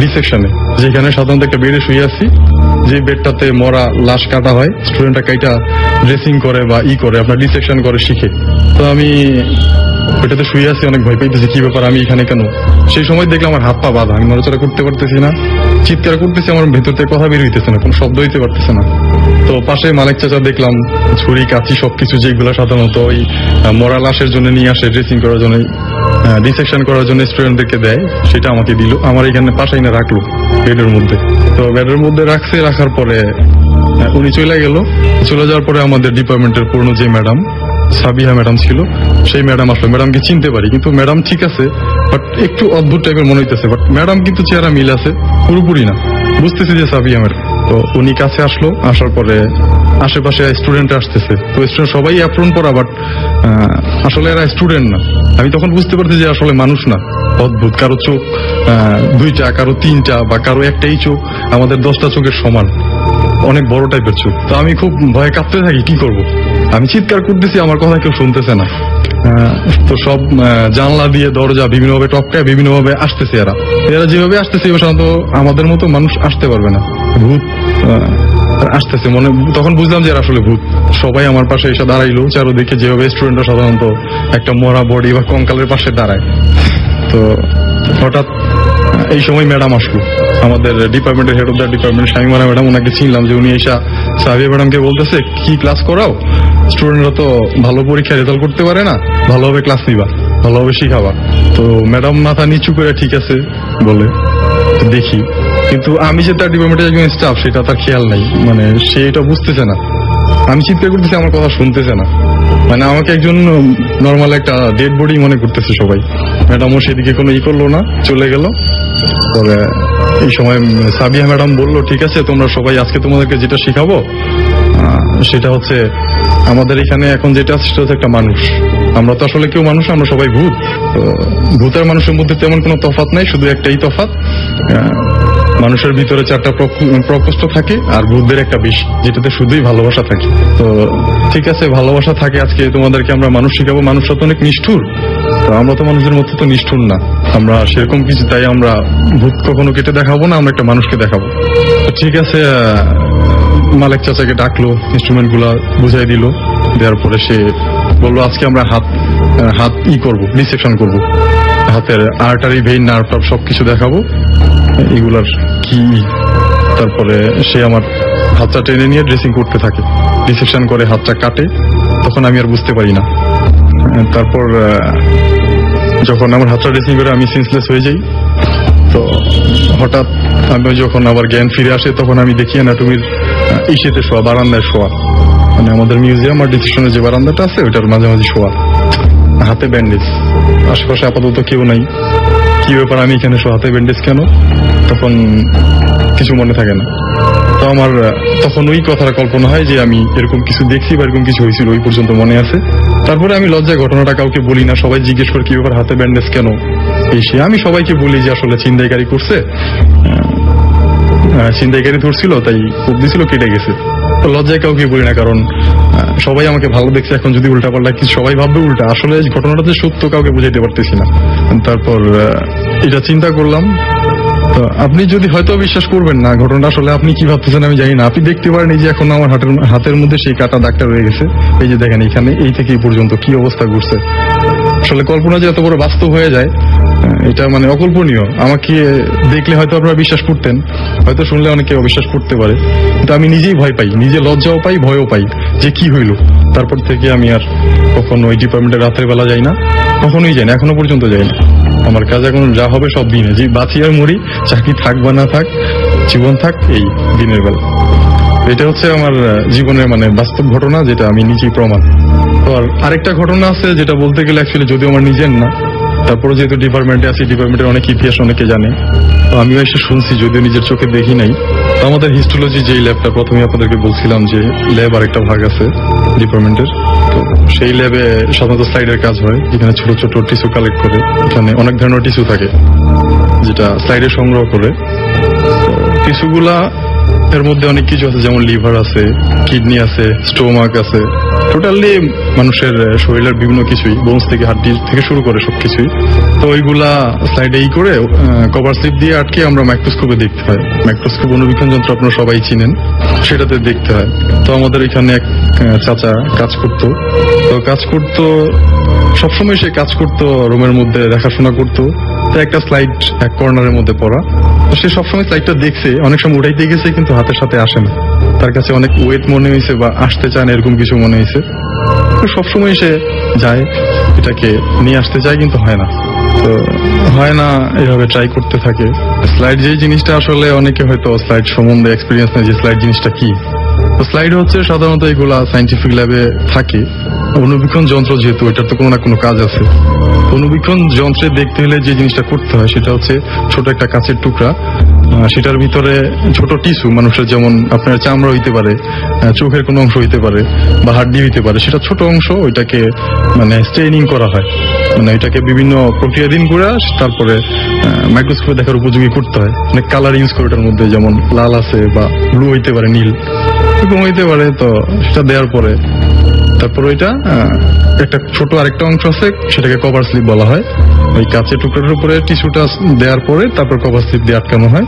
ডিসেকশনে, যেখানে সাধারণত একটা বেডে শুয়ে আছি, যে বেডটাতে মরা লাশ কাটা হয়, স্টুডেন্টরা কাইটা ড্রেসিং করে বা করে আপনার ডিসেকশন করে শিখে। তো আমি ওইটাতে শুয়ে আছি, অনেক ভয় পাইতেছি, কি ব্যাপার, আমি এখানে কেন। সেই সময় দেখলাম আমার হাত পা বাঁধা, আমি নড়াচড়া করতে পারতেছি না, চিৎকার করতেছি, আমার ভেতর থেকে কথা বের হইতেছে না, কোনো শব্দ হইতে পারতেছে না। তো পাশে মালিক চাচা দেখলাম ছুরি কাঁচি সবকিছু, যেগুলো সাধারণত ওই মরা লাশের জন্য নিয়ে আসে ড্রেসিং করার জন্য, ডিসেকশন করার জন্য স্টুডেন্টদেরকে দেয়, সেটা আমাকে দিল, আমার এখানে পাশাই না রাখলো বেডের মধ্যে। তো বেডের মধ্যে রাখার পরে উনি চলে গেল। চলে যাওয়ার পরে আমাদের ডিপার্টমেন্টের পুরনো যে ম্যাডাম সাবিহা ম্যাডাম ছিল, সেই ম্যাডাম আসলো। ম্যাডামকে চিনতে পারি, কিন্তু ম্যাডাম ঠিক আছে, বাট একটু অদ্ভুত টাইপের মনে হইতেছে। বাট ম্যাডাম কিন্তু চেহারা মিল আছে, পুরোপুরি না, বুঝতেছি যে সাবিহা ম্যাডাম। তো উনি কাছে আসলো, আসার পরে আশেপাশে স্টুডেন্ট আসতেছে, তো স্টুডেন্ট সবাই অ্যাপ্রন পড়া, বাট আসলে এরা স্টুডেন্ট না। আমি তখন বুঝতে পারছি যে আসলে মানুষ না, অদ্ভুত। কারো চোখ 2টা, কারো 3টা, বা কারো একটাই চোখ, আমাদের 10টা চোখের সমান, অনেক বড় টাইপের চোখ। তো আমি খুব ভয়ে কাঁপতে থাকি, কি করব। আমি চিৎকার করতেছি, আমার কথা কেউ শুনতেছে না। তো সব জানলা দিয়ে দরজা বিভিন্নভাবে টপকায়, বিভিন্নভাবে আসতেছে। এরা যেভাবে আসতেছে সাধারণত আমাদের মতো মানুষ আসতে পারবে না। ভূত আসতেছে তখন বুঝলাম যে এরা আসলে ভূত। সবাই আমার পাশে এসে দাঁড়াইলো, চারোদিকে যেভাবে স্টুডেন্টরা সাধারণত একটা মরা বডি বা কঙ্কালের পাশে দাঁড়ায়। তো হঠাৎ এই সময় ম্যাডাম আসলো, আমাদের ডিপার্টমেন্টের head of the department Shamimara madam. ওনাকে চিনলাম যে উনি এসা সাবিয়া ম্যাডামকে বলতেছে, কি ক্লাস করাও, স্টুডেন্টরা তো ভালো পরীক্ষায় রেজাল্ট করতে পারে না, ভালোভাবে ক্লাস নিবা, ভালোভাবে শিখাবা। তো ম্যাডাম মাথা নিচু করে ঠিক আছে বলে দেখি, কিন্তু আমি যে তার ডিপার্টমেন্টের একজন স্টাফ সেটা তার খেয়াল নাই, মানে সে এটা বুঝতেছে না। আমি চিৎকার করতেছি, আমার কথা শুনতেছে না, মানে আমাকে একজন নর্মাল একটা ডেড বডি মনে করতেছে সবাই। ম্যাডামও সেদিকে কোনো করলো না, চলে গেল। পরে এই সময় সাবিহা ম্যাডাম বললো, ঠিক আছে তোমরা সবাই আজকে তোমাদেরকে যেটা শিখাবো সেটা হচ্ছে, আমাদের এখানে এখন যেটা আছে সেটা হচ্ছে একটা মানুষ। আমরা তো আসলে কেউ মানুষ, আমরা সবাই ভূত। ভূতের মানুষের মধ্যে তেমন কোনো তফাৎ নাই, শুধু একটাই তফাৎ, মানুষের ভিতরে 4টা প্রকোষ্ঠ থাকে, আর ভূতদের একটা বিষ, যেটাতে শুধুই ভালোবাসা থাকে। তো ঠিক আছে, ভালোবাসা থাকে, আজকে তোমাদেরকে আমরা মানুষ শিখাবো। মানুষরা তো অনেক নিষ্ঠুর, তো আমরা তো মানুষের মতো তো নিষ্ঠুর না, আমরা সেরকম কিছু, তাই আমরা ভূত কখনো কেটে দেখাবো না, আমরা একটা মানুষকে দেখাবো। ঠিক আছে, মালিক চাচাকে ডাকলো, ইনস্ট্রুমেন্ট গুলা বুঝাই দিল। দেওয়ার পরে সে বললো, আজকে আমরা হাত করবো, ডিসেকশন করবো, হাতের আর্টারি, ভেইন, নার্ভ টার্ভ সবকিছু দেখাবো, এগুলার কি। তারপরে সে আমার হাতটা টেনে নিয়ে ড্রেসিং করতে থাকে, ডিসেকশন করে হাতটা কাটে। তখন আমি আর বুঝতে পারি না। তারপর যখন আমার হাতটা ড্রেসিং করে আমি সেন্সলেস হয়ে যাই, তো হঠাৎ আমি যখন আবার জ্ঞান ফিরে আসে, তখন আমি দেখি অ্যানাটমির ইসেতে শোয়া, বারান্দায় শোয়া, মানে আমাদের মিউজিয়াম আর ডিসেকশনের যে বারান্দাটা আছে ওইটার মাঝামাঝি শোয়া, হাতে ব্যান্ডেজ, আশেপাশে আপাতত কেউ নাই। কি ব্যাপার, আমি এখানে হাতে ব্যান্ডেজ কেন? তখন কিছু মনে থাকে না। তো আমার তখন ওই কথাটা কল্পনা হয় যে আমি এরকম কিছু দেখছি বা এরকম কিছু হয়েছিল, ওই পর্যন্ত মনে আছে। তারপরে আমি লজ্জায় ঘটনাটা কাউকে বলি না, সবাই জিজ্ঞেস করে কি ব্যাপার, হাতে ব্যান্ডেজ কেন, এই সে। আমি সবাইকে বলি যে আসলে ছিনতাইকারী করছে, ছিনতাইকারী ধরছিল, তাই খুব দিছিল, কেটে গেছে। তো লজ্জায় কাউকে বলি না, কারণ সবাই আমাকে ভালো দেখছে। এখন যদি উল্টা পাল্টা কিছু সবাই ভাববে উল্টা, আসলে ঘটনাটা যে সত্য কাউকে বুঝাইতে পারতেছি না। তারপর এটা চিন্তা করলাম। তো আপনি যদি হয়তো বিশ্বাস করবেন না ঘটনাটা, আসলে আপনি কি ভাবতেছেন আমি জানি না। আপনি দেখতে পারেন এই যে এখন আমার হাতের মধ্যে সেই কাটা দাগটা রয়ে গেছে, এই যে দেখেন এখানে, এই থেকে এই পর্যন্ত কি অবস্থা ঘটছে। আসলে কল্পনা যে এত বড় বাস্তব হয়ে যায়, এটা মানে অকল্পনীয়। আমাকে দেখলে হয়তো আপনারা বিশ্বাস করতেন, হয়তো শুনলে অনেকে অবিশ্বাস করতে পারে, কিন্তু আমি নিজেই ভয় পাই, নিজে লজ্জাও পাই, ভয়ও পাই যে কি হইল। তারপর থেকে আমি আর কখনো ওই ডিপার্টমেন্টে রাতের বেলা যাই না, কখনোই যাই না, এখনো পর্যন্ত যাই না। আমার কাজ এখন যা হবে সব দিনে, যে বাঁচি আর মরি, চাকরি থাক বা না থাক, জীবন থাক, এই দিনের বেলা। এটা হচ্ছে আমার জীবনের মানে বাস্তব ঘটনা, যেটা আমি নিজেই প্রমাণ। তো আরেকটা ঘটনা আছে যেটা বলতে গেলে অ্যাকচুয়ালি যদিও আমার নিজের না, তারপরে যেহেতু ডিপার্টমেন্টে আছি, ডিপার্টমেন্টের অনেক ইতিহাস অনেকে জানে, তো আমিও এসে শুনছি, যদিও নিজের চোখে দেখি নাই। তো আমাদের হিস্টোলজি যেই ল্যাবটা প্রথমে আপনাদেরকে বলছিলাম যে ল্যাব আরেকটা ভাগ আছে ডিপার্টমেন্টের, তো সেই ল্যাবে সাধারণত স্লাইডের কাজ হয়, যেখানে ছোট ছোট টিস্যু কালেক্ট করে, এখানে অনেক ধরনের টিস্যু থাকে যেটা স্লাইডে সংগ্রহ করে। তো টিস্যুগুলা এর মধ্যে অনেক কিছু আছে, যেমন লিভার আছে, কিডনি আছে, স্টোমাক আছে, টোটালি মানুষের শরীরের বিভিন্ন কিছুই, বোনস থেকে হাড্ডি থেকে শুরু করে সবকিছুই। তো ওইগুলা স্লাইডে করে কভার স্লিপ দিয়ে আটকে আমরা মাইক্রোস্কোপে দেখতে হয়। মাইক্রোস্কোপ অনুবীক্ষণ যন্ত্র আপনারা সবাই চিনেন, সেটাতে দেখতে হয়। তো আমাদের এখানে এক চাচা কাজ করতো, তো কাজ করতো সবসময়, সে কাজ করতো রুমের মধ্যে, দেখাশোনা করতো। তো একটা স্লাইড এক কর্নারের মধ্যে পড়া, তো সে সবসময় স্লাইডটা দেখছে, অনেক সময় উঠাইতে গেছে কিন্তু হাতের সাথে আসে না, তার কাছে অনেক ওয়েট মনে হয়েছে বা আসতে চায় না, এরকম কিছু মনে হয়েছে। তো সবসময় সে যায়, এটাকে নিয়ে আসতে চায় কিন্তু হয় না। তো হয় না, এইভাবে ট্রাই করতে থাকে। স্লাইড যেই জিনিসটা আসলে অনেকে হয়তো স্লাইড সম্বন্ধে এক্সপিরিয়েন্স নেই যে স্লাইড জিনিসটা কি। তো স্লাইড হচ্ছে সাধারণত এগুলা সায়েন্টিফিক ল্যাবে থাকে, অনুবীক্ষণ যন্ত্র, যেহেতু এটার তো কোনো না কোনো কাজ আছে। অনুবীক্ষণ যন্ত্রে দেখতে হলে যে জিনিসটা করতে হয় সেটা হচ্ছে ছোট একটা কাঁচের টুকরা, সেটার ভিতরে ছোট টিস্যু, মানুষের যেমন আপনার চামড়া হইতে পারে, চোখের কোনো অংশ হইতে পারে বা হাড্ডি হইতে পারে, সেটা ছোট অংশ, ওইটাকে মানে স্টেইনিং করা হয়, মানে এটাকে বিভিন্ন প্রক্রিয়াধীন করে তারপরে মাইক্রোস্কোপে দেখার উপযোগী করতে হয়। অনেক কালার ইউজ করে ওটার মধ্যে, যেমন লাল আছে বা ব্লু হইতে পারে, নীল এবং হইতে পারে। তো সেটা দেওয়ার পরে তারপর ওইটা একটা ছোট আরেকটা অংশ আছে, সেটাকে কভার স্লিপ বলা হয়। ওই কাঁচের টুকরার উপরে টিস্যুটা দেওয়ার পরে তারপর কভার স্লিপ দিয়ে আটকানো হয়।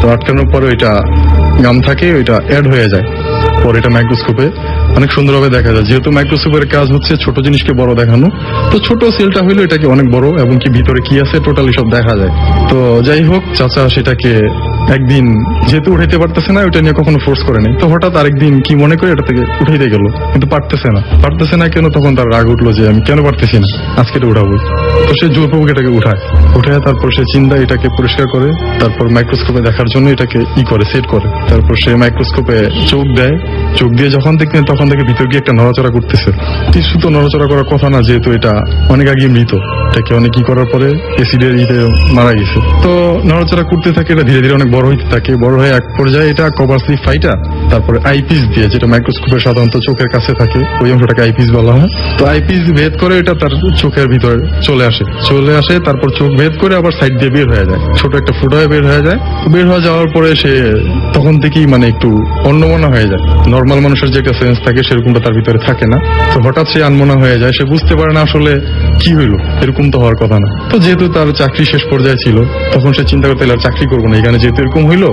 তো আটকানোর পরে ওইটা গাম থাকে, ওইটা অ্যাড হয়ে যায়। পরে এটা মাইক্রোস্কোপে অনেক সুন্দরভাবে দেখা যায়। যেহেতু মাইক্রোস্কোপের কাজ হচ্ছে ছোট জিনিসকে বড় দেখানো, তো ছোট সেলটা হইলো এটাকে অনেক বড় এবং কি ভিতরে কি আছে টোটালি সব দেখা যায়। তো যাই হোক, চাচা সেটাকে একদিন যেহেতু উঠাইতে পারতেছে না, ওইটা নিয়ে কখনো ফোর্স করে নাই, তো হঠাৎ আরেকদিন কি মনে করে এটা থেকে উঠাইতে গেল, কিন্তু পারতেছে না কেন, তখন তার রাগ উঠলো যে আমি কেন পারতেছি না, আজকে এটা উঠাবো। তো সে জোরপূর্বক এটাকে উঠায়, তারপর সে চিন্তা এটাকে পরিষ্কার করে, তারপর মাইক্রোস্কোপে দেখার জন্য এটাকে সেট করে, তারপর সে মাইক্রোস্কোপে চোখ দেয়। চোখ দিয়ে যখন দেখতেন তখন থেকে ভিতর গিয়ে একটা নড়াচড়া করতেছে। টিস্যু তো নড়াচড়া করার কথা না, যেহেতু এটা অনেক আগে মৃত, এটাকে অনেক কি করার পরে অ্যাসিডের মারা গেছে। তো নড়াচড়া করতে থাকে, এটা ধীরে ধীরে অনেক বড় হইতে থাকে। বড় হয়ে এক পর্যায়ে এটা কভার স্লিপ ফাইটা তারপরে আইপিস দিয়ে, যেটা মাইক্রোস্কোপের সাধারণত চোখের কাছে থাকে, ওই অংশটাকে আইপিস বলা হয়। তো আইপিস ভেদ করে এটা তার চোখের ভিতরে চলে আসে, তারপর চোখ ভেদ করে আবার সাইড দিয়ে বের হয়ে যায়, ছোট একটা ফুটা হয়ে বের হয়ে যায়। বের হয়ে যাওয়ার পরে সে তখন থেকেই মানে একটু অন্যমনা হয়ে যায়। নর্মাল মানুষের যে একটা সেন্স থাকে সেরকমটা তার ভিতরে থাকে না। তো হঠাৎ সে আনমনা হয়ে যায়, সে বুঝতে পারে না আসলে কি হইলো, এরকম তো হওয়ার কথা না। তো যেহেতু তার চাকরি শেষ পর্যায়ে ছিল, তখন সে চিন্তা করতে আর চাকরি করবো না, এখানে যেহেতু এরকম হইলো,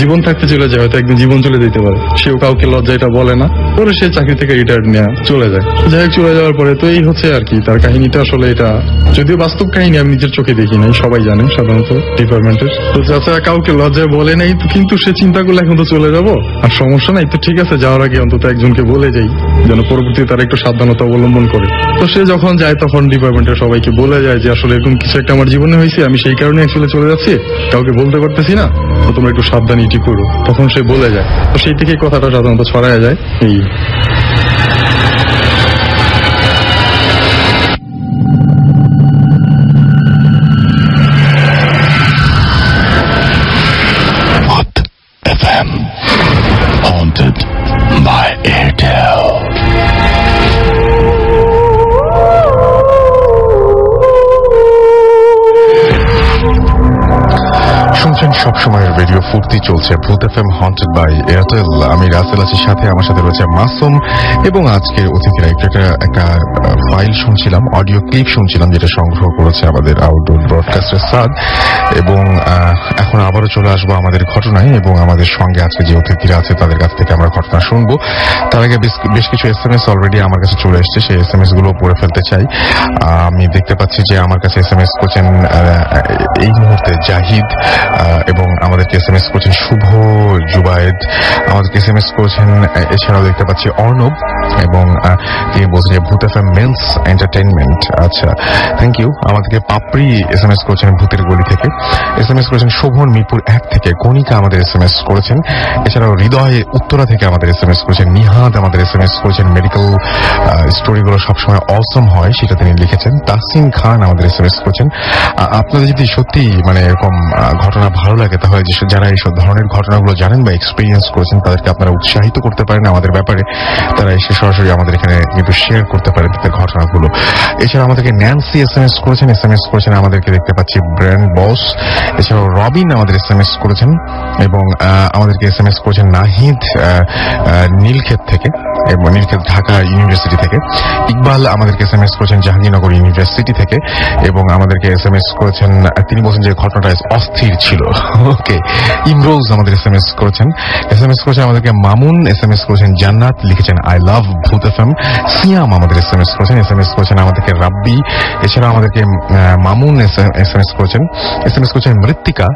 জীবন থাকতে চলে যায়, হয়তো একদিন জীবন চলে যেতে পারে। সেও কাউকে লজ্জা এটা বলে না, পরে সে চাকরি থেকে রিটায়ার্ড নিয়ে চলে যায়। যাই হোক, চলে যাওয়ার পরে তো এই হচ্ছে আর কি তার কাহিনীটা। আসলে এটা যদিও বাস্তব কাহিনী, আমি নিজের চোখে দেখি নাই, সবাই জানে সাধারণত ডিপার্টমেন্টের। তো চাচা কাউকে লজ্জায় বলে নাই, কিন্তু সে চিন্তা করলে এখন তো চলে যাবো, আর সমস্যা নাই, তো ঠিক আছে যাওয়ার আগে অন্তত একজনকে বলে যাই, যেন পরবর্তীতে তারা একটু সাবধানতা অবলম্বন করে। তো সে যখন যায় তখন ডিপার্টমেন্টের সবাইকে বলে যায় যে আসলে এরকম কিছু একটা আমার জীবনে হয়েছে, আমি সেই কারণে অ্যাকচুয়ালি চলে যাচ্ছি, কাউকে বলতে পারতেছি না, তো তোমরা একটু সাবধানীটি করো। তখন সে বলে যায়, তো সেই থেকে কথাটা সাধারণত ছড়ায় যায়। এই FM haunted by Airtel. শুনছেন সবসময়ের রেডিও ফুর্তি, চলছে ভূত এফএম হন্টেড বাই এয়ারটেল। আমি রাসেল আছি, সাথে আমার সাথে রয়েছে মাসুম এবং আজকের অতিথিরা। একটা ফাইল শুনছিলাম, অডিও ক্লিপ শুনছিলাম, যেটা সংগ্রহ করেছে আমাদের আউটডোর ব্রডকাস্টের সাদ। এবং এখন আবারও চলে আসবো আমাদের ঘটনায়, এবং আমাদের সঙ্গে আজকে যে অতিথিরা আছে তাদের কাছ থেকে আমরা ঘটনা শুনবো। তার আগে বেশ কিছু SMS অলরেডি আমার কাছে চলে এসছে, সেই SMS গুলো পড়ে ফেলতে চাই। আমি দেখতে পাচ্ছি যে আমার কাছে SMS করছেন এই মুহূর্তে জাহিদ, এবং আমাদেরকে SMS করছেন শুভ জুবায়েদ, আমাদেরকে SMS করেছেন। এছাড়াও দেখতে পাচ্ছি অর্ণব, এবং তিনি বলছেন যে ভূত এফএম মেন্স এন্টারটেইনমেন্ট। আচ্ছা, থ্যাংক ইউ। আমাদেরকে পাপড়ি SMS করেছেন ভূতের গলি থেকে, SMS করেছেন শোভন মিরপুর 1 থেকে, কণিকা আমাদের SMS করেছেন। এছাড়াও হৃদয় উত্তরা থেকে আমাদের SMS করেছেন, নিহাদ আমাদের SMS করেছেন, মেডিকেল স্টোরিগুলো সবসময় অসম হয় সেটা তিনি লিখেছেন। তাসিম খান আমাদের SMS করেছেন। আপনাদের যদি সত্যি মানে এরকম ঘটনা ভালো লাগে, তাহলে যারা এইসব ধরনের ঘটনাগুলো জানেন বা এক্সপিরিয়েন্স করেছেন, তাদেরকে আপনারা উৎসাহিত করতে পারেন আমাদের ব্যাপারে। তারা এসে সরাসরি আমাদের এখানে কিন্তু শেয়ার করতে পারেন তাদের ঘটনাগুলো। এছাড়া আমাদেরকে ন্যান্সি SMS করেছেন আমাদেরকে দেখতে পাচ্ছি ব্র্যান্ড বস। এছাড়াও রবিন আমাদের SMS করেছেন, এবং আমাদেরকে SMS করেছেন নাহিদ নীলক্ষেত থেকে, এবং নীলক্ষেত ঢাকা ইউনিভার্সিটি থেকে। ইকবাল আমাদেরকে SMS করেছেন জাহাঙ্গীরনগর ইউনিভার্সিটি থেকে, এবং আমাদেরকে SMS করেছেন, তিনি বলছেন যে ঘটনাটা অস্থির ছিল। ওকে। ইমরোজ আমাদের SMS করেছেন আমাদেরকে মামুন, SMS করেছেন জান্নাত, লিখেছেন আই লাভ ভূত এফএম। সিয়াম আমাদের SMS করেছেন আমাদেরকে রাব্বি। এছাড়া আমাদেরকে মামুন SMS করেছেন মৃত্তিকা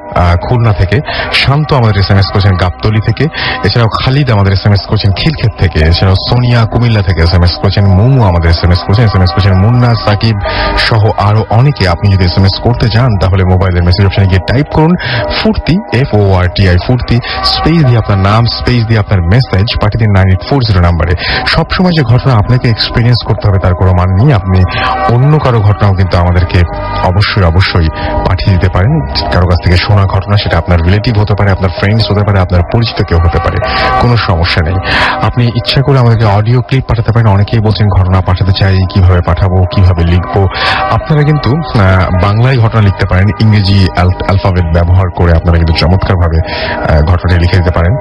খুলনা থেকে। শান্ত আমাদের SMS করেছেন গাবতলী থেকে, এছাড়াও খালিদ আমাদের SMS করেছেন খিলক্ষেত থেকে, এছাড়াও সোনিয়া কুমিল্লা থেকে SMS করেছেন, মুমু আমাদের SMS করেছেন মুন্না, সাকিব সহ আরো অনেকে। আপনি যদি SMS করতে চান তাহলে মোবাইলের মেসেজ অপশনে গিয়ে টাইপ করুন ফুর্তি, FORTI ফুর্তি, স্পেস দিয়ে আপনার নাম, স্পেস দিয়ে আপনার মেসেজ পাঠিয়ে দিন 9840 নাম্বারে। সবসময় যে ঘটনা আপনাকে এক্সপিরিয়েন্স করতে হবে তার কোনো মান নেই। আপনি অন্য কারো ঘটনাও কিন্তু আমাদেরকে অবশ্যই পাঠিয়ে দিতে পারেন। কারো কাছ থেকে শোনা ঘটনা, সেটা আপনার রিলেটিভ হতে পারে, আপনার ফ্রেন্ডস হতে পারে, আপনার পরিচিত কেউ হতে পারে, কোনো সমস্যা নেই। আপনি ইচ্ছা করে আমাদেরকে অডিও ক্লিপ পাঠাতে পারেন। অনেকেই বলছেন ঘটনা পাঠাতে চাই, কিভাবে পাঠাবো, কিভাবে লিখবো। আপনারা কিন্তু বাংলায় ঘটনা লিখতে পারেন, ইংরেজি অ্যালফাবেট ব্যবহার করে আপনারা কিন্তু চমৎকার ভাবে ঘটনাটি লিখে দিতে পারেন।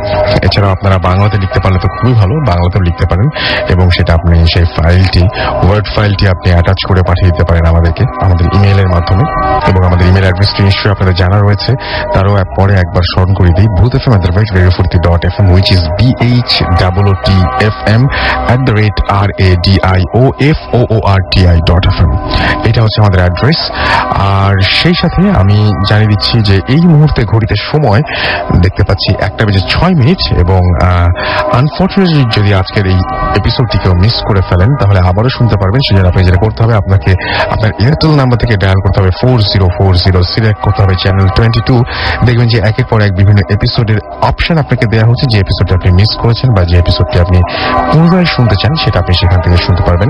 এছাড়াও আপনারা বাংলাতে লিখতে পারলে তো খুবই ভালো, বাংলাতেও লিখতে পারেন এবং সেটা আপনি সেই ফাইলটি, ওয়ার্ড ফাইলটি আপনি অ্যাটাচ করে পাঠিয়ে দিতে পারেন আমাদেরকে আমাদের ইমেইলের মাধ্যমে। এবং আমাদের ইমেল অ্যাড্রেসটি নিশ্চয়ই আপনাদের জানা রয়েছে, তারও পরে একবার স্মরণ করে দিই, bhutfm@radiofurti.fm, which is BHOOTFM@radioforti.fm। এটা হচ্ছে আমাদের অ্যাড্রেস। আর সেই সাথে আমি জানিয়ে দিচ্ছি যে এই মুহূর্তে ঘড়িতে সময় দেখতে পাচ্ছি 1:06 এবং আনফর্চুনেটলি যদি আজকের এই এপিসোডটিকেও মিস করে ফেলেন তাহলে আবারও শুনতে পারবেন। সেজন্য আপনি যেটা করতে হবে, আপনাকে আপনার এয়ারটেল নাম্বার থেকে ডায়াল করতে হবে 4040, সিলেক্ট করতে হবে চ্যানেল 22। দেখবেন যে একের পর এক বিভিন্ন এপিসোডের অপশন আপনাকে দেওয়া হচ্ছে। যে এপিসোডটি আপনি মিস করেছেন বা যে এপিসোডটি আপনি পুনরায় শুনতে চান সেটা আপনি সেখান থেকে শুনতে পারবেন।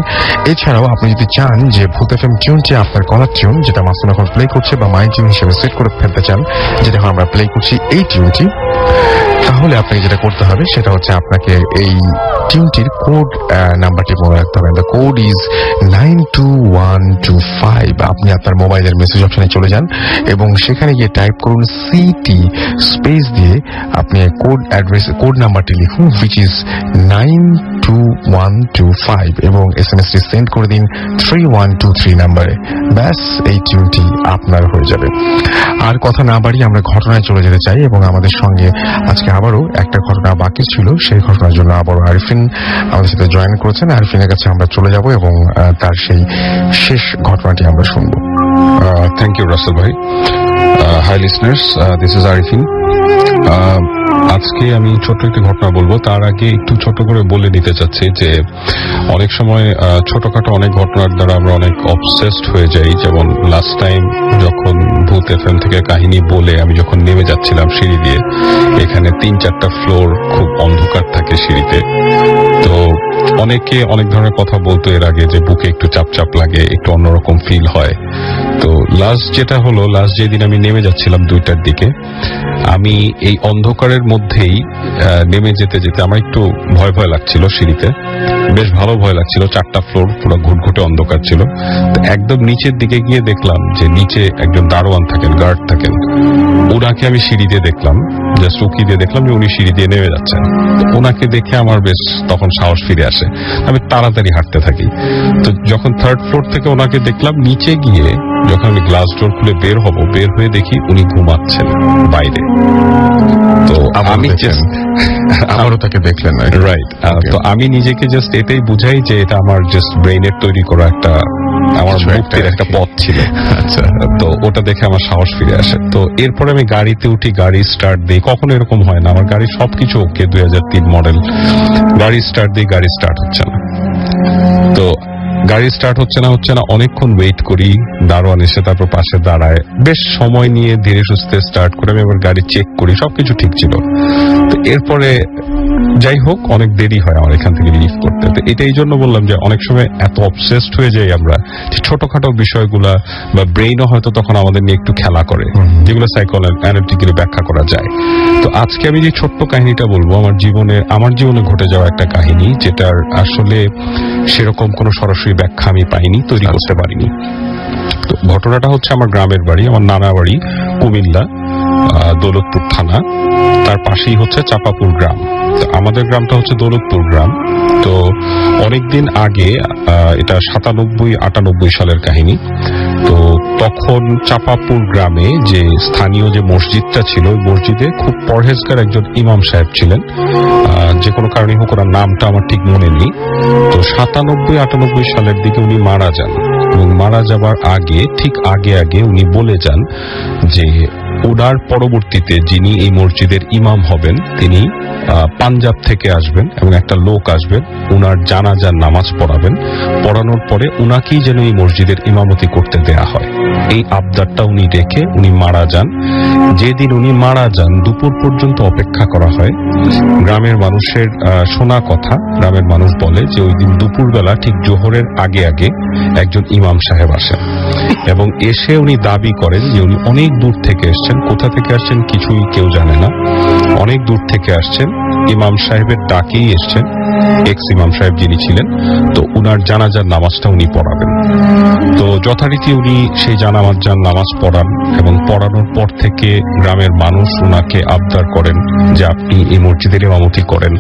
এছাড়াও আপনি যদি চান যে ভূত এফএম টিউনটি আপনার কলার টিউন, যেটা মাসুম এখন প্লে করছে, বা মাই টিউন হিসেবে সেট করে ফেলতে চান, যেটা এখন আমরা প্লে করছি এই টিউনটি, তাহলে আপনাকে যেটা করতে হবে সেটা হচ্ছে আপনাকে এই টিউনটির কোড নাম্বারটি মনে রাখতে হবে। The code is 92125। আপনি আপনার মোবাইলের মেসেজ অপশনে চলে যান এবং সেখানে গিয়ে টাইপ করুন CT স্পেস দিয়ে আপনি কোড নাম্বারটি লিখুন, which is 92125 এবং SMS-টি সেন্ড করে দিন 3123 নাম্বারে। ব্যাস, এই টিউনটি আপনার হয়ে যাবে। আর কথা না বাড়িয়ে আমরা ঘটনায় চলে যেতে চাই এবং আমাদের সঙ্গে আজকে আবারও একটা ঘটনা বাকি ছিল, সেই ঘটনার জন্য আবারও আরিফিন আমাদের সাথে জয়েন করেছেন। আরিফিনের কাছে আমরা চলে যাব এবং তার সেই শেষ ঘটনাটি আমরা শুনবো। থ্যাংক ইউ রাসেল ভাই। Hi listeners, this is Arifin. আজকে আমি ছোট্ট একটি ঘটনা বলবো। তার আগে একটু ছোট করে বলে নিতে চাচ্ছি যে অনেক সময় ছোটখাটো অনেক ঘটনার দ্বারা আমরা অনেক অবসেসড হয়ে যাই। যেমন লাস্ট টাইম যখন ভূত এফএম থেকে কাহিনী বলে আমি যখন নেমে যাচ্ছিলাম সিঁড়ি দিয়ে, এখানে 3-4টা ফ্লোর, খুব অন্ধকার থাকে সিঁড়িতে। তো অনেকে অনেক ধরনের কথা বলতো এর আগে যে বুকে একটু চাপ লাগে, একটু অন্যরকম ফিল হয়। তো লাস্ট যেটা হলো, লাস্ট যেদিন আমি নেমে যাচ্ছিলাম 2টার দিকে, আমি এই অন্ধকারের মধ্যেই নেমে যেতে আমার একটু ভয় লাগছিল সিঁড়িতে, বেশ ভালো ভয় লাগছিল। 4টা ফ্লোর পুরো ঘুটঘুটে অন্ধকার ছিল। তো একদম নিচের দিকে গিয়ে দেখলাম যে নিচে একজন দারোয়ান থাকেন, গার্ড থাকেন। ওনাকে আমি সিঁড়ি দিয়ে দেখলাম, জাস্ট উকি দিয়ে দেখলাম যে উনি সিঁড়ি দিয়ে নেমে যাচ্ছেন। ওনাকে দেখে আমার বেশ তখন সাহস ফিরে আসে, আমি তাড়াতাড়ি হাঁটতে থাকি। তো যখন 3rd ফ্লোর থেকে ওনাকে দেখলাম, নিচে গিয়ে যখন আমি গ্লাস ডোর খুলে বের হয়ে দেখি উনি ঘুমাচ্ছেন বাইরে। তো আমি আবারও তাকে দেখলেন, রাইট? তো আমি নিজেকে জাস্ট এটাই বুঝাই যে এটা আমার জাস্ট ব্রেইনের তৈরি করা আমার মুক্তির একটা পথ ছিল। আচ্ছা, তো ওটা দেখে আমার সাহস ফিরে আসে। তো এরপরে আমি গাড়িতে উঠি, গাড়ি স্টার্ট দিই। কখনো এরকম হয় না, আমার গাড়ির সবকিছু ওকে, 2003 মডেল। গাড়ি স্টার্ট দিই, গাড়ি স্টার্ট হচ্ছে না। তো গাড়ি স্টার্ট হচ্ছে না, অনেকক্ষণ ওয়েট করি, দারোয়ান এসে তারপর পাশে দাঁড়ায়। বেশ সময় নিয়ে ধীরে সুস্থে স্টার্ট করে আমি আবার গাড়ি চেক করি, সবকিছু ঠিক ছিল। তো এরপরে যাই হোক, অনেক দেরি হয় আমার এখান থেকে লিভ করতে। তো এটা এই জন্য বললাম যে অনেক সময় এত অবসেসড হয়ে যাই আমরা, ছোটখাটো বিষয়গুলা বা ব্রেইনও হয়তো তখন আমাদের নিয়ে একটু খেলা করে, যেগুলো সাইকোঅ্যানালিটিক্যালি ব্যাখ্যা করা যায়। তো আজকে আমি যে ছোট্ট কাহিনীটা বলবো, আমার জীবনে ঘটে যাওয়া একটা কাহিনী, যেটার আসলে সেরকম কোনো সরাসরি ব্যাখ্যা আমি পাইনি, তৈরি করতে পারিনি। তো ঘটনাটা হচ্ছে আমার গ্রামের বাড়ি, আমার নানা বাড়ি কুমিল্লা, দৌলতপুর থানা, তার পাশেই হচ্ছে চাপাপুর গ্রাম। তো আমাদের গ্রামটা হচ্ছে দৌলতপুর গ্রাম। তো অনেকদিন আগে, এটা 97-98 সালের কাহিনী। তো তখন চাপাপুর গ্রামে যে স্থানীয় যে মসজিদটা ছিল, ওই মসজিদে খুব পরহেজগার একজন ইমাম সাহেব ছিলেন। যে কোনো কারণে হোক, ওনার নামটা আমার ঠিক মনে নেই। তো 97-98 সালের দিকে উনি মারা যান এবং মারা যাবার আগে, ঠিক আগে উনি বলে যান যে ওনার পরবর্তীতে যিনি এই মসজিদের ইমাম হবেন তিনি পাঞ্জাব থেকে আসবেন এবং একটা লোক আসবেন, উনার জানাজার নামাজ পড়াবেন, পড়ানোর পরে উনাকেই যেন এই মসজিদের ইমামতি করতে দেয়া হয়। এই আবদারটা উনি রেখে উনি মারা যান। যেদিন উনি মারা যান দুপুর পর্যন্ত অপেক্ষা করা হয়। গ্রামের মানুষের শোনা কথা, গ্রামের মানুষ বলে যে ওই দিন দুপুরবেলা ঠিক জোহরের আগে আগে একজন ইমাম সাহেব আসেন এবং এসে উনি দাবি করেন যে উনি অনেক দূর থেকে এসছেন। কোথা থেকে আসছেন কিছুই কেউ জানে না, অনেক দূর থেকে আসছেন, ইমাম সাহেবের ডাকেই এসছেন, এক্স ইমাম সাহেব যিনি ছিলেন। তো উনার জানাজার নামাজটা উনি পড়াবেন। তো যথারীতি উনি সেই জানাজার নামাজ পড়ান এবং পড়ানোর পর থেকে গ্রামের মানুষ উনাকে আবদার করেন যে আপনি এই মসজিদের ইমামতি করেন,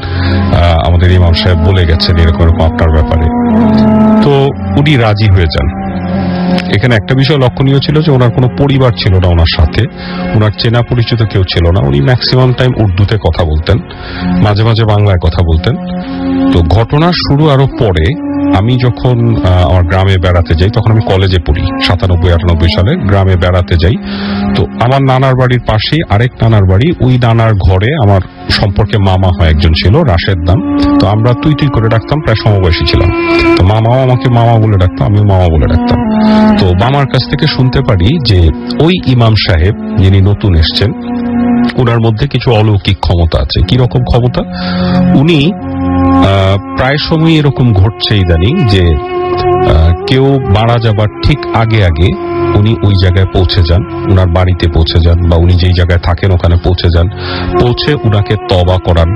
আমাদের ইমাম সাহেব বলে গেছেন এরকম এরকম আপনার ব্যাপারে। তো উনি রাজি হয়ে যান। এখানে একটা বিষয় লক্ষণীয় ছিল যে ওনার কোনো পরিবার ছিল না ওনার সাথে, ওনার চেনা পরিচিত কেউ ছিল না। উনি ম্যাক্সিমাম টাইম উর্দুতে কথা বলতেন, মাঝে মাঝে বাংলায় কথা বলতেন। তো ঘটনা শুরু আরো পরে আমি যখন আমার গ্রামে বেড়াতে যাই, তখন আমি কলেজে পড়ি 97-98 সালে, গ্রামে বেড়াতে যাই। তো আমার নানার বাড়ির পাশেই আরেক নানার বাড়ি, ওই নানার ঘরে আমার সম্পর্কে মামা হয় একজন ছিল, রাশেদ নাম। তো আমরা তুই তুই করে ডাকতাম, প্রায় সমবয়সী ছিলাম। তো মামাও আমাকে মামা বলে ডাকতাম, আমিও মামা বলে ডাকতাম। তো মামার কাছ থেকে শুনতে পারি যে ওই ইমাম সাহেব যিনি নতুন এসছেন ওনার মধ্যে কিছু অলৌকিক ক্ষমতা আছে। কিরকম ক্ষমতা? উনি প্রায় সময় এরকম ঘটছে ইদানিং যে কেউ মারা যাবার ঠিক আগে আগে উনি ওই জায়গায় পৌঁছে যান, উনার বাড়িতে পৌঁছে যান বা উনি যেই জায়গায় থাকেন ওখানে পৌঁছে যান, পৌঁছে উনাকে তওবা করান,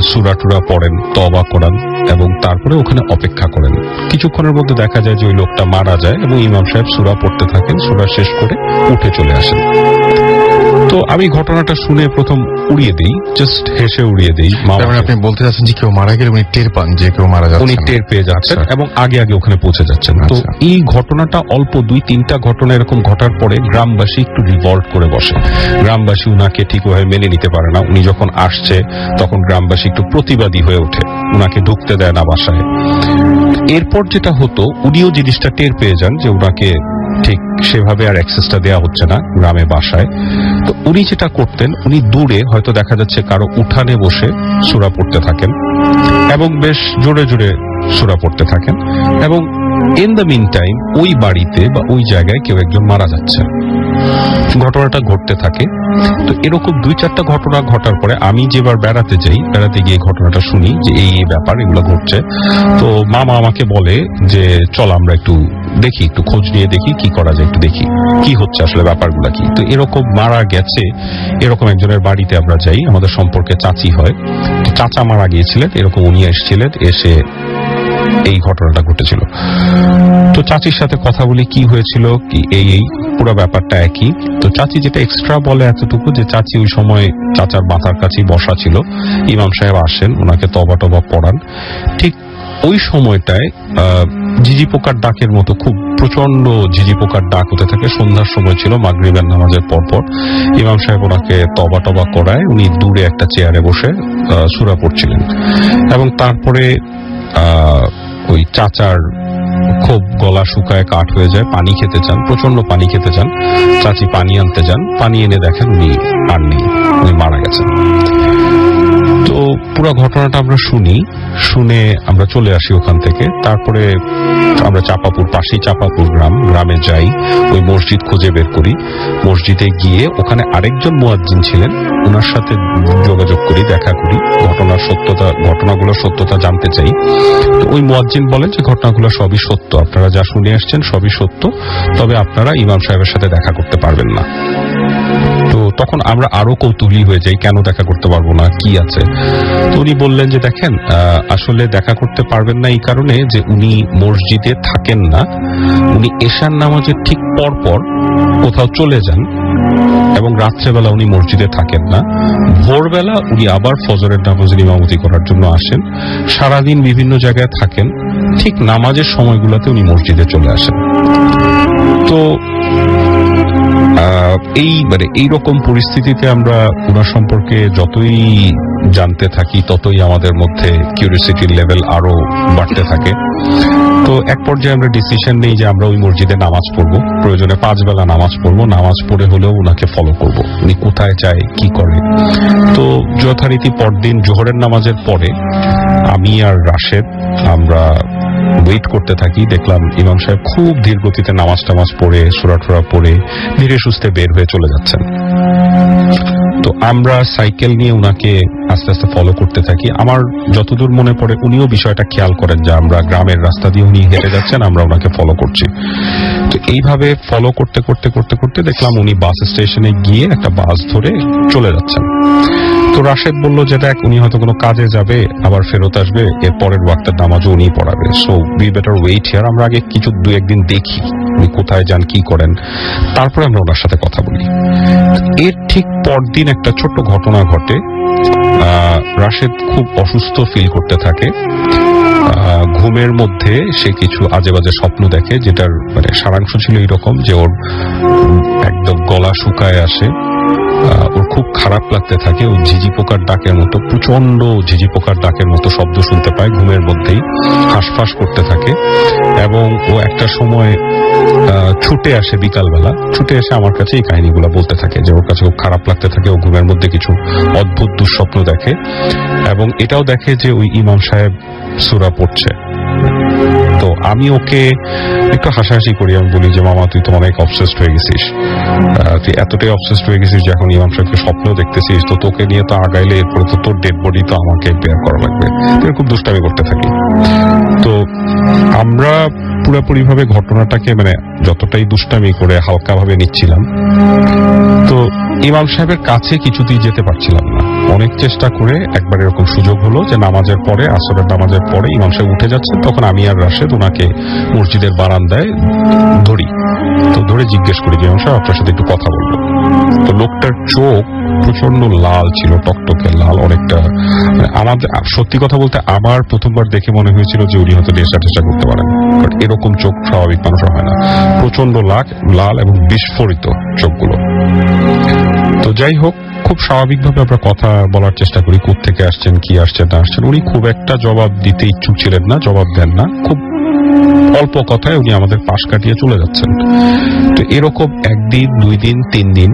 সূরা টুরা পড়েন, তওবা করান এবং তারপরে ওখানে অপেক্ষা করেন। কিছুক্ষণের মধ্যে দেখা যায় যে ওই লোকটা মারা যায় এবং ইমাম সাহেব সূরা পড়তে থাকেন, সূরা শেষ করে উঠে চলে আসেন। তো আমি ঘটনাটা শুনে প্রথম উড়িয়ে দিই, জাস্ট হেসে উড়িয়ে দিই। আপনি বলতে চাচ্ছেন যে কেউ মারা গেলে উনি টের পান যে কেউ মারা যাচ্ছে, উনি টের পেয়ে যাচ্ছেন এবং আগে আগে ওখানে পৌঁছে যাচ্ছেন। তো এই ঘটনাটা অল্প 2-3টা ঘটনা এরকম ঘটার পরে গ্রামবাসী একটু রিভল্ট করে বসে। গ্রামবাসী উনাকে ঠিকভাবে মেনে নিতে পারে না। উনি যখন আসছে তখন গ্রামবাসী একটু প্রতিবাদী হয়ে ওঠে, উনাকে ঢুকতে দেয় না বাসায়। এরপর যেটা হতো, উনিও জিনিসটা টের পেয়ে যান যে উনাকে ঠিক সেভাবে আর অ্যাক্সেসটা দেওয়া হচ্ছে না গ্রামে বাসায়। তো উনি যেটা করতেন, উনি দূরে হয়তো দেখা যাচ্ছে কারো উঠানে বসে সূরা পড়তে থাকেন এবং বেশ জোরে জোরে সূরা পড়তে থাকেন এবং ইন দ্য মিন টাইম ওই বাড়িতে বা ওই জায়গায় কেউ একজন মারা যাচ্ছে। ঘটনাটা ঘটতে থাকে। তো এরকম 2-4টা ঘটনা ঘটার পরে আমি যেবার বেড়াতে যাই, বেড়াতে গিয়ে ঘটনাটা শুনি যে এই ব্যাপার এগুলো ঘটছে। তো মামা আমাকে বলে যে চল আমরা একটু দেখি, একটু খোঁজ নিয়ে দেখি কি করা যায়, একটু দেখি কি হচ্ছে আসলে ব্যাপারগুলা কি। তো এরকম মারা গেছে এরকম একজনের বাড়িতে আমরা যাই, আমাদের সম্পর্কে চাচি হয়। তো চাচা মারা গিয়েছিলেন, এরকম উনি এসেছিলেন, এসে এই ঘটনাটা ঘটেছিল। তো চাচির সাথে কথা বলি কি হয়েছিল, কি এই পুরো ব্যাপারটা একই। তো চাচি যেটা এক্সট্রা বলে এতটুকু যে চাচি ওই সময় চাচার মাথার কাছেই বসা ছিল, ইমাম সাহেব আসেন, ওনাকে তওবা টবা পড়ান। ঠিক ওই সময়টায় ঝিঝি পোকার ডাকের মতো খুব প্রচন্ড ঝিঝি পোকার ডাক হতে থাকে। সন্ধ্যার সময় ছিল, মাগরিবের নামাজের পরপর ইমাম সাহেব ওনাকে তওবা টবা করায়। উনি দূরে একটা চেয়ারে বসে সূরা পড়ছিলেন এবং তারপরে ওই চাচার খুব গলা শুকায় কাঠ হয়ে যায়, পানি খেতে চান, প্রচন্ড পানি খেতে চান। চাচি পানি আনতে যান, পানি এনে দেখেন উনি আর নেই, উনি মারা গেছেন। তো পুরো ঘটনাটা আমরা শুনি, শুনে আমরা চলে আসি ওখান থেকে। তারপরে আমরা চাপাপুর, পাশেই চাপাপুর গ্রামে যাই, ওই মসজিদ খুঁজে বের করি। মসজিদে গিয়ে ওখানে আরেকজন মুয়াজ্জিন ছিলেন, ওনার সাথে যোগাযোগ করি, দেখা করি, ঘটনাগুলোর সত্যতা জানতে চাই। তো ওই মুয়াজ্জিন বলেন যে ঘটনাগুলো সবই সত্য, আপনারা যা শুনে আসছেন সবই সত্য, তবে আপনারা ইমাম সাহেবের সাথে দেখা করতে পারবেন না। তো তখন আমরা আরো কৌতূহলী হয়ে যাই, কেন দেখা করতে পারবো না, কি আছে। তো উনি বললেন যে দেখেন, আসলে দেখা করতে পারবেন না এই কারণে যে উনি মসজিদে থাকেন না, উনি এশার নামাজের ঠিক পরপর কোথাও চলে যান এবং রাত্রেবেলা উনি মসজিদে থাকেন না। ভোরবেলা উনি আবার ফজরের নামাজের ইমামতি করার জন্য আসেন, সারাদিন বিভিন্ন জায়গায় থাকেন, ঠিক নামাজের সময়গুলোতে উনি মসজিদে চলে আসেন। তো এইরকম পরিস্থিতিতে আমরা ওনার সম্পর্কে যতই জানতে থাকি ততই আমাদের মধ্যে কিউরিওসিটির লেভেল আরো বাড়তে থাকে। তো এক পর্যায়ে আমরা ডিসিশন নেই যে আমরা ওই মসজিদে নামাজ পড়বো, প্রয়োজনে 5 বেলা নামাজ পড়বো, নামাজ পড়ে হলেও ওনাকে ফলো করব, উনি কোথায় যায় কি করে। তো যথারীতি পরদিন জোহরের নামাজের পরে আমি আর রাশেদ আমরা ওয়েট করতে থাকি। দেখলাম ইমাম সাহেব খুব ধীর গতিতে নামাজ টামাজ পড়ে সূরা টুরা পড়ে ধীরে সুস্থে বের হয়ে চলে যাচ্ছেন। তো আমরা সাইকেল নিয়ে উনাকে আস্তে আস্তে ফলো করতে থাকি। আমার যতদূর মনে পড়ে উনিও বিষয়টা খেয়াল করেন যে আমরা গ্রামের রাস্তা দিয়ে উনি হেঁটে যাচ্ছেন, আমরা ওনাকে ফলো করছি। তো এইভাবে ফলো করতে করতে করতে করতে দেখলাম উনি বাস স্টেশনে গিয়ে একটা বাস ধরে চলে যাচ্ছেন। তো রাশেদ বলল যে দেখ উনি হয়তো কোনো কাজে যাবে, আবার ফেরত আসবে, এর পরের ওয়াক্তের নামাজও উনি পড়াবে, so we better wait here, আমরা আগে কিছু 2-1 দিন দেখি উনি কোথায় যান কি করেন, তারপরে আমরা ওনার সাথে কথা বলি। এর ঠিক পরদিন একটা ছোট্ট ঘটনা ঘটে। রাশেদ খুব অসুস্থ ফিল করতে থাকে। ঘুমের মধ্যে সে কিছু আজে বাজে স্বপ্ন দেখে, যেটার মানে সারাংশ ছিল এরকম যে ওর একদম গলা শুকায় আসে, ওর খুব খারাপ লাগতে থাকে, ও ঝিঝি পোকার ডাকের মতো, প্রচন্ড ঝিঝি পোকার ডাকের মতো শব্দ শুনতে পায় ঘুমের মধ্যেই, হাঁসফাঁস করতে থাকে। এবং ও একটা সময় ছুটে আসে, বিকালবেলা ছুটে এসে আমার কাছে এই কাহিনীগুলো বলতে থাকে যে ওর কাছে খুব খারাপ লাগতে থাকে, ও ঘুমের মধ্যে কিছু অদ্ভুত দুঃস্বপ্ন দেখে, এবং এটাও দেখে যে ওই ইমাম সাহেব সূরা পড়ছে। তো আমি ওকে একটু হাসাহাসি করি, আমি বলি যে মামা তুই তো অনেক অবসেসড হয়ে গেছিস, তুই এতটাই অবসেসড হয়ে গেছিস যে এখন ইমাম সাহেবকে স্বপ্ন দেখতেছিস, তো তোকে নিয়ে তো আগাইলে এরপরে তো তোর ডেড বডি তো আমাকে বের করা লাগবে। খুব দুষ্টামি করতে থাকি। তো আমরা পুরোপুরি ভাবে ঘটনাটাকে মানে যতটাই দুষ্টামি করে হালকা ভাবে নিচ্ছিলাম। তো ইমাম সাহেবের কাছে কিছুতেই যেতে পারছিলাম না, অনেক চেষ্টা করে একবার এরকম সুযোগ হলো যে নামাজের পরে, আসরের নামাজের পরে ইমাম সাহেব উঠে যাচ্ছে, তখন আমি আর রাশেদ ওনাকে মসজিদের বারান্দায় ধরি। তো ধরে জিজ্ঞেস করি যে ইমাম সাহেব আপনার সাথে একটু কথা বলবো। তো লোকটার চোখ প্রচন্ড লাল ছিল, টকটকে লাল, অনেকটা আমাদের সত্যি কথা বলতে আমার প্রথমবার দেখে মনে হয়েছিল যে উনি হয়তো নেশা টেশা করতে পারেন, বাট এরকম চোখ স্বাভাবিক মানুষের হয় না, প্রচন্ড লাল এবং বিস্ফোরিত চোখগুলো। তো যাই হোক, খুব স্বাভাবিকভাবে আমরা কথা বলার চেষ্টা করি, কোত্থেকে আসছেন, কি আসছেন না আসছেন। উনি খুব একটা জবাব দিতে ইচ্ছুক ছিলেন না, জবাব দেন না, খুব অল্প কথায় উনি আমাদের পাশ কাটিয়ে চলে যাচ্ছেন। তো এরকম 1 দিন 2 দিন 3 দিন,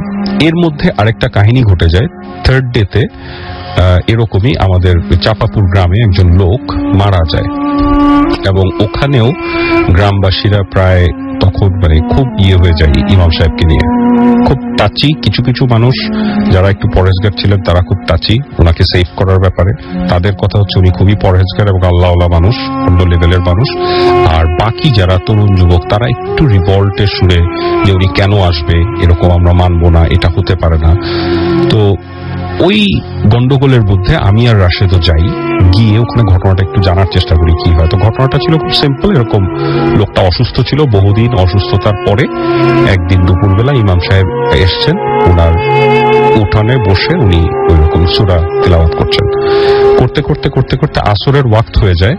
এর মধ্যে আরেকটা কাহিনী ঘটে যায়। 3rd ডেতে এরকমই আমাদের চাপাপুর গ্রামে একজন লোক মারা যায়, এবং ওখানেও গ্রামবাসীরা প্রায় তখন মানে খুব হয়ে যায় ইমাম সাহেবকে নিয়ে, খুব টাচি। কিছু কিছু মানুষ যারা একটু পরহেজগার ছিলেন তারা খুব টাচি ওনাকে সেভ করার ব্যাপারে, তাদের কথা হচ্ছে উনি খুবই পরহেজগার এবং আল্লাহওয়ালা মানুষ, অন্য লেভেলের মানুষ। আর বাকি যারা তরুণ যুবক তারা একটু রিভল্টে শুনে যে উনি কেন আসবে, এরকম আমরা মানবো না, এটা হতে পারে না। তো ওই গন্ডগোলের মধ্যে আমি আর রাশেদও যাই, গিয়ে ওখানে ঘটনাটা একটু জানার চেষ্টা করি কি হয়। তো ঘটনাটা ছিল খুব সিম্পল, এরকম লোকটা অসুস্থ ছিল, বহুদিন অসুস্থতার পরে একদিন দুপুরবেলা ইমাম সাহেব এসছেন, ওনার উঠানে বসে উনি ওই রকম সূরা তিলাওয়াত করছেন। করতে করতে করতে করতে আসরের ওয়াক্ত হয়ে যায়,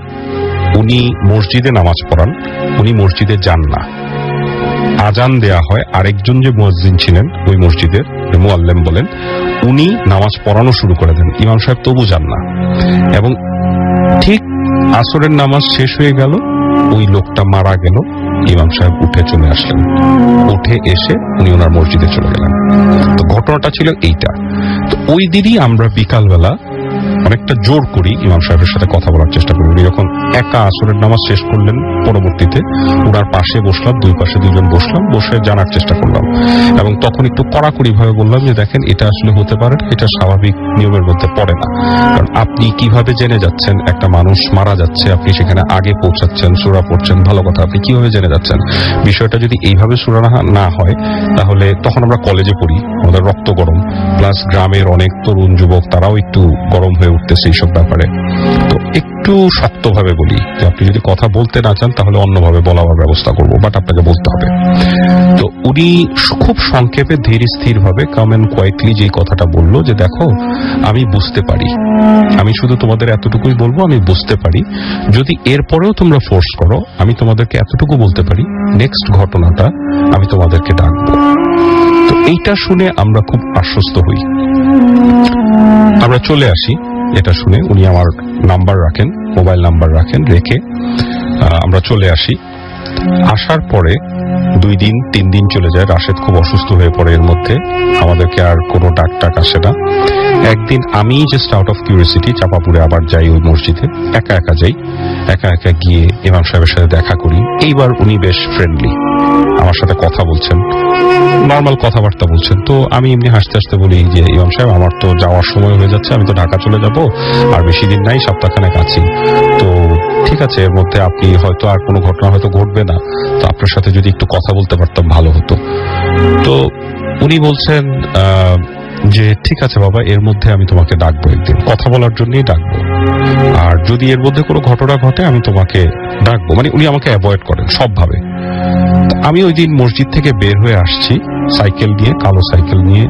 উনি মসজিদে নামাজ পড়ান, উনি মসজিদে যান না, আজান দেয়া হয়। আরেকজন যে মুয়াজ্জিন ছিলেন ওই মসজিদের, মুআল্লিম বলেন, উনি নামাজ পড়ানো শুরু করে দেন, ইমাম সাহেব তবু যান না। এবং ঠিক আসরের নামাজ শেষ হয়ে গেল, ওই লোকটা মারা গেল, ইমাম সাহেব উঠে চলে আসলেন, উঠে এসে উনি ওনার মসজিদে চলে গেলেন। তো ঘটনাটা ছিল এইটা। তো ওই দিনই আমরা বিকালবেলা অনেকটা জোর করি ইমাম সাহেবের সাথে কথা বলার চেষ্টা করি। উনি যখন একা আসরের নামাজ শেষ করলেন, পরবর্তীতে ওনার পাশে বসলাম, 2 পাশে 2 জন বসলাম, বসে জানার চেষ্টা করলাম, এবং তখন একটু কড়াকড়ি ভাবে বললাম যে দেখেন এটা আসলে হতে পারে, এটা স্বাভাবিক নিয়মের মধ্যে পড়ে না। কারণ আপনি কিভাবে জেনে যাচ্ছেন একটা মানুষ মারা যাচ্ছে, আপনি সেখানে আগে পৌঁছাচ্ছেন, সূরা পড়ছেন, ভালো কথা, আপনি কিভাবে জেনে যাচ্ছেন? বিষয়টা যদি এইভাবে সূরা না হয়, তাহলে তখন আমরা কলেজে পড়ি, আমাদের রক্ত গরম, প্লাস গ্রামের অনেক তরুণ যুবক তারাও একটু গরম হয়ে উঠতেছে এইসব ব্যাপারে। তো একটু শক্তভাবে বলি যে আপনি যদি কথা বলতে না চান তাহলে অন্যভাবে বলার ব্যবস্থা করবো, বাট আপনাকে বলতে হবে। তো উনি খুব সংক্ষেপে ধীর স্থির ভাবে কাম এন্ড কোয়াইটলি যে কথাটা বললো যে দেখো আমি বুঝতে পারি, আমি শুধু তোমাদের এতটুকুই বলবো, আমি বুঝতে পারি, যদি এরপরেও তোমরা ফোর্স করো আমি তোমাদেরকে এতটুকু বলতে পারি, নেক্সট ঘটনাটা আমি তোমাদেরকে ডাকবো। তো এইটা শুনে আমরা খুব আশ্বস্ত হই, আমরা চলে আসি। এটা শুনে উনি আমার নাম্বার রাখেন, মোবাইল নাম্বার রাখেন, রেখে আমরা চলে আসি। আসার পরে 2 দিন 3 দিন চলে যায়, রাশেদ খুব অসুস্থ হয়ে পড়ে। এর মধ্যে আমাদেরকে আর কোনো ডাক আসে না। একদিন আমি জাস্ট আউট অফ কিউরিয়াসিটি চাপাপুরে আবার যাই ওই মসজিদে, একা যাই। একা গিয়ে ইমাম সাহেবের সাথে দেখা করি। এইবার উনি বেশ ফ্রেন্ডলি, আমার সাথে কথা বলছেন, নর্মাল কথাবার্তা বলছেন। তো আমি এমনি হাসতে বলি যে ইমাম সাহেব, আমার তো যাওয়ার সময় হয়ে যাচ্ছে, আমি তো ঢাকা চলে যাব, আর বেশি দিন নাই, সপ্তাহখানেক আছি। তো ঠিক আছে, এর মধ্যে আপনি হয়তো আর কোনো ঘটনা হয়তো ঘটবে না, তো আপনার সাথে যদি একটু কথা বলতে পারতাম ভালো হতো। তো উনি বলছেন যে ঠিক আছে বাবা, এর মধ্যে আমি তোমাকে ডাকবো, একদিন কথা বলার জন্যই ডাকবো, আর যদি এর মধ্যে কোনো ঘটনা ঘটে আমি তোমাকে ডাকবো। মানে উনি আমাকে অ্যাভয়েড করেন সবভাবে। আমি ওই দিন মসজিদ থেকে বের হয়ে আসছি সাইকেল নিয়ে, কালো সাইকেল নিয়ে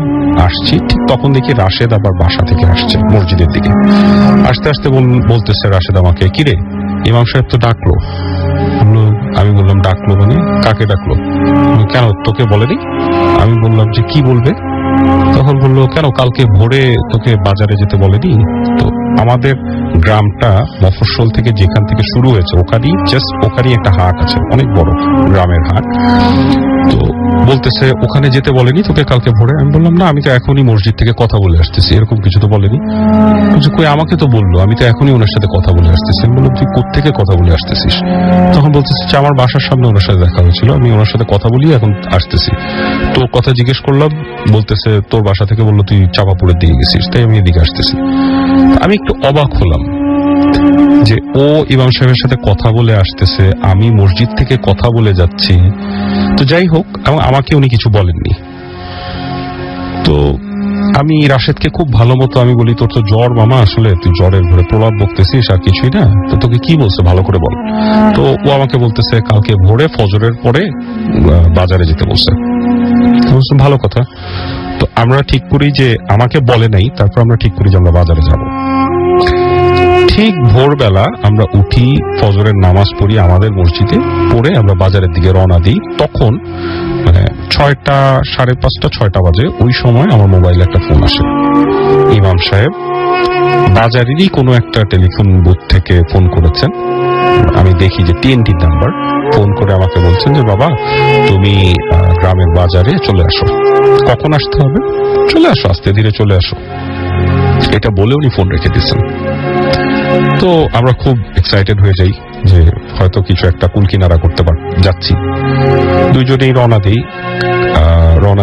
আসছি। ঠিক তখন দেখি রাশেদ আবার বাসা থেকে আসছে মসজিদের দিকে। আস্তে বলতেছে রাশেদ আমাকে, কিরে ইমাম সাহেব তো ডাকলো। আমি বললাম ডাকলো মানে? কাকে ডাকলো? কেন, তোকে বলেনি? আমি বললাম যে কি বলবে? তখন বললো, কেন কালকে ভোরে তোকে বাজারে যেতে বলেনি? তো আমাদের গ্রামটা মফস্বল থেকে যেখান থেকে শুরু হয়েছে ওখানেই একটা হাট আছে, অনেক বড় গ্রামের হাট। তো বলতেছে ওখানে যেতে বলেনি তোকে কালকে ভোরে? আমি বললাম না, আমি তো এখনই মসজিদ থেকে কথা বলে আসতেছি, এরকম কিছু তো বলেনি। কই, আমাকে তো বললো, আমি তো এখনই ওনার সাথে কথা বলে আসতেছি। আমি বললাম তুই কোত্থেকে কথা বলে আসতেছিস? তখন বলতেছে যে আমার বাসার সামনে ওনার সাথে দেখা হয়েছিল, আমি ওনার সাথে কথা বলি এখন আসতেছি। তোর কথা জিজ্ঞেস করলাম, বলতেছে তোর বাসা থেকে বললো তুই চাপাপুরের দিকে গেছিস, তাই আমি এদিকে আসতেছি। আমি একটু অবাক হলাম যে ও ইমাম সাহেবের সাথে কথা বলে আসতেছে, আমি মসজিদ থেকে কথা বলে যাচ্ছি। তো যাই হোক, আমাকে উনি কিছু বলেননি। তো আমি রাশেদকে খুব ভালো মতো আমি বলি, তোর তো জ্বর মামা, আসলে তুই জ্বরের ঘরে প্রলাপ বকতেছিস আর কিছুই না, তো তোকে কি বলছে ভালো করে বল। তো ও আমাকে বলতেছে কালকে ভোরে ফজরের পরে বাজারে যেতে বলছে। ভালো কথা। তো আমরা ঠিক করি যে, আমাকে বলে নাই, তারপর আমরা ঠিক করি যে আমরা বাজারে যাব। ঠিক ভোরবেলা আমরা উঠি, ফজরের নামাজ পড়ি আমাদের মসজিদে, পড়ে আমরা বাজারের দিকে রওনা দিই। তখন 6টা, 5:30, 6টা বাজে। ওই সময় আমার মোবাইলে একটা ফোন আসে। ইমাম সাহেব বাজারেরই কোনো একটা টেলিফোন বুথ থেকে ফোন করেছেন। আমি দেখি যে TNT নাম্বার। ফোন করে আমাকে বলছেন যে বাবা, তুমি গ্রামের বাজারে চলে আসো। কখন আসতে হবে? চলে আসো, আস্তে ধীরে চলে আসো। এটা বলে উনি ফোন রেখে দিয়েছেন। তো আমরা খুব এক্সাইটেড হয়ে যাই যে হয়তো কিছু একটা কুল কিনারা করতে যাচ্ছি। দুইজনেই রওনা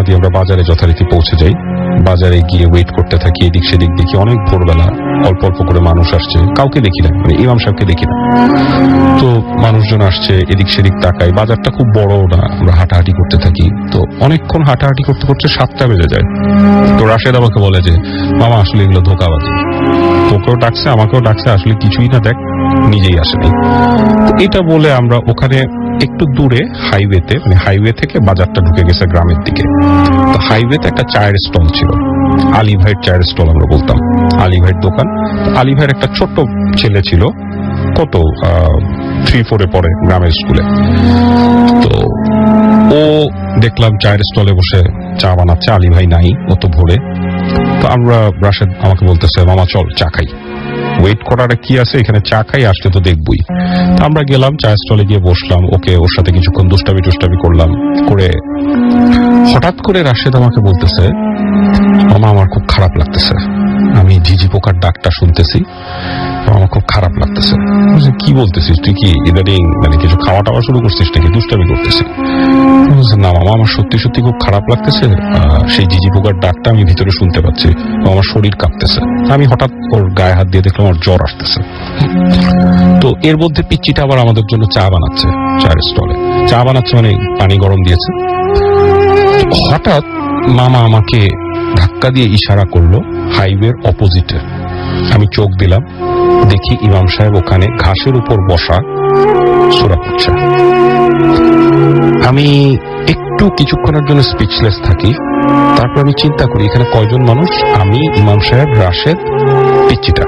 দিয়ে আমরা বাজারে যথারীতি পৌঁছে যাই। বাজারে গিয়ে ওয়েট করতে থাকি, এদিক সেদিক দেখি অনেক ভোরবেলা অল্প করে মানুষ আসছে, কাউকে দেখি না, মানে ইমাম সাহেবকে দেখি না। তো মানুষজন আসছে, এদিক সেদিক তাকাই। বাজারটা খুব বড় না, আমরা হাঁটাহাঁটি করতে থাকি। তো অনেকক্ষণ হাঁটাহাঁটি করতে 7টা বেজে যায়। তো রাশেদ আমাকে বলে যে মামা, আসলে এগুলো ধোঁকাবাজি, তোকেও ডাকছে আমাকেও ডাকছে, আসলে কিছুই না, দেখ নিজেই আসেনি। তো এটা বলে আমরা ওখানে একটু দূরে হাইওয়েতে, মানে হাইওয়ে থেকে বাজারটা ঢুকে গেছে গ্রামের দিকে। তো হাইওয়েতে একটা চায়ের স্টল ছিল, আলী ভাইয়ের চায়ের স্টল আমরা বলতাম, আলী ভাইয়ের দোকান। আলী ভাইয়ের একটা ছোট্ট ছেলে ছিল, কত 3-4-এ পড়ে গ্রামের স্কুলে। তো ও দেখলাম চায়ের স্টলে বসে চা বানাচ্ছে, আলী ভাই নাই, ও তো ভোরে। তো রাশেদ আমাকে বলতেছে মামা চল চা খাই। ওয়েট করার কি আছে, এখানে চা খাই, আসলে তো দেখবই। আমরা গেলাম চায়ের স্টলে, গিয়ে বসলাম। ওর সাথে কিছুক্ষণ দুষ্টামি করলাম। করে হঠাৎ করে রাশেদ আমাকে বলতেছে মামা, আমার খুব খারাপ লাগতেছে, আমি ঝিঝি পোকার ডাকটা শুনতেছি, আমার খুব খারাপ লাগতেছে। কি বলতেছিস তুই? কি ইদানিং মানে কিছু খাওয়া টাওয়া শুরু করছিস নাকি, দুষ্টামি করতেছিস? না মামা, আমার সত্যি খুব খারাপ লাগতেছে, সেই ঝিঝি পোকার ডাকটা আমি ভিতরে শুনতে পাচ্ছি, আমার শরীর কাঁপতেছে। আমি হঠাৎ ওর গায়ে হাত দিয়ে দেখলাম ওর জ্বর আসতেছে। তো এর মধ্যে পিচ্চিটা আবার আমাদের জন্য চা বানাচ্ছে, চায়ের স্টলে চা বানাচ্ছে, মানে পানি গরম দিয়েছে। হঠাৎ মামা আমাকে ধাক্কা দিয়ে ইশারা করলো হাইওয়ের অপোজিটে। আমি চোখ দিলাম, দেখি ইমাম সাহেব ওখানে ঘাসের উপর বসা সূরা পড়ছে। আমি একটু কিছুক্ষণের জন্য স্পিচলেস থাকি। তারপর আমি চিন্তা করি এখানে কয়জন মানুষ, আমি, ইমাম সাহেব, রাশেদ, পিচ্চিটা,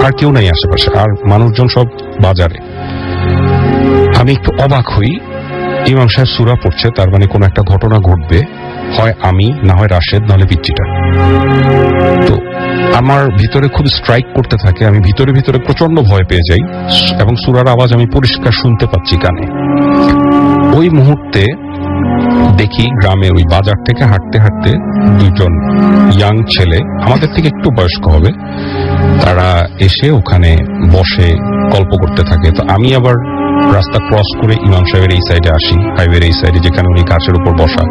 আর কেউ নাই আশেপাশে, আর মানুষজন সব বাজারে। আমি একটু অবাক হই, ইমাম সাহেব সূরা পড়ছে, তার মানে কোনো একটা ঘটনা ঘটবে, হয় আমি, না হয় রাশেদ, নাহলে পিচ্চিটা। তো আমার ভিতরে খুব স্ট্রাইক করতে থাকে, আমি ভিতরে ভিতরে প্রচন্ড ভয় পেয়ে যাই এবং সূরার আওয়াজ আমি পরিষ্কার শুনতে পাচ্ছি কানে। ওই মুহূর্তে দেখি গ্রামে ওই বাজার থেকে হাঁটতে হাঁটতে দুজন ইয়াং ছেলে, আমাদের থেকে একটু বয়স্ক হবে, তারা এসে ওখানে বসে গল্প করতে থাকে। তো আমি আবার রাস্তা ক্রস করে ইমাম সাহেবের এই সাইডে আসি, হাইওয়ের এই সাইডে যেখানে উনি গাছের উপর বসা,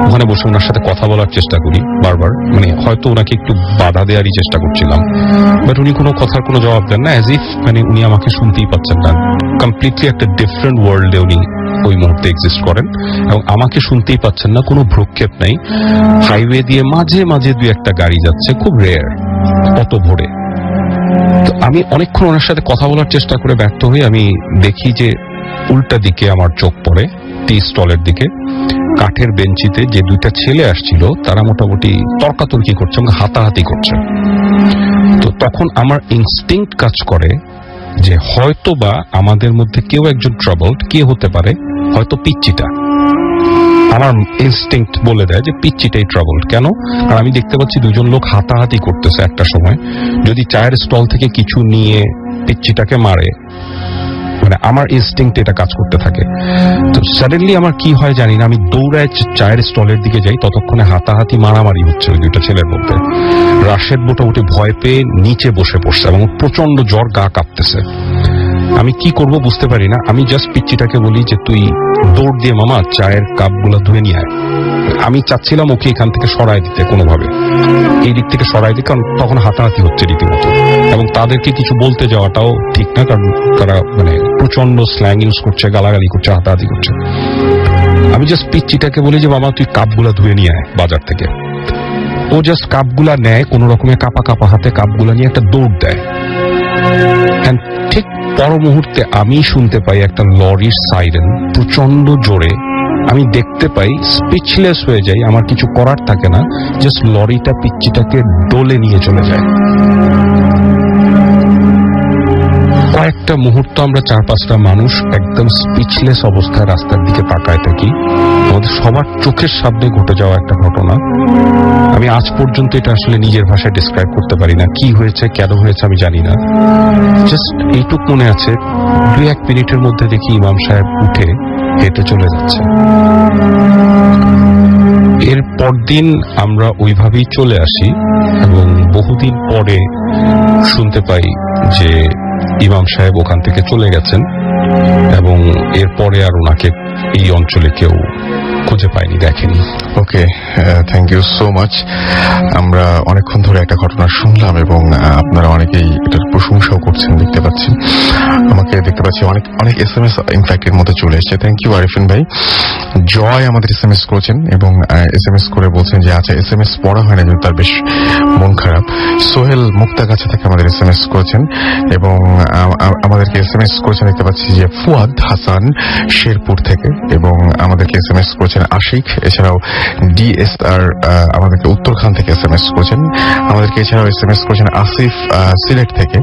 ওখানে বসে ওনার সাথে কথা বলার চেষ্টা করি বারবার, মানে হয়তো ওনাকে একটু বাধা দেওয়ারই চেষ্টা করছিলাম, বাট উনি কোনো কথার কোনো জবাব দেন না, অ্যাজ ইফ মানে উনি আমাকে শুনতেই পাচ্ছেন না। কমপ্লিটলি একটা ডিফারেন্ট ওয়ার্ল্ডে উনি ওই মুহূর্তে এক্সিস্ট করেন এবং আমাকে শুনতেই পাচ্ছেন না, কোনো ভ্রুক্ষেপ নেই। হাইওয়ে দিয়ে মাঝে মাঝে দুই একটা গাড়ি যাচ্ছে, খুব রেয়ার, অত ভোরে। তো আমি অনেকক্ষণ ওনার সাথে কথা বলার চেষ্টা করে ব্যর্থ হয়ে আমি দেখি যে উল্টা দিকে আমার চোখ পড়ে টি স্টলের দিকে, কাঠের বেঞ্চিতে যে দুইটা ছেলে আসছিল তারা মোটামুটি তর্কাতর্কি করছে এবং হাতাহাতি করছে। তো তখন আমার ইনস্টিংক্ট কাজ করে যে হয়তো বা আমাদের মধ্যে কেউ একজন ট্রাবলড, কে হতে পারে, হয়তো পিচ্চিটা। আমার ইনস্টিংক্ট বলে দেয় যে পিচ্চিটাই ট্রাবলড। কেন? কারণ আমি দেখতে পাচ্ছি দুজন লোক হাতাহাতি করতেছে একটা সময়, যদি চায়ের স্টল থেকে কিছু নিয়ে পিচ্চিটাকে মারে, মানে আমার ইনস্টিংক্ট এটা কাজ করতে থাকে। তো সাডেনলি আমার কি হয় জানি না, আমি দৌড়ায় চায়ের স্টলের দিকে যাই, ততক্ষণে হাতাহাতি মারামারি হচ্ছে ওই দুইটা ছেলের মধ্যে। রাশেদ মোটামুটি ভয় পেয়ে নিচে বসে পড়ছে এবং প্রচন্ড জ্বর, গা কাঁপতেছে। আমি কি করব বুঝতে পারি না, আমি জাস্ট পিচ্চিটাকে বলি যে তুই দৌড় দিয়ে মামা চায়ের কাপগুলো ধুয়ে নিয়ে আয়। আমি চাচ্ছিলাম ওকে এখান থেকে সরায় দিতে কোনোভাবে, এই দিক থেকে সরাই দিতে, কারণ তখন হাতাহাতি হচ্ছে রীতিমতো, এবং তাদেরকে কিছু বলতে যাওয়াটাও ঠিক না, কারণ তারা মানে প্রচন্ড স্ল্যাং ইউজ করছে, গালাগালি করছে, হাতাহাতি করছে। আমি জাস্ট পিচ্চিটাকে বলি যে মামা তুই কাপগুলা ধুয়ে নিয়ে আয় বাজার থেকে। ও জাস্ট কাপগুলা নেয়, কোন রকমে কাপা কাপা হাতে কাপগুলা নিয়ে একটা দৌড় দেয়। ঠিক পর মুহূর্তে আমি শুনতে পাই একটা লরির সাইরেন প্রচন্ড জোরে। আমি দেখতে পাই, স্পিচলেস হয়ে যাই, আমার কিছু করার থাকে না, জাস্ট লরিটা পিচ্চিটাকে ডোলে নিয়ে চলে যায়। কয়েকটা মুহূর্ত আমরা 4-5টা মানুষ একদম স্পিচলেস অবস্থায় রাস্তার দিকে তাকায় থাকি। আমাদের সবার চোখের সামনে ঘটে যাওয়া একটা ঘটনা। আমি আজ পর্যন্ত এটা আসলে নিজের ভাষায় ডিসক্রাইব করতে পারি না, কি হয়েছে, কেন হয়েছে আমি জানি না। জাস্ট এইটুক মনে আছে, 2-1 মিনিটের মধ্যে দেখি ইমাম সাহেব উঠে হেঁটে চলে যাচ্ছে। এর পরদিন আমরা ওইভাবেই চলে আসি এবং বহুদিন পরে শুনতে পাই যে ইমাম সাহেব ওখান থেকে চলে গেছেন এবং এরপরে আর ওনাকে এই অঞ্চলে কেউ খুঁজে পায়নি, দেখেনি। ওকে, থ্যাংক ইউ সো মাচ। আমরা অনেকক্ষণ ধরে একটা ঘটনা শুনলাম এবং আপনারা অনেকেই এটার প্রশংসাও করছেন, দেখতে পাচ্ছি। আমাকে দেখতে পাচ্ছি অনেক SMS ইনফ্যাক্ট এর মধ্যে চলে এসেছে। থ্যাংক ইউ আরিফিন ভাই। জয় আমাদের SMS করেছেন এবং SMS করে বলছেন যে আচ্ছা SMS পড়া হয় না, কিন্তু তার বেশ মন খারাপ। সোহেল মুক্তাগাছা থেকে আমাদের SMS করেছেন এবং আমাদেরকে SMS করেছেন দেখতে পাচ্ছি যে ফুয়াদ হাসান শেরপুর থেকে, এবং আমাদেরকে SMS করেছেন আশিক। এছাড়াও DSR আমাদেরকে উত্তরখান থেকে SMS করেছেন। আমাদেরকে এছাড়াও SMS করেছেন আসিফ সিলেট থেকে।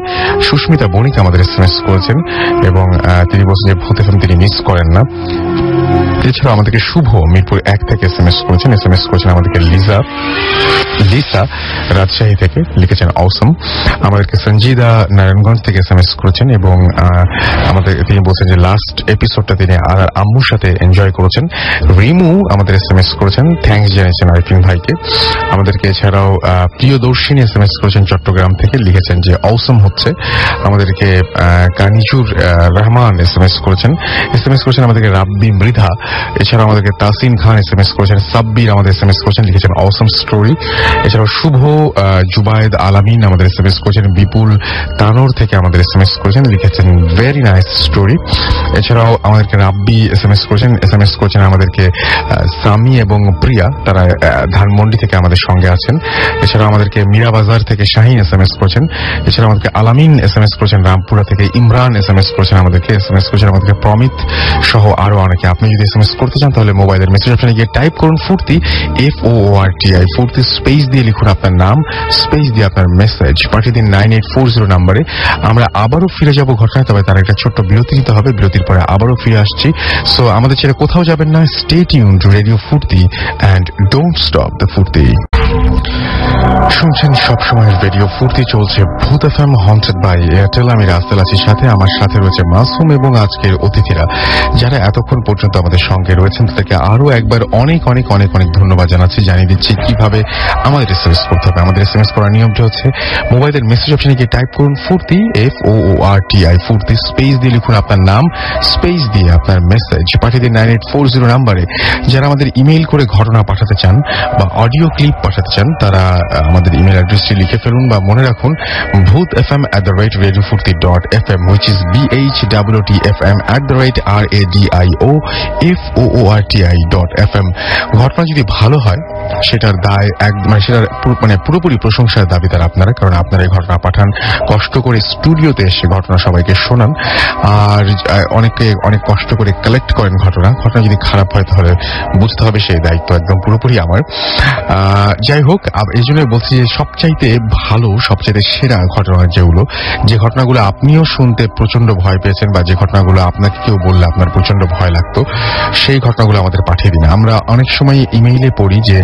সুস্মিতা বণিক আমাদের SMS করেছেন এবং তিনি বলছেন যে ভূত FM তিনি মিস করেন না। এছাড়াও আমাদেরকে শুভ মিরপুর 1 থেকে SMS করেছেন। SMS করেছেন আমাদেরকে লিসা রাজশাহী থেকে, লিখেছেন অসম। আমাদেরকে সঞ্জিদা নারায়ণগঞ্জ থেকে SMS করেছেন এবং তিনি বলছেন যে লাস্ট এপিসোডটা তিনি আর আম্মুর সাথে এনজয় করেছেন। রিমু আমাদের SMS করেছেন, থ্যাঙ্কস জানিয়েছেন আরিফিন ভাইকে। আমাদেরকে এছাড়াও প্রিয়দর্শিনী SMS করেছেন চট্টগ্রাম থেকে, লিখেছেন যে অসম হচ্ছে। আমাদেরকে কানিজুর রহমান SMS করেছেন। SMS করেছেন আমাদেরকে রাব্বি মৃধা। এছাড়াও আমাদেরকে তাসিন খান SMS করেছেন। সাব্বির আমাদের SMS করেছেন, লিখেছেন অসম স্টোরি। এছাড়াও শুভ জুবায়েদ আলামিন আমাদের SMS করেছেন। বিপুল তানোর থেকে আমাদের SMS করেছেন, লিখেছেন ভেরি নাইস স্টোরি। এছাড়াও আমাদেরকে রাব্বি SMS করেছেন। SMS করেছেন আমাদেরকে সামি এবং প্রিয়া, তারা ধানমন্ডি থেকে আমাদের সঙ্গে আছেন। এছাড়াও আমাদেরকে মীরাবাজার থেকে শাহিন SMS করেছেন। এছাড়াও আমাদেরকে আলামিন SMS করেছেন রামপুরা থেকে। ইমরান SMS করেছেন আমাদেরকে। SMS করেছেন আমাদেরকে প্রমিত সহ আরো অনেকে। আপনি যদি SMS করতে চান তাহলে মোবাইলের মেসেজ অপশনে গিয়ে টাইপ করুন ফুর্তি, FOORTI, ফুর্তি স্পেস দিয়ে লিখুন আপনার নাম, স্পেস দিয়ে আপনার মেসেজ পাঠিয়ে দিন 9840 নাম্বারে। আমরা আবারও ফিরে যাব ঘটনায়, তবে তার একটা ছোট্ট বিরতি নিতে হবে। বিরতির পরে আবারও ফিরে আসছি। সো আমাদের ছেড়ে কোথাও যাবেন না, স্টে টিউনড টু রেডিও ফুর্তি অ্যান্ড ডোন্ট স্টপ দ্য ফুর্তি। শুনছেন সবসময়ের রেডিও ফুর্তি, চলছে ভূত এফএম হন্টেড বাই এয়ারটেল। আমি রাস্তাল আছি সাথে, আমার সাথে রয়েছে মাসুম এবং আজকের অতিথিরা যারা এতক্ষণ পর্যন্ত আমাদের সঙ্গে রয়েছেন তাদেরকে আরো একবার অনেক অনেক অনেক অনেক ধন্যবাদ জানাচ্ছি। জানিয়ে দিচ্ছি কিভাবে আমাদের এসএমএস করতে হবে। আমাদের এসএমএস করার নিয়মটি হচ্ছে মোবাইলের মেসেজ অপশনে গিয়ে টাইপ করুন ফুর্তি, FOORTI ফুর্তি, স্পেস দিয়ে লিখুন আপনার নাম, স্পেস দিয়ে আপনার মেসেজ পাঠিয়ে দিন 9840 নাম্বারে। যারা আমাদের ইমেইল করে ঘটনা পাঠাতে চান বা অডিও ক্লিপ পাঠাতে চান তারা আমাদের ইমেল অ্যাড্রেসটি লিখে ফেলুন বা মনে রাখুন bhutfm@radiofurti.fm, which is BHWTFM@RADIOFOORTI.FM। ঘটনা যদি ভালো হয় সেটার দায় সেটার পুরোপুরি প্রশংসার দাবিদার আপনারা, কারণ আপনারা এই ঘটনা পাঠান, কষ্ট করে স্টুডিওতে এসে ঘটনা সবাইকে শোনান, আর অনেকে অনেক কষ্ট করে কালেক্ট করেন ঘটনা যদি খারাপ হয় তাহলে বুঝতে হবে সেই দায়িত্ব একদম পুরোপুরি আমার। যাই হোক, এই জন্য বলছি যে সবচাইতে ভালো, সবচাইতে সেরা ঘটনা যে ঘটনাগুলো আপনিও শুনতে প্রচন্ড ভয় পেয়েছেন বা যে ঘটনাগুলো আপনাকে কেউ বললে আপনার প্রচন্ড ভয় লাগতো, সেই ঘটনাগুলো আমাদের পাঠিয়ে দিন। আমরা অনেক সময় ইমেইলে পড়ি যে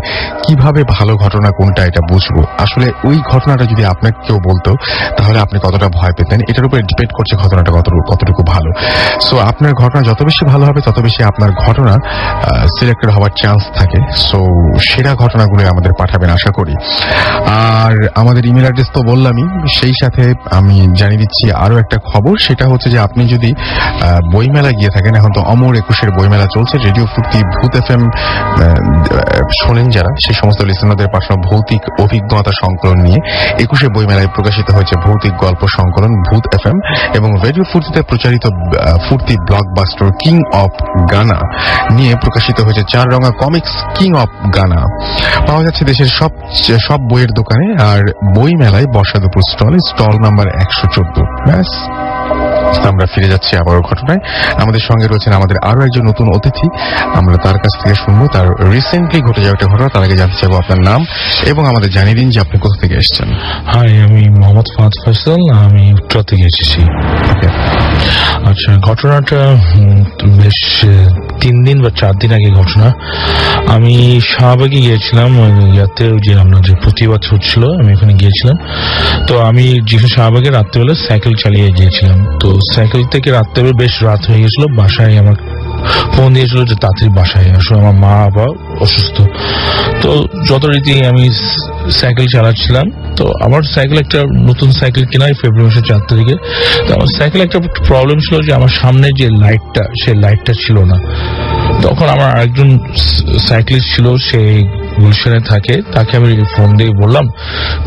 কিভাবে ভালো ঘটনা কোনটা এটা বুঝবো। আসলে ওই ঘটনাটা যদি আপনাকে কেউ বলতো তাহলে আপনি কতটা ভয় পেতেন এটার উপরে ডিপেন্ড করছে ঘটনাটা কতটুকু ভালো। সো আপনার ঘটনা যত বেশি ভালো হবে তত বেশি আপনার ঘটনা সিলেক্টেড হওয়ার চান্স থাকে। সো সেরা ঘটনাগুলো আমাদের পাঠাবেন আশা করি। আর আমাদের ইমেল অ্যাড্রেস তো বললামই, সেই সাথে আমি জানিয়ে দিচ্ছি আরো একটা খবর। সেটা হচ্ছে যে আপনি যদি বইমেলা গিয়ে থাকেন, এখন তো অমর 21-এর বইমেলা চলছে, রেডিও ফুর্তি ভূত এফএম শোনেন যারা, সেই সমস্ত লিসেনারদের পাঠানো ভৌতিক অভিজ্ঞতা সংকলন নিয়ে 21-এ বইমেলায় প্রকাশিত হয়েছে ভৌতিক গল্প সংকলন ভূত এফএম, এবং রেডিও ফুর্তিতে প্রচারিত ফুর্তি ব্লকবাস্টার কিং অফ গানা নিয়ে প্রকাশিত হয়েছে 4 রঙা কমিক্স কিং অফ গানা। পাওয়া যাচ্ছে দেশের সব বইয়ের দোকানে, আর বই মেলায় বর্ষা দুপুর স্টল নাম্বার 114। ব্যাস, আমরা ফিরে যাচ্ছি আবারও ঘটনায়। আমাদের সঙ্গে রয়েছেন আমাদের আরো একজন নতুন অতিথি, আমরা তার কাছ থেকে শুনবো তার রিসেন্টলি ঘটে যাওয়া একটা ঘটনা। তার আগে জানতে চাইবো আপনার নাম এবং আমাদের জানিয়ে দিন যে আপনি কোথা থেকে এসেছেন। হাই, আমি মোহাম্মদ ফাহাদ ফয়সাল, আমি উত্তরা থেকে এসেছি। আচ্ছা, ঘটনাটা বেশ 3 দিন বা 4 দিন আগে ঘটনা। আমি শাহবাগে গিয়েছিলাম, ইয়াতে যে আপনার যে প্রতিবাদ হচ্ছিল, আমি ওখানে গিয়েছিলাম। তো আমি যেখানে শাহবাগে রাত্রেবেলা সাইকেল চালিয়ে গিয়েছিলাম, তো সাইকেল থেকে রাত্রেবেলা বেশ রাত হয়ে গেছিল। বাসায় আমার ফোন দিয়েছিল যে তাড়াতাড়ি বাসায় আসলে আমার মা বাবা অসুস্থ। তো যত রীতি আমি সাইকেল চালাচ্ছিলাম। তো আমার সাইকেল একটা নতুন সাইকেল কেনা ফেব্রুয়ারি মাসের 4 তারিখে। তো আমার সাইকেল একটা প্রবলেম ছিল যে আমার সামনে যে লাইটটা, সেই লাইটটা ছিল না। তখন আমার আরেকজন সাইক্লিস্ট ছিল, সেই গুলশানে থাকে, তাকে আমি ফোন দিয়ে বললাম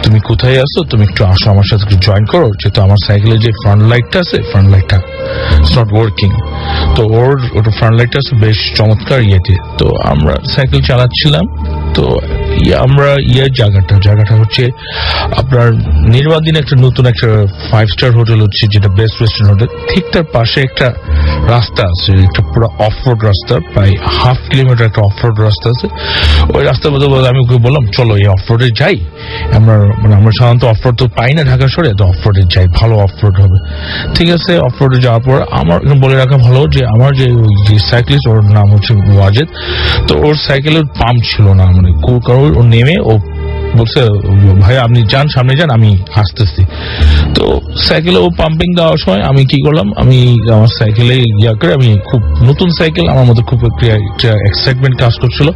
তুমি কোথায় আসো, তুমি একটু আসো আমার সাথে একটু জয়েন করো, যেহেতু আমার সাইকেলের যে ফ্রন্ট লাইটটা আছে, ফ্রন্ট লাইটটা ইটস নট ওয়ার্কিং। তো ওটা ফ্রন্ট লাইটটা আছে বেশ চমৎকার ইয়েতে। তো আমরা সাইকেল চালাচ্ছিলাম। তো আমরা জায়গাটা হচ্ছে আপনার নির্বাদিন একটা নতুন একটা 5 স্টার হোটেল হচ্ছে, যেটা বেস্ট ওয়েস্টার্ন হোটেল। ঠিক তার পাশে একটা রাস্তা আছে, একটা পুরো অফরোড রাস্তা, প্রায় 1/2 কিলোমিটার একটা অফরোড রাস্তা আছে। ওই রাস্তার মধ্যে আমি ওকে বললাম চলো এই অফরোডে যাই। আমরা সাধারণত অফরোড তো পাই না ঢাকা শহরে, তো অফরোডে যাই, ভালো অফরোড হবে। ঠিক আছে, অফরোডে যাওয়ার পর আমার বলে রাখা ভালো যে আমার যে সাইক্লিস্ট, ওর নাম হচ্ছে ওয়াজেদ। তো ওর সাইকেলের পাম্প ছিল না, কারণ ও নেমে ও বলছে ভাই আপনি যান, সামনে যান, আমি আসতেছি। তো সাইকেলে ও পাম্পিং দেওয়ার সময় আমি কি করলাম, আমি আমার সাইকেলে করে, আমি খুব নতুন সাইকেল, আমার মধ্যে খুব একটা এক্সাইটমেন্ট কাজ করছিল।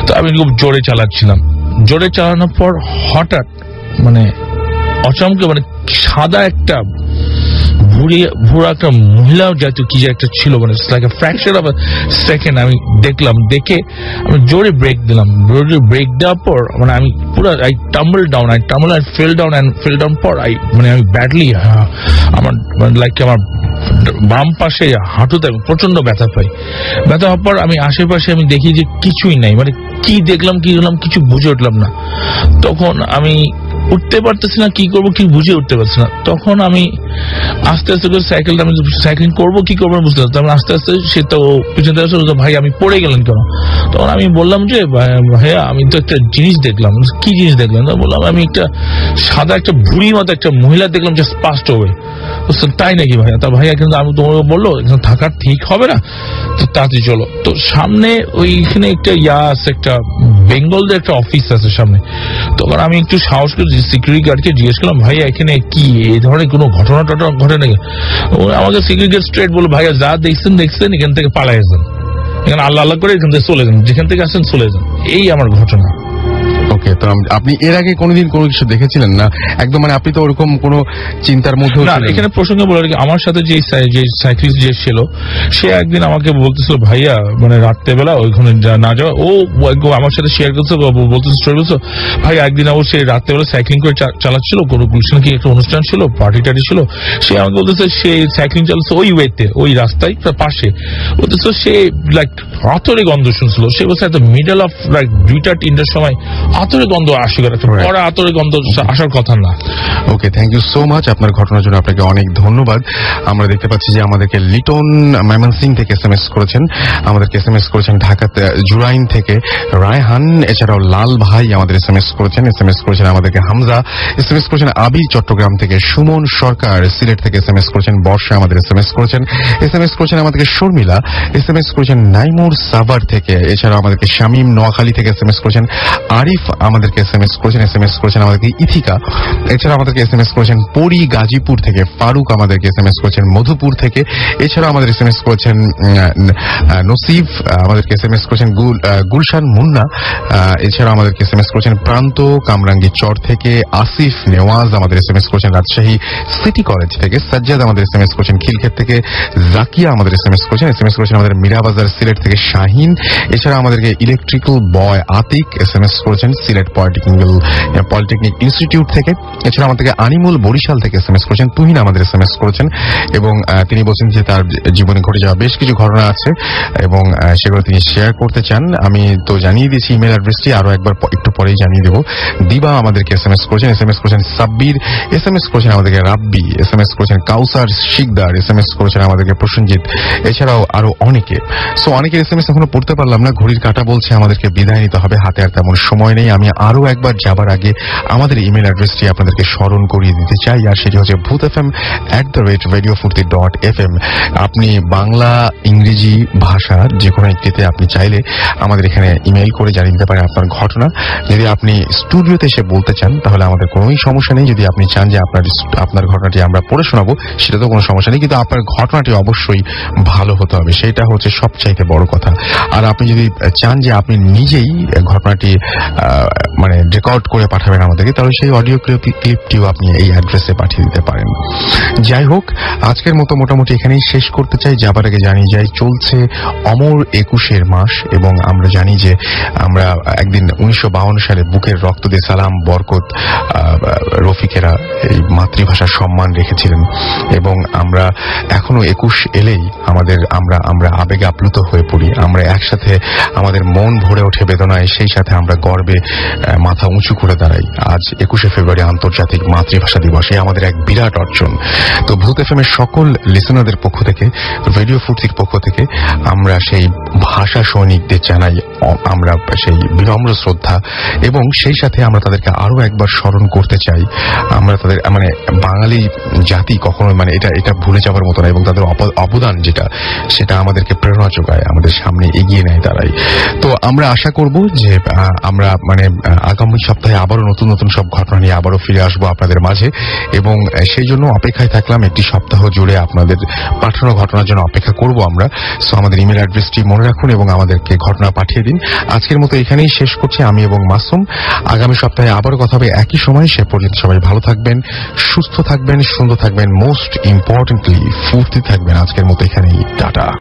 তো আমি খুব জোরে চালাচ্ছিলাম। জোরে চালানোর পর হঠাৎ অচমকে সাদা একটা ভুড়া একটা মহিলা জাতীয় কি যে একটা ছিল, ফ্র্যাকচার অফ সেকেন্ড আমি দেখলাম। দেখে আমি জোরে ব্রেক দিলাম। ব্রেক দেওয়ার পর আমি পুরো I tumble down I fail down পর আমি ব্যাডলি আমার আমার বাম পাশে হাঁটুতে প্রচন্ড ব্যথা পাই। ব্যথা হওয়ার পর আমি আশেপাশে আমি দেখি যে কিছুই নাই, কি দেখলাম কিছু বুঝে উঠলাম না। তখন আমি উঠতে পারতেছি না, কি করবো কি বুঝে উঠতে পারছি না। তখন আমি আস্তে আস্তে করে সাইকেলটা আমি সাইক্লিং করবো কি করবো বুঝতে পারতাম। আস্তে আস্তে সে তো পিছনে আসলে ভাই আমি পড়ে গেলেন কেন? তখন আমি বললাম যে ভাইয়া আমি তো একটা জিনিস দেখলাম। কি জিনিস দেখলাম? বললাম আমি একটা সাদা একটা বুড়ির মতো একটা মহিলা দেখলাম, জাস্ট পাস্ট হবে। বলছেন তাই নাকি ভাইয়া? তা ভাইয়া কিন্তু আমি তোমাকে বললো এখানে থাকার ঠিক হবে না, তো তাড়াতাড়ি চলো। তো সামনে ওইখানে একটা আছে, একটা বেঙ্গলদের একটা অফিস আছে সামনে। তখন আমি একটু সাহস করে সিকিউরিটি গার্ডকে জিজ্ঞেস করলাম, ভাইয়া এখানে কি এই ধরনের কোনো ঘটনা ঘটে নাকি? আমাকে সিকিউরিটি গার্ড স্ট্রেট বললো, ভাইয়া যা দেখছেন এখান থেকে পালাই যান, এখানে আল্লাহ আল্লাহ করে এখান থেকে চলে যান, যেখান থেকে আসেন চলে যান। এই আমার ঘটনা। ওকে, তো আপনি এর আগে কোনোদিন কোনো কিছু দেখেছিলেন না একদম, মানে আপনি তো ওরকম কোনো চিন্তার মধ্যে না? এখানে প্রসঙ্গে বলার কি, আমার সাথে যে সাইক্লিস্ট যে ছিল সে একদিন আমাকে বলতেছিল, ভাইয়া মানে রাত্রেবেলা ওইখানে না যাওয়া। ও আমার সাথে শেয়ার করছে, বলতেছে ভাই একদিন অবশ্যই রাত্রেবেলা সাইক্লিং করে চালাচ্ছিল, কোনো গুলশানে কি একটা অনুষ্ঠান ছিল, পার্টি টার্টি ছিল। সে আমাকে বলতেছে সে সাইক্লিং চালাচ্ছে ওই ওয়েতে, ওই রাস্তায় পাশে। বলতেছে সে লাইক আতরে গন্ধ শুনছিল। সে বলছে এত মিডল অফ লাইক 2টা-3টার সময় আতরে গন্ধ আসে, পরে আতরে গন্ধ আসার কথা না। ওকে, থ্যাংক ইউ সো মাচ। আপনার ঘটনার জন্য আপনাকে অনেক ধন্যবাদ। আমরা দেখতে পাচ্ছি যে আমাদেরকে লিটন ময়মনসিং থেকে SMS করেছেন, আমাদেরকে SMS করেছেন ঢাকাতে জুরাইন থেকে রায়হান, এছাড়াও লাল ভাই আমাদের SMS করেছেন আমাদেরকে হামজা, SMS করেছেন আবির চট্টগ্রাম থেকে, সুমন সরকার সিলেট থেকে SMS করেছেন, বর্ষা আমাদের SMS করেছেন আমাদেরকে শর্মিলা, SMS করেছেন নাইমুর সাভার থেকে, এছাড়াও আমাদেরকে শামীম নোয়াখালী থেকে SMS করেছেন, আরিফ আমাদেরকে SMS করেছেন আমাদেরকে ইথিকা, এছাড়া আমাদেরকে SMS করেছেন পরি গাজীপুর থেকে, ফারুক আমাদেরকে SMS করেছেন মধুপুর থেকে, এছাড়া আমাদের SMS করেছেন নসিব, আমাদেরকে SMS করেছেন গুলশান মুন্না, এছাড়া আমাদেরকে SMS করেছেন প্রান্ত কামরাঙ্গী চর থেকে, আসিফ নেওয়াজ আমাদের SMS করেছেন রাজশাহী সিটি কলেজ থেকে, সাজ্জাদ আমাদের SMS করেছেন খিলক্ষেত থেকে, জাকিয়া আমাদের SMS করেছেন আমাদের মিরাবাজার সিলেট থেকে শাহিন, এছাড়া আমাদেরকে ইলেকট্রিক্যাল বয় আতিক SMS করেছেন সিলেট পলিটেকনিক ইনস্টিটিউট থেকে, এছাড়া আমাদেরকে আনিমুল বরিশাল থেকে SMS করেছেন, তুহিন আমাদের SMS করেছেন এবং তিনি বলছেন যে তার জীবনে ঘটে যাওয়া বেশ কিছু ঘটনা আছে এবং সেগুলো তিনি শেয়ার করতে চান। আমি তো জানিয়ে দিয়েছি ইমেল অ্যাড্রেসটি, আরো একবার একটু পরেই জানিয়ে দেবো। দিবা আমাদেরকে SMS করেছেন সাব্বির, SMS করেছেন আমাদেরকে রাব্বি, SMS করেছেন কাউসার শিকদার, SMS করেছেন আমাদেরকে প্রসেনজিৎ, এছাড়াও আরো অনেকে। সো অনেকের SMS এখনো পড়তে পারলাম না, ঘড়ির কাঁটা বলছে আমাদেরকে বিদায় নিতে হবে, হাতে আর তেমন সময় নেই। আমি আরো একবার যাবার আগে আমাদের ইমেল অ্যাড্রেসটি আপনাদেরকে স্মরণ করিয়ে দিতে চাই, আর সেটি হচ্ছে bhutfm@radiofurti.fm। আপনি বাংলা ইংরেজি ভাষার যে কোনো একটিতে আপনি চাইলে আমাদের এখানে ইমেল করে জানিয়ে দিতে পারেন আপনার ঘটনা। যদি আপনি স্টুডিওতে এসে বলতে চান তাহলে আমাদের কোনোই সমস্যা নেই। যদি আপনি চান যে আপনার ঘটনাটি আমরা পড়ে শোনাবো, সেটা তো কোনো সমস্যা নেই, কিন্তু আপনার ঘটনাটি অবশ্যই ভালো হতে হবে, সেটা হচ্ছে সবচাইতে বড় কথা। আর আপনি যদি চান যে আপনি নিজেই ঘটনাটি মানে রেকর্ড করে পাঠাবেন আমাদেরকে, তাহলে সেই অডিও ক্লিপটিও আপনি এই অ্যাড্রেসে পাঠিয়ে দিতে পারেন। যাই হোক, আজকের মতো মোটামুটি এখানেই শেষ করতে চাই। যাবার আগে জানিয়ে যাই চলছে অমর 21 মাস, এবং আমরা জানি যে আমরা একদিন 1952 সালে বুকের রক্ত দিয়ে সালাম, বরকত, রফিকেরা এই মাতৃভাষার সম্মান রেখেছিলেন, এবং আমরা এখনো 21 এলেই আমরা আবেগে আপ্লুত হয়ে পড়ি, আমরা একসাথে আমাদের মন ভরে ওঠে বেদনায়, সেই সাথে আমরা গর্বে মাথা উঁচু করে দাঁড়াই। আজ 21শে ফেব্রুয়ারি আন্তর্জাতিক মাতৃভাষা দিবস, এই আমাদের এক বিরাট অর্জন। তো ভূত FM এর সকল লিসেনারদের পক্ষ থেকে, রেডিও ফুর্তির পক্ষ থেকে আমরা সেই ভাষা সৈনিকদের জানাই আমরা সেই বিনম্র শ্রদ্ধা, এবং সেই সাথে আমরা তাদেরকে আরো একবার স্মরণ করতে চাই। আমরা তাদের মানে বাঙালি জাতি কখনো মানে এটা ভুলে যাওয়ার মতো না, এবং তাদের অবদান সেটা আমাদেরকে প্রেরণা যোগায়, আমাদের সামনে এগিয়ে নেয় তারাই। তো আমরা আশা করব যে আমরা মানে আগামী সপ্তাহে আবারও নতুন নতুন সব ঘটনা নিয়ে আবারও ফিরে আসবো আপনাদের মাঝে, এবং সেই জন্য অপেক্ষায় থাকলাম। একটি সপ্তাহ জুড়ে আপনাদের পাঠানো ঘটনার জন্য অপেক্ষা করব আমরা। সো আমাদের ইমেল অ্যাড্রেসটি মনে রাখুন এবং আমাদেরকে ঘটনা পাঠিয়ে দিন। আজকের মতো এখানেই শেষ করছি আমি এবং মাসুম। আগামী সপ্তাহে আবারও কথা হবে একই সময়। সে পর্যন্ত সবাই ভালো থাকবেন, সুস্থ থাকবেন, সুন্দর থাকবেন, মোস্ট ইম্পর্টেন্টলি ফুর্তি থাকবেন। আজকের মতো এখানেই টাটা।